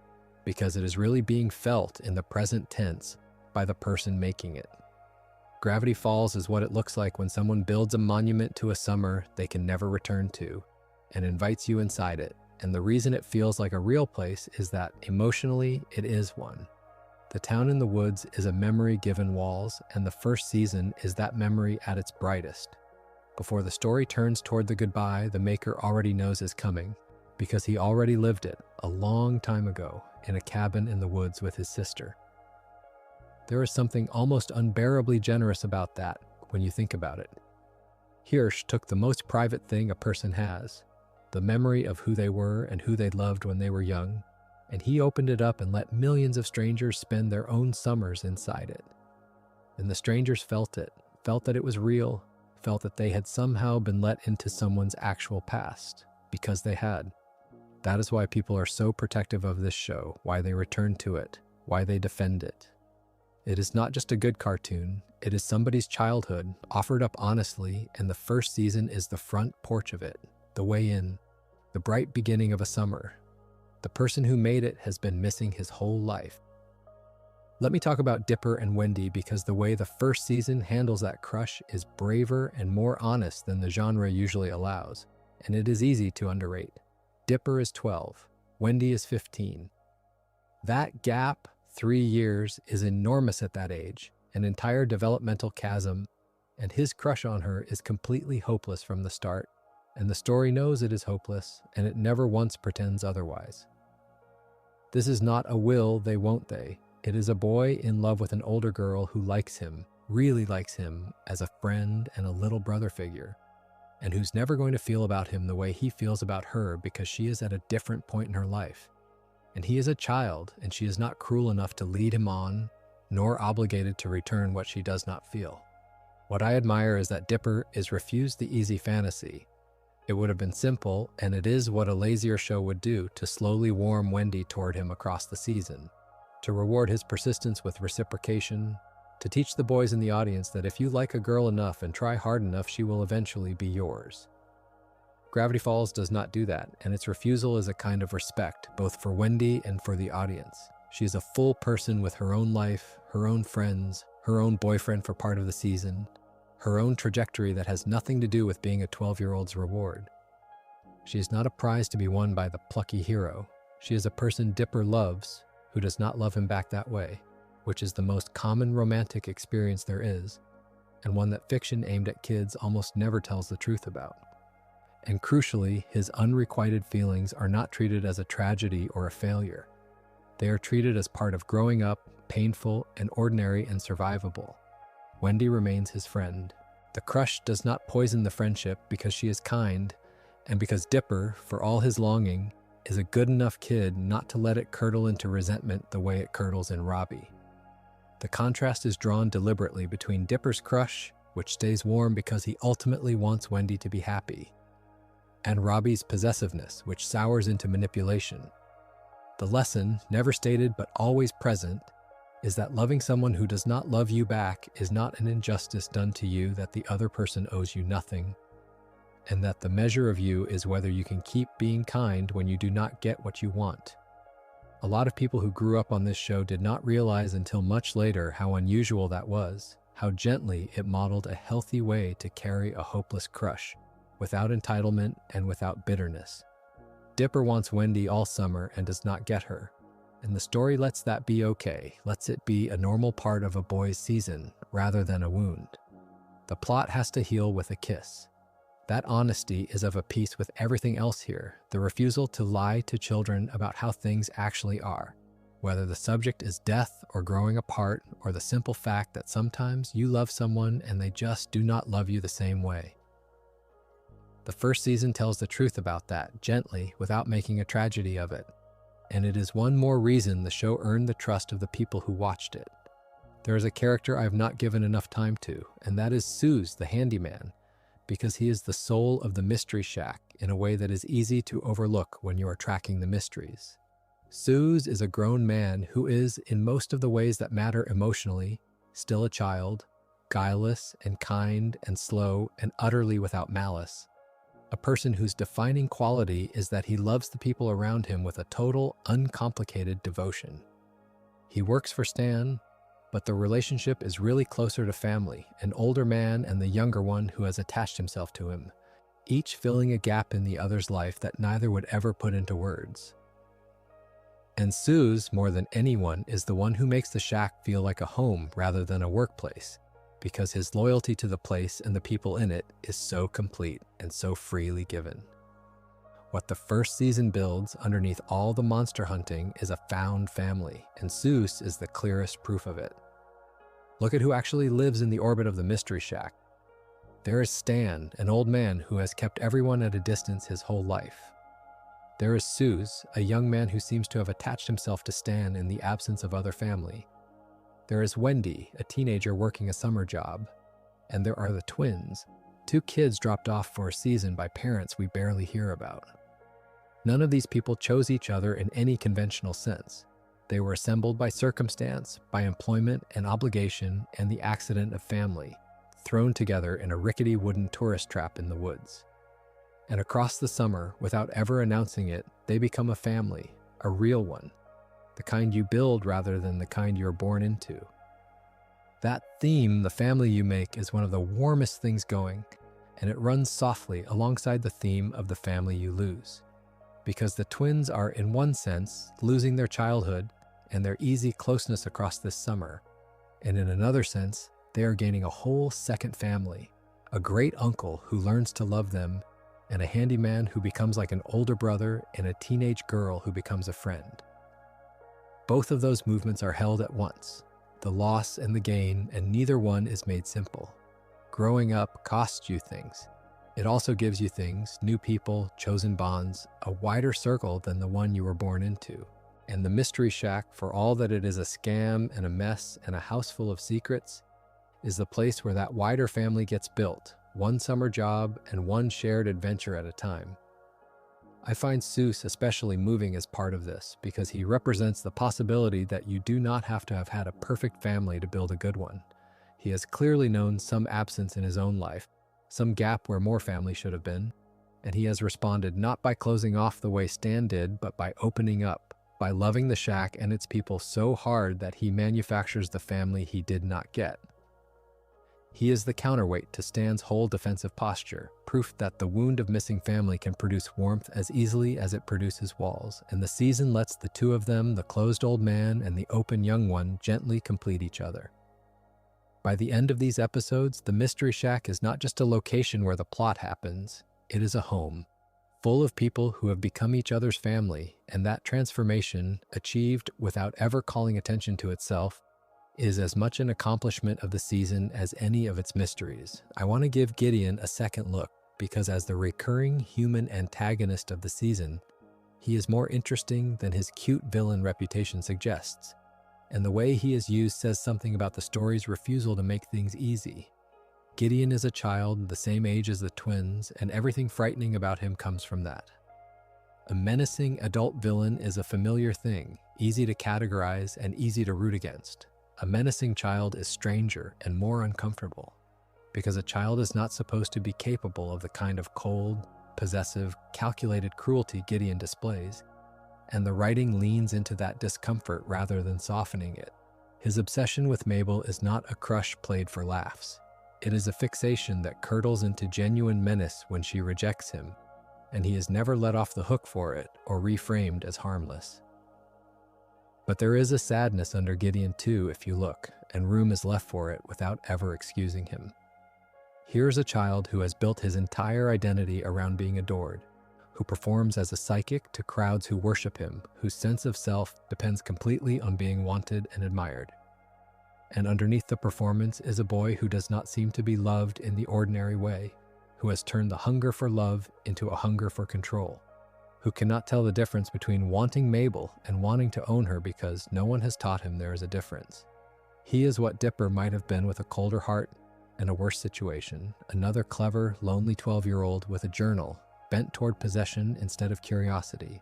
because it is really being felt in the present tense by the person making it. Gravity Falls is what it looks like when someone builds a monument to a summer they can never return to and invites you inside it. And the reason it feels like a real place is that emotionally it is one. The town in the woods is a memory given walls, and the first season is that memory at its brightest. Before the story turns toward the goodbye, the maker already knows is coming, because he already lived it a long time ago in a cabin in the woods with his sister. There is something almost unbearably generous about that when you think about it. Hirsch took the most private thing a person has, the memory of who they were and who they loved when they were young, and he opened it up and let millions of strangers spend their own summers inside it. And the strangers felt that it was real, felt that they had somehow been let into someone's actual past, because they had. That is why people are so protective of this show, why they return to it, why they defend it. It is not just a good cartoon, it is somebody's childhood, offered up honestly, and the first season is the front porch of it, the way in, the bright beginning of a summer. The person who made it has been missing his whole life. Let me talk about Dipper and Wendy because the way the first season handles that crush is braver and more honest than the genre usually allows, and it is easy to underrate. Dipper is 12, Wendy is 15. That gap, 3 years, is enormous at that age, an entire developmental chasm, and his crush on her is completely hopeless from the start, and the story knows it is hopeless, and it never once pretends otherwise. This is not a will they won't they. It is a boy in love with an older girl who likes him, really likes him, as a friend and a little brother figure, and who's never going to feel about him the way he feels about her because she is at a different point in her life. And he is a child, and she is not cruel enough to lead him on, nor obligated to return what she does not feel. What I admire is that Dipper is refused the easy fantasy. It would have been simple, and it is what a lazier show would do to slowly warm Wendy toward him across the season, to reward his persistence with reciprocation, to teach the boys in the audience that if you like a girl enough and try hard enough, she will eventually be yours. Gravity Falls does not do that, and its refusal is a kind of respect, both for Wendy and for the audience. She is a full person with her own life, her own friends, her own boyfriend for part of the season, her own trajectory that has nothing to do with being a 12-year-old's reward. She is not a prize to be won by the plucky hero. She is a person Dipper loves, who does not love him back that way, which is the most common romantic experience there is, and one that fiction aimed at kids almost never tells the truth about. And crucially, his unrequited feelings are not treated as a tragedy or a failure. They are treated as part of growing up, painful and ordinary and survivable. Wendy remains his friend. The crush does not poison the friendship because she is kind, and because Dipper, for all his longing, is a good enough kid not to let it curdle into resentment the way it curdles in Robbie. The contrast is drawn deliberately between Dipper's crush, which stays warm because he ultimately wants Wendy to be happy, and Robbie's possessiveness, which sours into manipulation. The lesson, never stated but always present, is that loving someone who does not love you back is not an injustice done to you that the other person owes you nothing, and that the measure of you is whether you can keep being kind when you do not get what you want. A lot of people who grew up on this show did not realize until much later how unusual that was, how gently it modeled a healthy way to carry a hopeless crush, without entitlement and without bitterness. Dipper wants Wendy all summer and does not get her, and the story lets that be okay, lets it be a normal part of a boy's season rather than a wound. The plot has to heal with a kiss. That honesty is of a piece with everything else here, the refusal to lie to children about how things actually are, whether the subject is death or growing apart or the simple fact that sometimes you love someone and they just do not love you the same way. The first season tells the truth about that, gently, without making a tragedy of it, and it is one more reason the show earned the trust of the people who watched it. There is a character I have not given enough time to, and that is Soos, the handyman, because he is the soul of the Mystery Shack in a way that is easy to overlook when you are tracking the mysteries. Soos is a grown man who is, in most of the ways that matter emotionally, still a child, guileless and kind and slow and utterly without malice. A person whose defining quality is that he loves the people around him with a total, uncomplicated devotion. He works for Stan, but the relationship is really closer to family, an older man and the younger one who has attached himself to him, each filling a gap in the other's life that neither would ever put into words. And Soos, more than anyone, is the one who makes the shack feel like a home rather than a workplace, because his loyalty to the place and the people in it is so complete and so freely given. What the first season builds underneath all the monster hunting is a found family, and Soos is the clearest proof of it. Look at who actually lives in the orbit of the Mystery Shack. There is Stan, an old man who has kept everyone at a distance his whole life. There is Soos, a young man who seems to have attached himself to Stan in the absence of other family. There is Wendy, a teenager working a summer job. And there are the twins, 2 kids dropped off for a season by parents we barely hear about. None of these people chose each other in any conventional sense. They were assembled by circumstance, by employment and obligation, and the accident of family, thrown together in a rickety wooden tourist trap in the woods. And across the summer, without ever announcing it, they become a family, a real one, the kind you build rather than the kind you're born into. That theme, the family you make, is one of the warmest things going, and it runs softly alongside the theme of the family you lose. Because the twins are, in one sense, losing their childhood and their easy closeness across this summer, and in another sense, they are gaining a whole second family, a great uncle who learns to love them, and a handyman who becomes like an older brother, and a teenage girl who becomes a friend. Both of those movements are held at once, the loss and the gain, and neither one is made simple. Growing up costs you things. It also gives you things, new people, chosen bonds, a wider circle than the one you were born into. And the Mystery Shack, for all that it is a scam and a mess and a house full of secrets, is the place where that wider family gets built, one summer job and one shared adventure at a time. I find Soos especially moving as part of this because he represents the possibility that you do not have to have had a perfect family to build a good one. He has clearly known some absence in his own life, some gap where more family should have been, and he has responded not by closing off the way Stan did, but by opening up, by loving the shack and its people so hard that he manufactures the family he did not get. He is the counterweight to Stan's whole defensive posture, proof that the wound of missing family can produce warmth as easily as it produces walls, and the season lets the two of them, the closed old man and the open young one, gently complete each other. By the end of these episodes, the Mystery Shack is not just a location where the plot happens, it is a home, full of people who have become each other's family, and that transformation, achieved without ever calling attention to itself, is as much an accomplishment of the season as any of its mysteries. I want to give Gideon a second look, because as the recurring human antagonist of the season, he is more interesting than his cute villain reputation suggests. And the way he is used says something about the story's refusal to make things easy. Gideon is a child the same age as the twins, and everything frightening about him comes from that. A menacing adult villain is a familiar thing, easy to categorize and easy to root against. A menacing child is stranger and more uncomfortable, because a child is not supposed to be capable of the kind of cold, possessive, calculated cruelty Gideon displays, and the writing leans into that discomfort rather than softening it. His obsession with Mabel is not a crush played for laughs. It is a fixation that curdles into genuine menace when she rejects him, and he is never let off the hook for it or reframed as harmless. But there is a sadness under Gideon too if you look, and room is left for it without ever excusing him. Here's a child who has built his entire identity around being adored, who performs as a psychic to crowds who worship him, whose sense of self depends completely on being wanted and admired. And underneath the performance is a boy who does not seem to be loved in the ordinary way, who has turned the hunger for love into a hunger for control, who cannot tell the difference between wanting Mabel and wanting to own her because no one has taught him there is a difference. He is what Dipper might have been with a colder heart and a worse situation, another clever, lonely 12-year-old with a journal, bent toward possession instead of curiosity.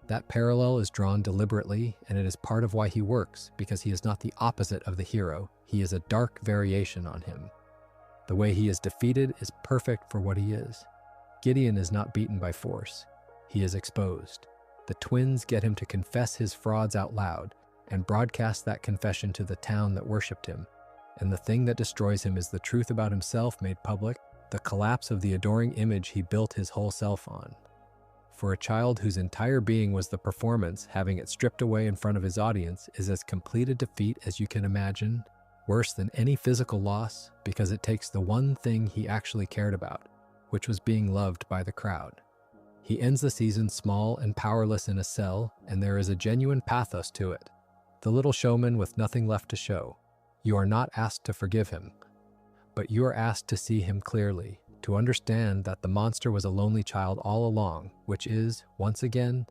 That parallel is drawn deliberately, and it is part of why he works, because he is not the opposite of the hero. He is a dark variation on him. The way he is defeated is perfect for what he is. Gideon is not beaten by force. He is exposed. The twins get him to confess his frauds out loud and broadcast that confession to the town that worshipped him. And the thing that destroys him is the truth about himself made public, the collapse of the adoring image he built his whole self on. For a child whose entire being was the performance, having it stripped away in front of his audience is as complete a defeat as you can imagine, worse than any physical loss, because it takes the one thing he actually cared about, which was being loved by the crowd. He ends the season small and powerless in a cell, and there is a genuine pathos to it. The little showman with nothing left to show. You are not asked to forgive him. but you are asked to see him clearly, to understand that the monster was a lonely child all along, which is, once again,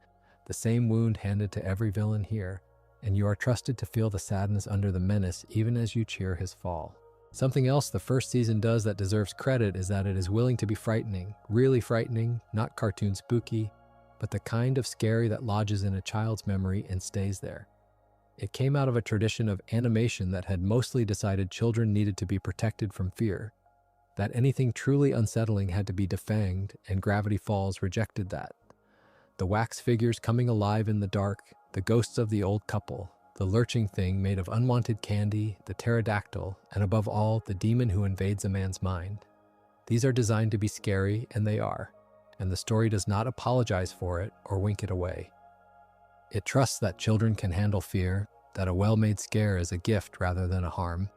the same wound handed to every villain here, and you are trusted to feel the sadness under the menace even as you cheer his fall. Something else the first season does that deserves credit is that it is willing to be frightening, really frightening, not cartoon spooky, but the kind of scary that lodges in a child's memory and stays there. It came out of a tradition of animation that had mostly decided children needed to be protected from fear, that anything truly unsettling had to be defanged, and Gravity Falls rejected that. The wax figures coming alive in the dark, the ghosts of the old couple, the lurching thing made of unwanted candy, the pterodactyl, and above all, the demon who invades a man's mind. These are designed to be scary, and they are, and the story does not apologize for it or wink it away. It trusts that children can handle fear, that a well-made scare is a gift rather than a harm,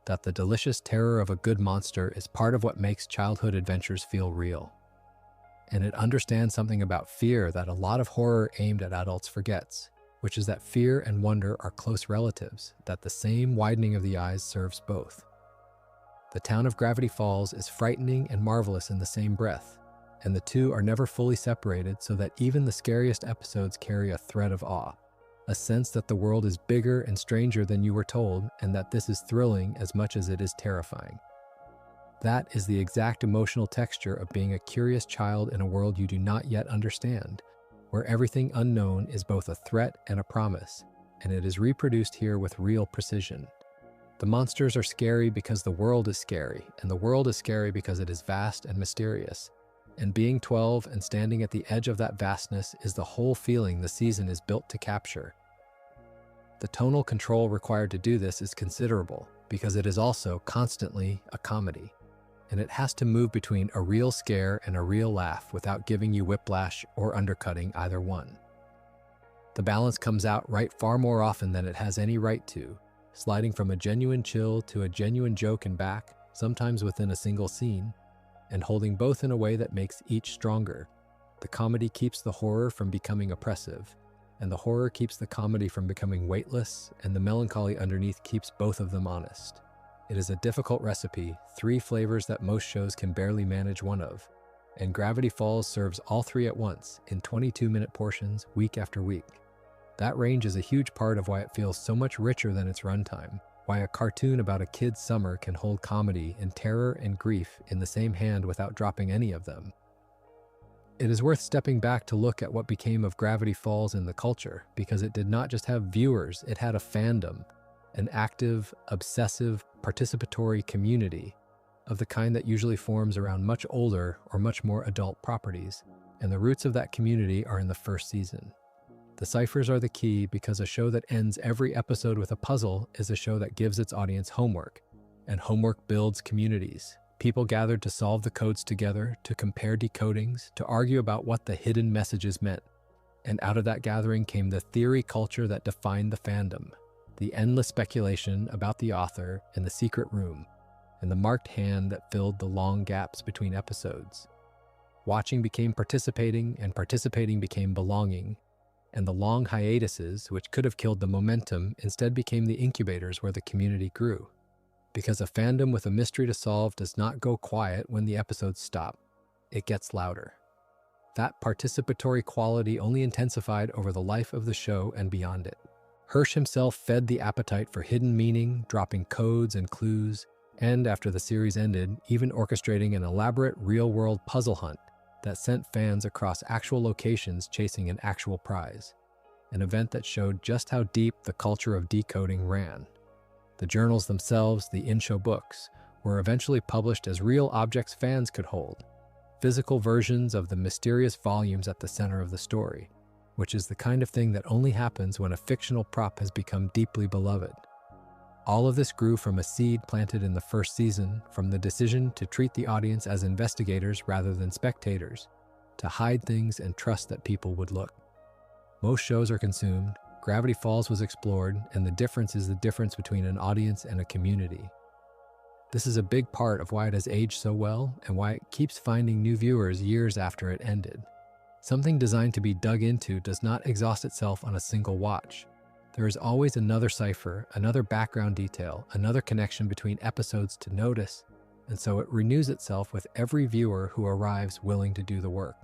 that the delicious terror of a good monster is part of what makes childhood adventures feel real. And it understands something about fear that a lot of horror aimed at adults forgets, which is that fear and wonder are close relatives, that the same widening of the eyes serves both. The town of Gravity Falls is frightening and marvelous in the same breath, and the two are never fully separated so that even the scariest episodes carry a thread of awe, a sense that the world is bigger and stranger than you were told, and that this is thrilling as much as it is terrifying. That is the exact emotional texture of being a curious child in a world you do not yet understand, where everything unknown is both a threat and a promise, and it is reproduced here with real precision. The monsters are scary because the world is scary, and the world is scary because it is vast and mysterious. And being 12 and standing at the edge of that vastness is the whole feeling the season is built to capture. The tonal control required to do this is considerable, because it is also constantly a comedy, and it has to move between a real scare and a real laugh without giving you whiplash or undercutting either one. The balance comes out right far more often than it has any right to, sliding from a genuine chill to a genuine joke and back, sometimes within a single scene, and holding both in a way that makes each stronger. The comedy keeps the horror from becoming oppressive, and the horror keeps the comedy from becoming weightless, and the melancholy underneath keeps both of them honest. It is a difficult recipe, 3 flavors that most shows can barely manage one of, and Gravity Falls serves all 3 at once, in 22-minute portions, week after week. That range is a huge part of why it feels so much richer than its runtime, why a cartoon about a kid's summer can hold comedy and terror and grief in the same hand without dropping any of them. It is worth stepping back to look at what became of Gravity Falls in the culture, because it did not just have viewers, it had a fandom, an active, obsessive, participatory community of the kind that usually forms around much older or much more adult properties, and the roots of that community are in the first season. The ciphers are the key because a show that ends every episode with a puzzle is a show that gives its audience homework, and homework builds communities. People gathered to solve the codes together, to compare decodings, to argue about what the hidden messages meant. And out of that gathering came the theory culture that defined the fandom, the endless speculation about the author and the secret room, and the marked hand that filled the long gaps between episodes. Watching became participating, and participating became belonging, and the long hiatuses, which could have killed the momentum, instead became the incubators where the community grew. Because a fandom with a mystery to solve does not go quiet when the episodes stop. It gets louder. That participatory quality only intensified over the life of the show and beyond it. Hirsch himself fed the appetite for hidden meaning, dropping codes and clues, and after the series ended, even orchestrating an elaborate real-world puzzle hunt that sent fans across actual locations chasing an actual prize, an event that showed just how deep the culture of decoding ran. The journals themselves, the in-show books, were eventually published as real objects fans could hold, physical versions of the mysterious volumes at the center of the story, which is the kind of thing that only happens when a fictional prop has become deeply beloved. All of this grew from a seed planted in the first season, from the decision to treat the audience as investigators rather than spectators, to hide things and trust that people would look. Most shows are consumed, Gravity Falls was explored, and the difference is the difference between an audience and a community. This is a big part of why it has aged so well and why it keeps finding new viewers years after it ended. Something designed to be dug into does not exhaust itself on a single watch. There is always another cipher, another background detail, another connection between episodes to notice, and so it renews itself with every viewer who arrives willing to do the work.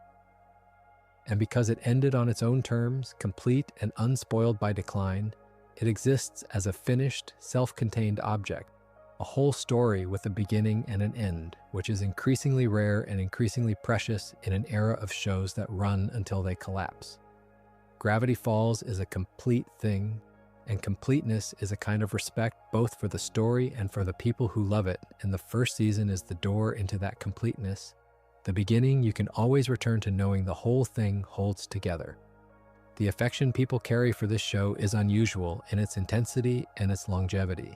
And because it ended on its own terms, complete and unspoiled by decline, it exists as a finished, self-contained object, a whole story with a beginning and an end, which is increasingly rare and increasingly precious in an era of shows that run until they collapse. Gravity Falls is a complete thing, and completeness is a kind of respect both for the story and for the people who love it, and the first season is the door into that completeness. The beginning you can always return to knowing the whole thing holds together. The affection people carry for this show is unusual in its intensity and its longevity.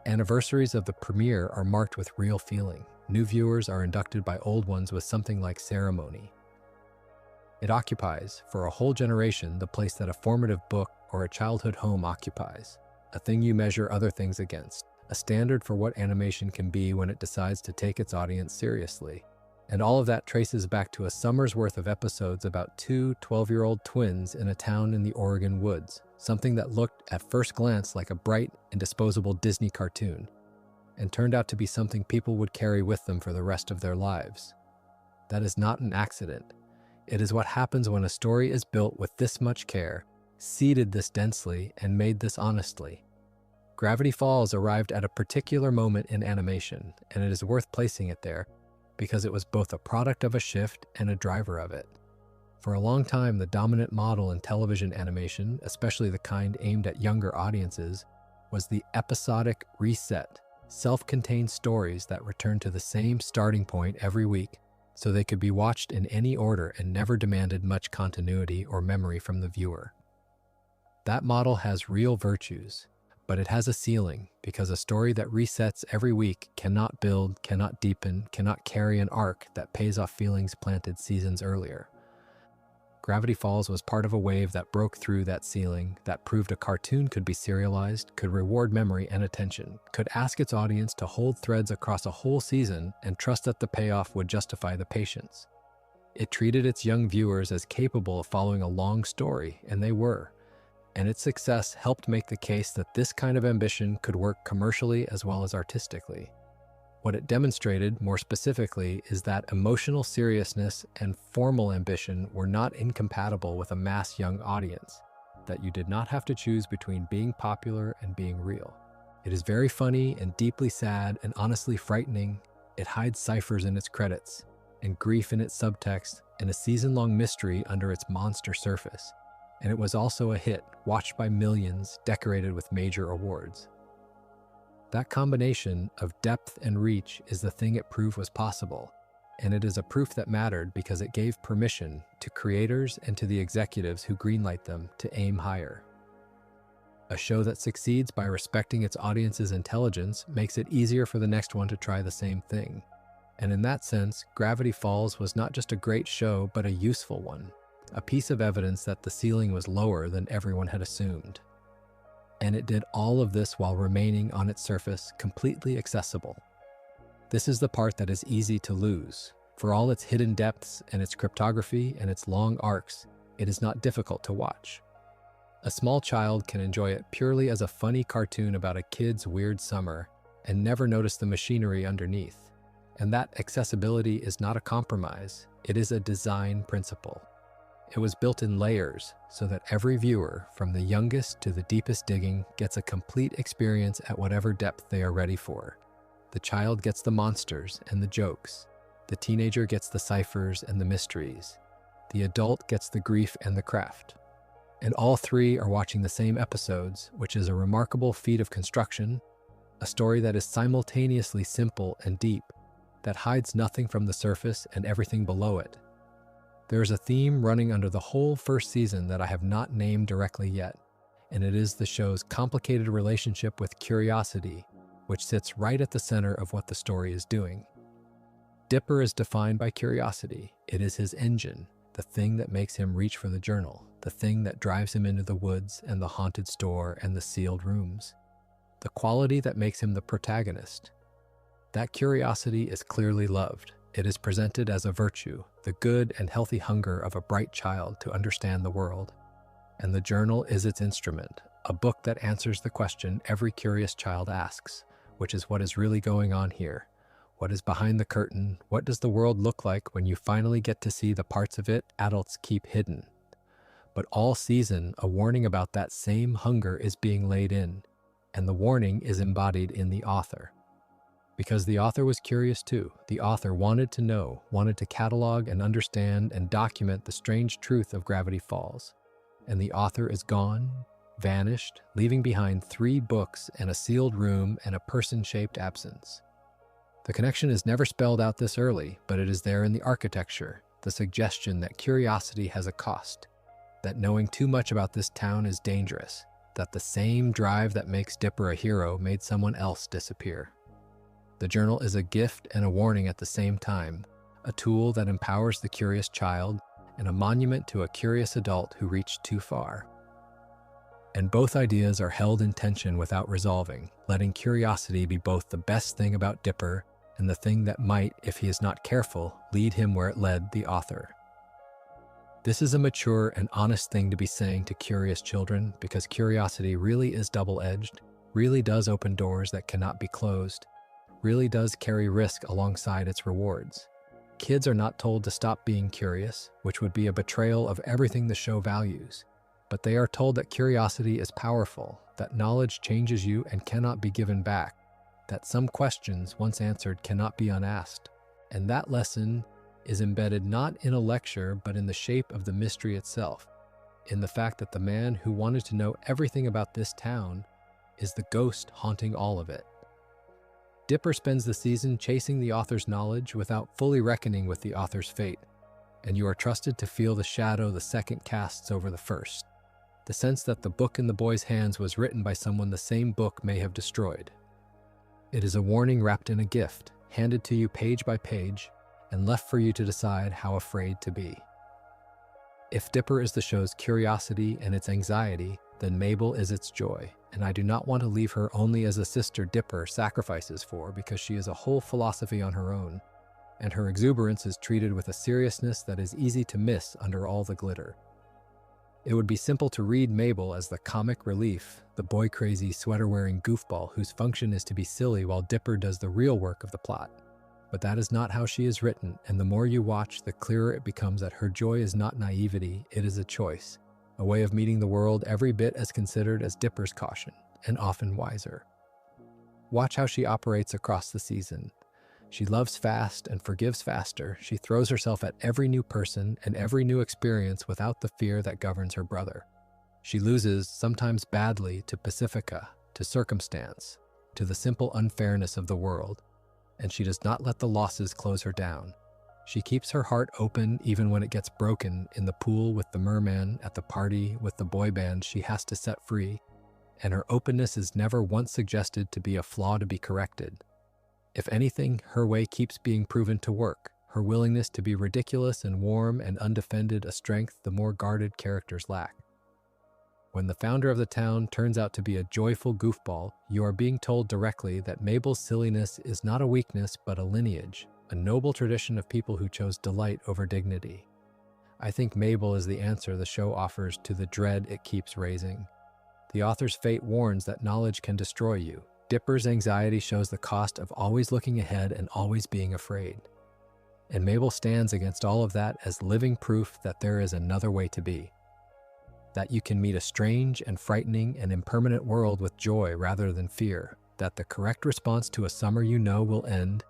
Anniversaries of the premiere are marked with real feeling. New viewers are inducted by old ones with something like ceremony. It occupies, for a whole generation, the place that a formative book or a childhood home occupies, a thing you measure other things against, a standard for what animation can be when it decides to take its audience seriously. And all of that traces back to a summer's worth of episodes about two 12-year-old twins in a town in the Oregon woods, something that looked at first glance like a bright and disposable Disney cartoon, and turned out to be something people would carry with them for the rest of their lives. That is not an accident. It is what happens when a story is built with this much care, seeded this densely, and made this honestly. Gravity Falls arrived at a particular moment in animation, and it is worth placing it there, because it was both a product of a shift and a driver of it. For a long time, the dominant model in television animation, especially the kind aimed at younger audiences, was the episodic reset, self-contained stories that returned to the same starting point every week, so they could be watched in any order and never demanded much continuity or memory from the viewer. That model has real virtues, but it has a ceiling, because a story that resets every week cannot build, cannot deepen, cannot carry an arc that pays off feelings planted seasons earlier. Gravity Falls was part of a wave that broke through that ceiling, that proved a cartoon could be serialized, could reward memory and attention, could ask its audience to hold threads across a whole season and trust that the payoff would justify the patience. It treated its young viewers as capable of following a long story, and they were. And its success helped make the case that this kind of ambition could work commercially as well as artistically. What it demonstrated, more specifically, is that emotional seriousness and formal ambition were not incompatible with a mass young audience, that you did not have to choose between being popular and being real. It is very funny and deeply sad and honestly frightening. It hides ciphers in its credits, and grief in its subtext, and a season-long mystery under its monster surface. And it was also a hit, watched by millions, decorated with major awards. That combination of depth and reach is the thing it proved was possible, and it is a proof that mattered because it gave permission to creators and to the executives who greenlight them to aim higher. A show that succeeds by respecting its audience's intelligence makes it easier for the next one to try the same thing. And in that sense, Gravity Falls was not just a great show, but a useful one. A piece of evidence that the ceiling was lower than everyone had assumed. And it did all of this while remaining on its surface completely accessible. This is the part that is easy to lose. For all its hidden depths and its cryptography and its long arcs, it is not difficult to watch. A small child can enjoy it purely as a funny cartoon about a kid's weird summer and never notice the machinery underneath. And that accessibility is not a compromise, it is a design principle. It was built in layers so that every viewer, from the youngest to the deepest digging, gets a complete experience at whatever depth they are ready for. The child gets the monsters and the jokes. The teenager gets the ciphers and the mysteries. The adult gets the grief and the craft. And all three are watching the same episodes, which is a remarkable feat of construction, a story that is simultaneously simple and deep, that hides nothing from the surface and everything below it. There is a theme running under the whole first season that I have not named directly yet, and it is the show's complicated relationship with curiosity, which sits right at the center of what the story is doing. Dipper is defined by curiosity. It is his engine, the thing that makes him reach for the journal, the thing that drives him into the woods and the haunted store and the sealed rooms, the quality that makes him the protagonist. That curiosity is clearly loved. It is presented as a virtue, the good and healthy hunger of a bright child to understand the world. And the journal is its instrument, a book that answers the question every curious child asks, which is what is really going on here. What is behind the curtain? What does the world look like when you finally get to see the parts of it adults keep hidden? But all season, a warning about that same hunger is being laid in, and the warning is embodied in the author. Because the author was curious too. The author wanted to know, wanted to catalog and understand and document the strange truth of Gravity Falls. And the author is gone, vanished, leaving behind 3 books and a sealed room and a person-shaped absence. The connection is never spelled out this early, but it is there in the architecture, the suggestion that curiosity has a cost, that knowing too much about this town is dangerous, that the same drive that makes Dipper a hero made someone else disappear. The journal is a gift and a warning at the same time, a tool that empowers the curious child and a monument to a curious adult who reached too far. And both ideas are held in tension without resolving, letting curiosity be both the best thing about Dipper and the thing that might, if he is not careful, lead him where it led the author. This is a mature and honest thing to be saying to curious children, because curiosity really is double-edged, really does open doors that cannot be closed, really does carry risk alongside its rewards. Kids are not told to stop being curious, which would be a betrayal of everything the show values, but they are told that curiosity is powerful, that knowledge changes you and cannot be given back, that some questions, once answered, cannot be unasked. And that lesson is embedded not in a lecture, but in the shape of the mystery itself, in the fact that the man who wanted to know everything about this town is the ghost haunting all of it. Dipper spends the season chasing the author's knowledge without fully reckoning with the author's fate, and you are trusted to feel the shadow the second casts over the first, the sense that the book in the boy's hands was written by someone the same book may have destroyed. It is a warning wrapped in a gift, handed to you page by page, and left for you to decide how afraid to be. If Dipper is the show's curiosity and its anxiety, then Mabel is its joy, and I do not want to leave her only as a sister Dipper sacrifices for, because she is a whole philosophy on her own, and her exuberance is treated with a seriousness that is easy to miss under all the glitter. It would be simple to read Mabel as the comic relief, the boy-crazy, sweater-wearing goofball whose function is to be silly while Dipper does the real work of the plot. But that is not how she is written, and the more you watch, the clearer it becomes that her joy is not naivety, it is a choice, a way of meeting the world every bit as considered as Dipper's caution, and often wiser. Watch how she operates across the season. She loves fast and forgives faster. She throws herself at every new person and every new experience without the fear that governs her brother. She loses, sometimes badly, to Pacifica, to circumstance, to the simple unfairness of the world, and she does not let the losses close her down. She keeps her heart open even when it gets broken, in the pool with the merman, at the party with the boy band she has to set free, and her openness is never once suggested to be a flaw to be corrected. If anything, her way keeps being proven to work, her willingness to be ridiculous and warm and undefended a strength the more guarded characters lack. When the founder of the town turns out to be a joyful goofball, you are being told directly that Mabel's silliness is not a weakness but a lineage, a noble tradition of people who chose delight over dignity. I think Mabel is the answer the show offers to the dread it keeps raising. The author's fate warns that knowledge can destroy you. Dipper's anxiety shows the cost of always looking ahead and always being afraid. And Mabel stands against all of that as living proof that there is another way to be. That you can meet a strange and frightening and impermanent world with joy rather than fear. That the correct response to a summer you know will end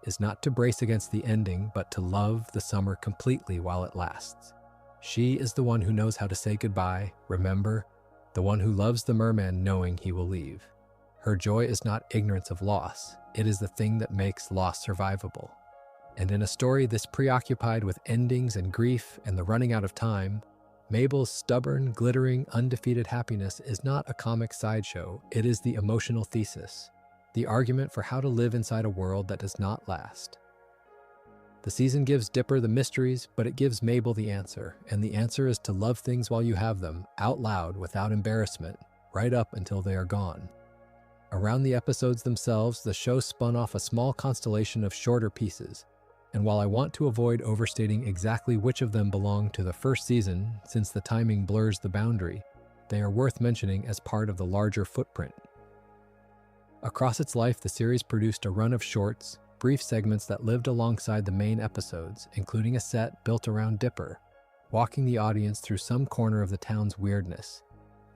is not to brace against the ending, but to love the summer completely while it lasts. She is the one who knows how to say goodbye, remember, the one who loves the merman knowing he will leave. Her joy is not ignorance of loss, it is the thing that makes loss survivable. And in a story this preoccupied with endings and grief and the running out of time, Mabel's stubborn, glittering, undefeated happiness is not a comic sideshow, it is the emotional thesis, the argument for how to live inside a world that does not last. The season gives Dipper the mysteries, but it gives Mabel the answer, and the answer is to love things while you have them, out loud, without embarrassment, right up until they are gone. Around the episodes themselves, the show spun off a small constellation of shorter pieces, and while I want to avoid overstating exactly which of them belong to the first season, since the timing blurs the boundary, they are worth mentioning as part of the larger footprint. Across its life, the series produced a run of shorts, brief segments that lived alongside the main episodes, including a set built around Dipper, walking the audience through some corner of the town's weirdness,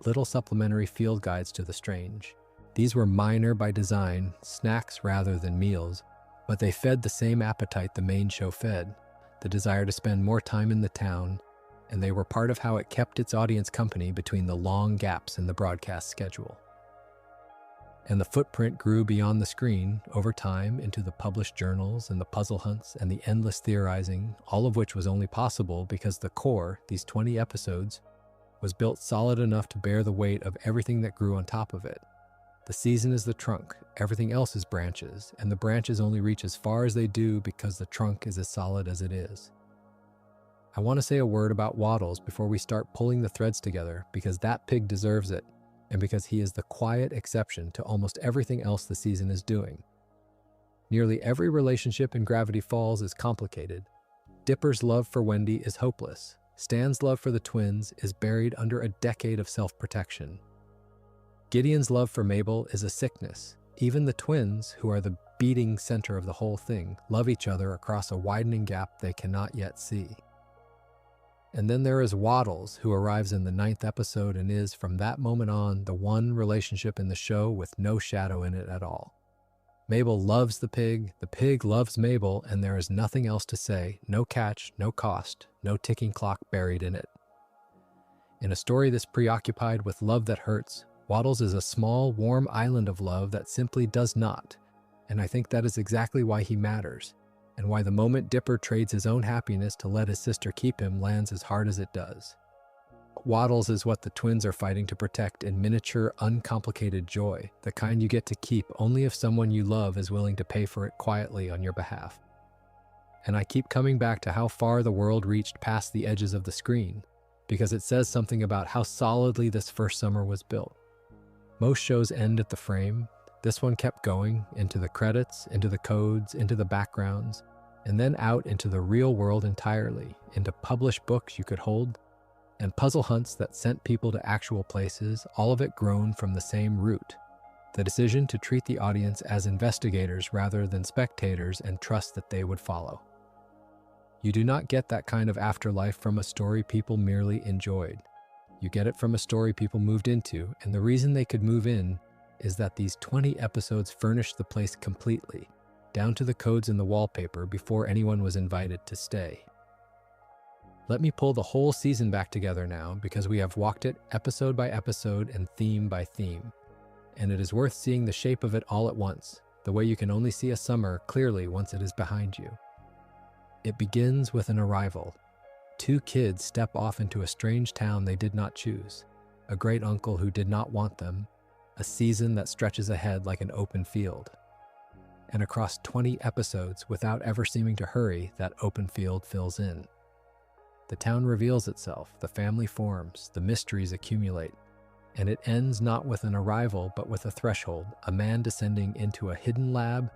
little supplementary field guides to the strange. These were minor by design, snacks rather than meals, but they fed the same appetite the main show fed, the desire to spend more time in the town, and they were part of how it kept its audience company between the long gaps in the broadcast schedule. And the footprint grew beyond the screen over time into the published journals and the puzzle hunts and the endless theorizing, all of which was only possible because the core, these 20 episodes, was built solid enough to bear the weight of everything that grew on top of it. The season is the trunk, everything else is branches, and the branches only reach as far as they do because the trunk is as solid as it is. I want to say a word about Waddles before we start pulling the threads together, because that pig deserves it, and because he is the quiet exception to almost everything else the season is doing. Nearly every relationship in Gravity Falls is complicated. Dipper's love for Wendy is hopeless. Stan's love for the twins is buried under a decade of self-protection. Gideon's love for Mabel is a sickness. Even the twins, who are the beating center of the whole thing, love each other across a widening gap they cannot yet see. And then there is Waddles, who arrives in the 9th episode and is, from that moment on, the one relationship in the show with no shadow in it at all. Mabel loves the pig loves Mabel, and there is nothing else to say, no catch, no cost, no ticking clock buried in it. In a story this preoccupied with love that hurts, Waddles is a small, warm island of love that simply does not, and I think that is exactly why he matters, and why the moment Dipper trades his own happiness to let his sister keep him lands as hard as it does. Waddles is what the twins are fighting to protect in miniature, uncomplicated joy, the kind you get to keep only if someone you love is willing to pay for it quietly on your behalf. And I keep coming back to how far the world reached past the edges of the screen, because it says something about how solidly this first summer was built. Most shows end at the frame. This one kept going, into the credits, into the codes, into the backgrounds, and then out into the real world entirely, into published books you could hold, and puzzle hunts that sent people to actual places, all of it grown from the same root. The decision to treat the audience as investigators rather than spectators and trust that they would follow. You do not get that kind of afterlife from a story people merely enjoyed. You get it from a story people moved into, and the reason they could move in is that these 20 episodes furnished the place completely, down to the codes in the wallpaper before anyone was invited to stay. Let me pull the whole season back together now, because we have walked it episode by episode and theme by theme, and it is worth seeing the shape of it all at once, the way you can only see a summer clearly once it is behind you. It begins with an arrival. 2 kids step off into a strange town they did not choose, a great uncle who did not want them, a season that stretches ahead like an open field. And across 20 episodes, without ever seeming to hurry, that open field fills in. The town reveals itself, the family forms, the mysteries accumulate, and it ends not with an arrival but with a threshold, a man descending into a hidden lab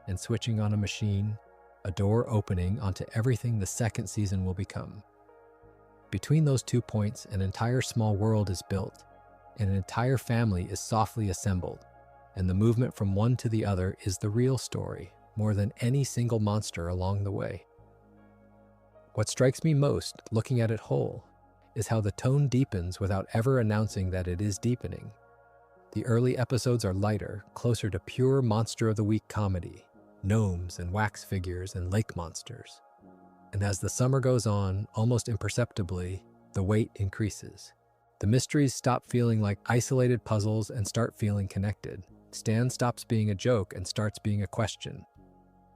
and switching on a machine, a door opening onto everything the second season will become. Between those 2 points, an entire small world is built, and an entire family is softly assembled, and the movement from one to the other is the real story, more than any single monster along the way. What strikes me most, looking at it whole, is how the tone deepens without ever announcing that it is deepening. The early episodes are lighter, closer to pure Monster of the Week comedy, gnomes and wax figures and lake monsters. And as the summer goes on, almost imperceptibly, the weight increases. The mysteries stop feeling like isolated puzzles and start feeling connected. Stan stops being a joke and starts being a question.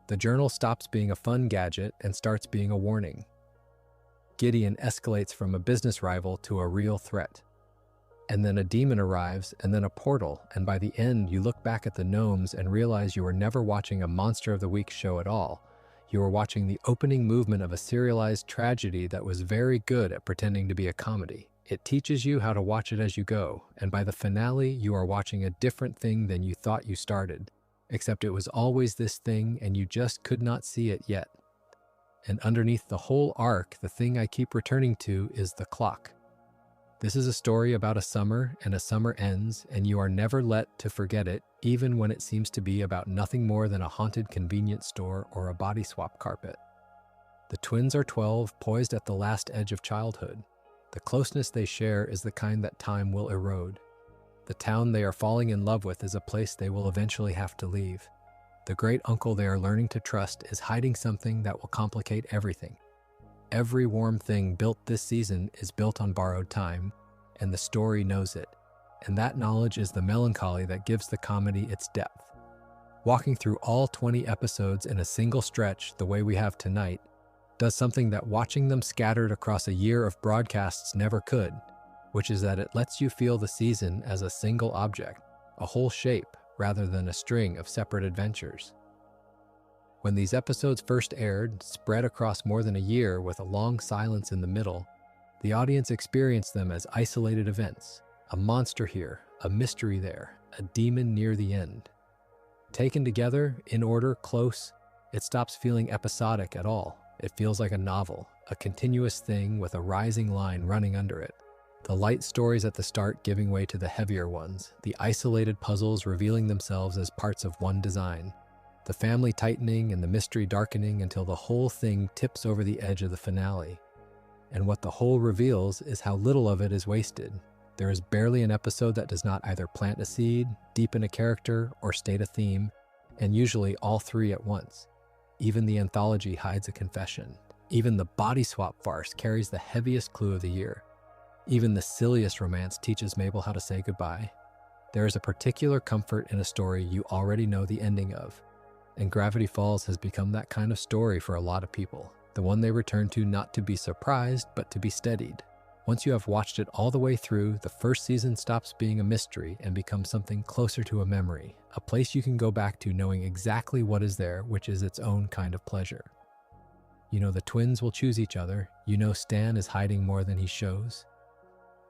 The journal stops being a fun gadget and starts being a warning. Gideon escalates from a business rival to a real threat. And then a demon arrives, and then a portal, and by the end you look back at the gnomes and realize you were never watching a Monster of the Week show at all. You were watching the opening movement of a serialized tragedy that was very good at pretending to be a comedy. It teaches you how to watch it as you go, and by the finale you are watching a different thing than you thought you started, except it was always this thing and you just could not see it yet. And underneath the whole arc, the thing I keep returning to is the clock. This is a story about a summer, and a summer ends, and you are never let to forget it, even when it seems to be about nothing more than a haunted convenience store or a body swap carpet. The twins are 12, poised at the last edge of childhood. The closeness they share is the kind that time will erode. The town they are falling in love with is a place they will eventually have to leave. The great uncle they are learning to trust is hiding something that will complicate everything. Every warm thing built this season is built on borrowed time, and the story knows it. And that knowledge is the melancholy that gives the comedy its depth. Walking through all 20 episodes in a single stretch the way we have tonight does something that watching them scattered across a year of broadcasts never could, which is that it lets you feel the season as a single object, a whole shape, rather than a string of separate adventures. When these episodes first aired, spread across more than a year with a long silence in the middle, the audience experienced them as isolated events, a monster here, a mystery there, a demon near the end. Taken together, in order, close, it stops feeling episodic at all. It feels like a novel, a continuous thing with a rising line running under it. The light stories at the start giving way to the heavier ones, the isolated puzzles revealing themselves as parts of one design, the family tightening and the mystery darkening until the whole thing tips over the edge of the finale. And what the whole reveals is how little of it is wasted. There is barely an episode that does not either plant a seed, deepen a character, or state a theme, and usually all three at once. Even the anthology hides a confession. Even the body swap farce carries the heaviest clue of the year. Even the silliest romance teaches Mabel how to say goodbye. There is a particular comfort in a story you already know the ending of. And Gravity Falls has become that kind of story for a lot of people. The one they return to not to be surprised, but to be steadied. Once you have watched it all the way through, the first season stops being a mystery and becomes something closer to a memory, a place you can go back to knowing exactly what is there, which is its own kind of pleasure. You know the twins will choose each other. You know Stan is hiding more than he shows.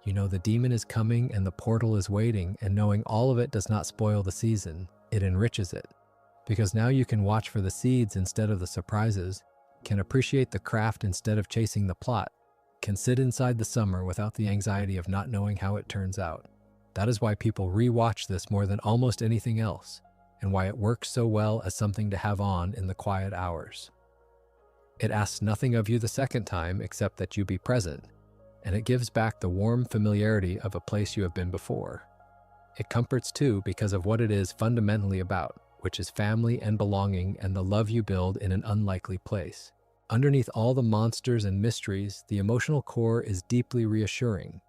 You know the demon is coming and the portal is waiting, and knowing all of it does not spoil the season, it enriches it. Because now you can watch for the seeds instead of the surprises, can appreciate the craft instead of chasing the plot, can sit inside the summer without the anxiety of not knowing how it turns out. That is why people re-watch this more than almost anything else, and why it works so well as something to have on in the quiet hours. It asks nothing of you the second time except that you be present, and it gives back the warm familiarity of a place you have been before. It comforts too because of what it is fundamentally about, which is family and belonging and the love you build in an unlikely place. Underneath all the monsters and mysteries, the emotional core is deeply reassuring.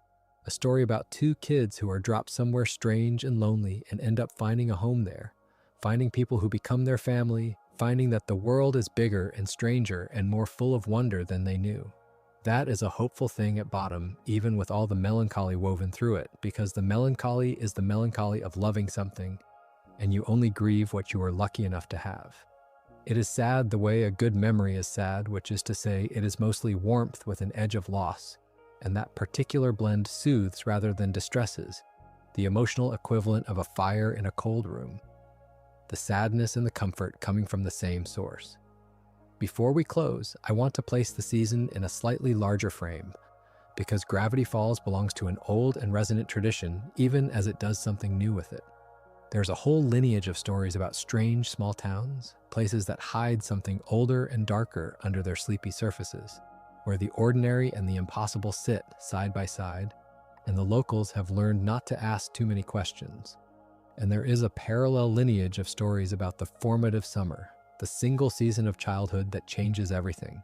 A story about two kids who are dropped somewhere strange and lonely and end up finding a home there, finding people who become their family, finding that the world is bigger and stranger and more full of wonder than they knew. That is a hopeful thing at bottom, even with all the melancholy woven through it, because the melancholy is the melancholy of loving something, and you only grieve what you were lucky enough to have. It is sad the way a good memory is sad, which is to say it is mostly warmth with an edge of loss, and that particular blend soothes rather than distresses, the emotional equivalent of a fire in a cold room. The sadness and the comfort coming from the same source. Before we close, I want to place the season in a slightly larger frame, because Gravity Falls belongs to an old and resonant tradition, even as it does something new with it. There's a whole lineage of stories about strange small towns, places that hide something older and darker under their sleepy surfaces, where the ordinary and the impossible sit side by side, and the locals have learned not to ask too many questions. And there is a parallel lineage of stories about the formative summer, the single season of childhood that changes everything,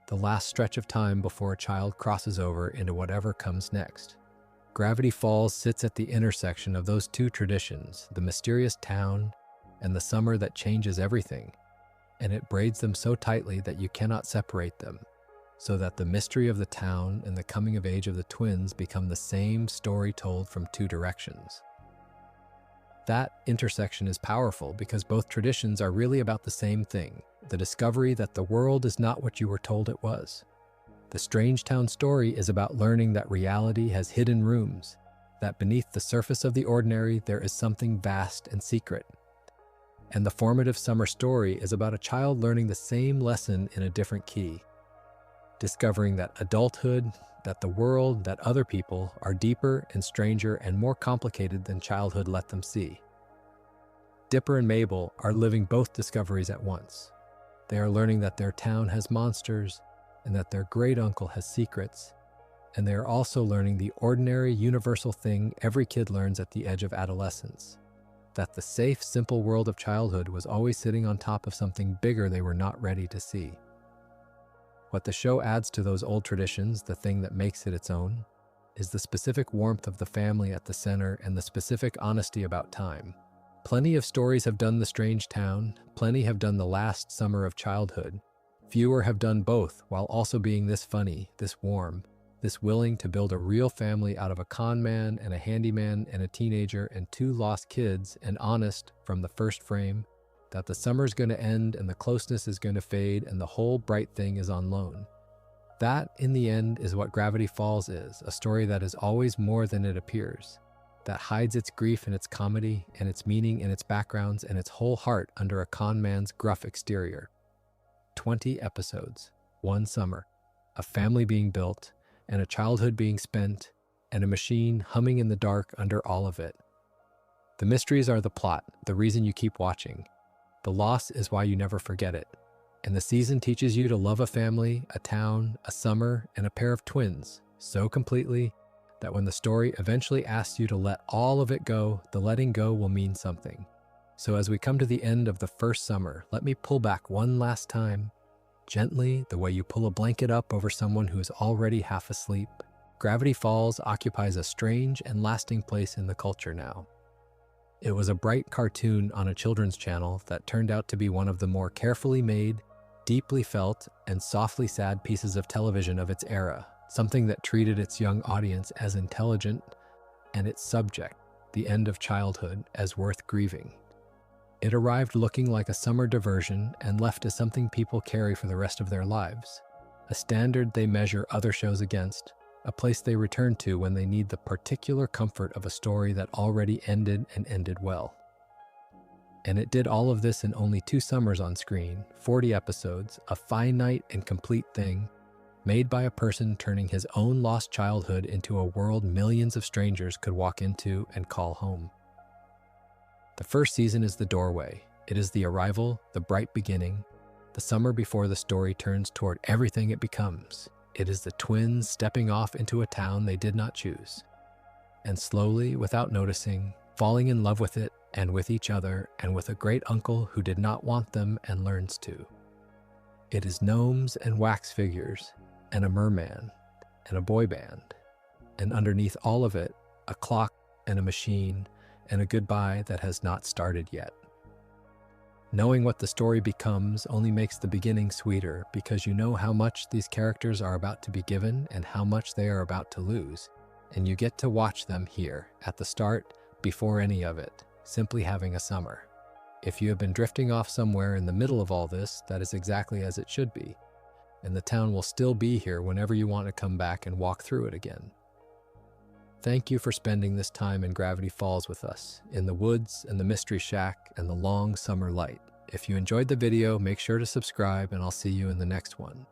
the last stretch of time before a child crosses over into whatever comes next. Gravity Falls sits at the intersection of those two traditions, the mysterious town and the summer that changes everything, and it braids them so tightly that you cannot separate them, so that the mystery of the town and the coming of age of the twins become the same story told from two directions. That intersection is powerful because both traditions are really about the same thing, the discovery that the world is not what you were told it was. The Strange Town story is about learning that reality has hidden rooms, that beneath the surface of the ordinary there is something vast and secret. And the formative summer story is about a child learning the same lesson in a different key. discovering that adulthood, that the world, that other people are deeper and stranger and more complicated than childhood let them see. Dipper and Mabel are living both discoveries at once. They are learning that their town has monsters and that their great uncle has secrets, and they are also learning the ordinary, universal thing every kid learns at the edge of adolescence, that the safe, simple world of childhood was always sitting on top of something bigger they were not ready to see. What the show adds to those old traditions, the thing that makes it its own, is the specific warmth of the family at the center and the specific honesty about time. Plenty of stories have done the strange town, plenty have done the last summer of childhood. Fewer have done both while also being this funny, this warm, this willing to build a real family out of a con man and a handyman and a teenager and two lost kids, and honest from the first frame that the summer's going to end and the closeness is going to fade and the whole bright thing is on loan. That, in the end, is what Gravity Falls is, a story that is always more than it appears, that hides its grief and its comedy and its meaning and its backgrounds and its whole heart under a con man's gruff exterior. 20 episodes, one summer, a family being built, and a childhood being spent, and a machine humming in the dark under all of it. The mysteries are the plot, the reason you keep watching. The loss is why you never forget it. And the season teaches you to love a family, a town, a summer, and a pair of twins so completely that when the story eventually asks you to let all of it go, the letting go will mean something. So as we come to the end of the first summer, let me pull back one last time, gently, the way you pull a blanket up over someone who is already half asleep. Gravity Falls occupies a strange and lasting place in the culture now. It was a bright cartoon on a children's channel that turned out to be one of the more carefully made, deeply felt, and softly sad pieces of television of its era, something that treated its young audience as intelligent and its subject, the end of childhood, as worth grieving. It arrived looking like a summer diversion and left as something people carry for the rest of their lives, a standard they measure other shows against, a place they return to when they need the particular comfort of a story that already ended and ended well. And it did all of this in only 2 summers on screen, 40 episodes, a finite and complete thing, made by a person turning his own lost childhood into a world millions of strangers could walk into and call home. The first season is the doorway. It is the arrival, the bright beginning, the summer before the story turns toward everything it becomes. It is the twins stepping off into a town they did not choose, and slowly, without noticing, falling in love with it and with each other and with a great uncle who did not want them and learns to. It is gnomes and wax figures, and a merman, and a boy band, and underneath all of it, a clock and a machine, and a goodbye that has not started yet. Knowing what the story becomes only makes the beginning sweeter because you know how much these characters are about to be given and how much they are about to lose, and you get to watch them here, at the start, before any of it, simply having a summer. If you have been drifting off somewhere in the middle of all this, that is exactly as it should be, and the town will still be here whenever you want to come back and walk through it again. Thank you for spending this time in Gravity Falls with us, in the woods and the mystery shack and the long summer light. If you enjoyed the video, make sure to subscribe and I'll see you in the next one.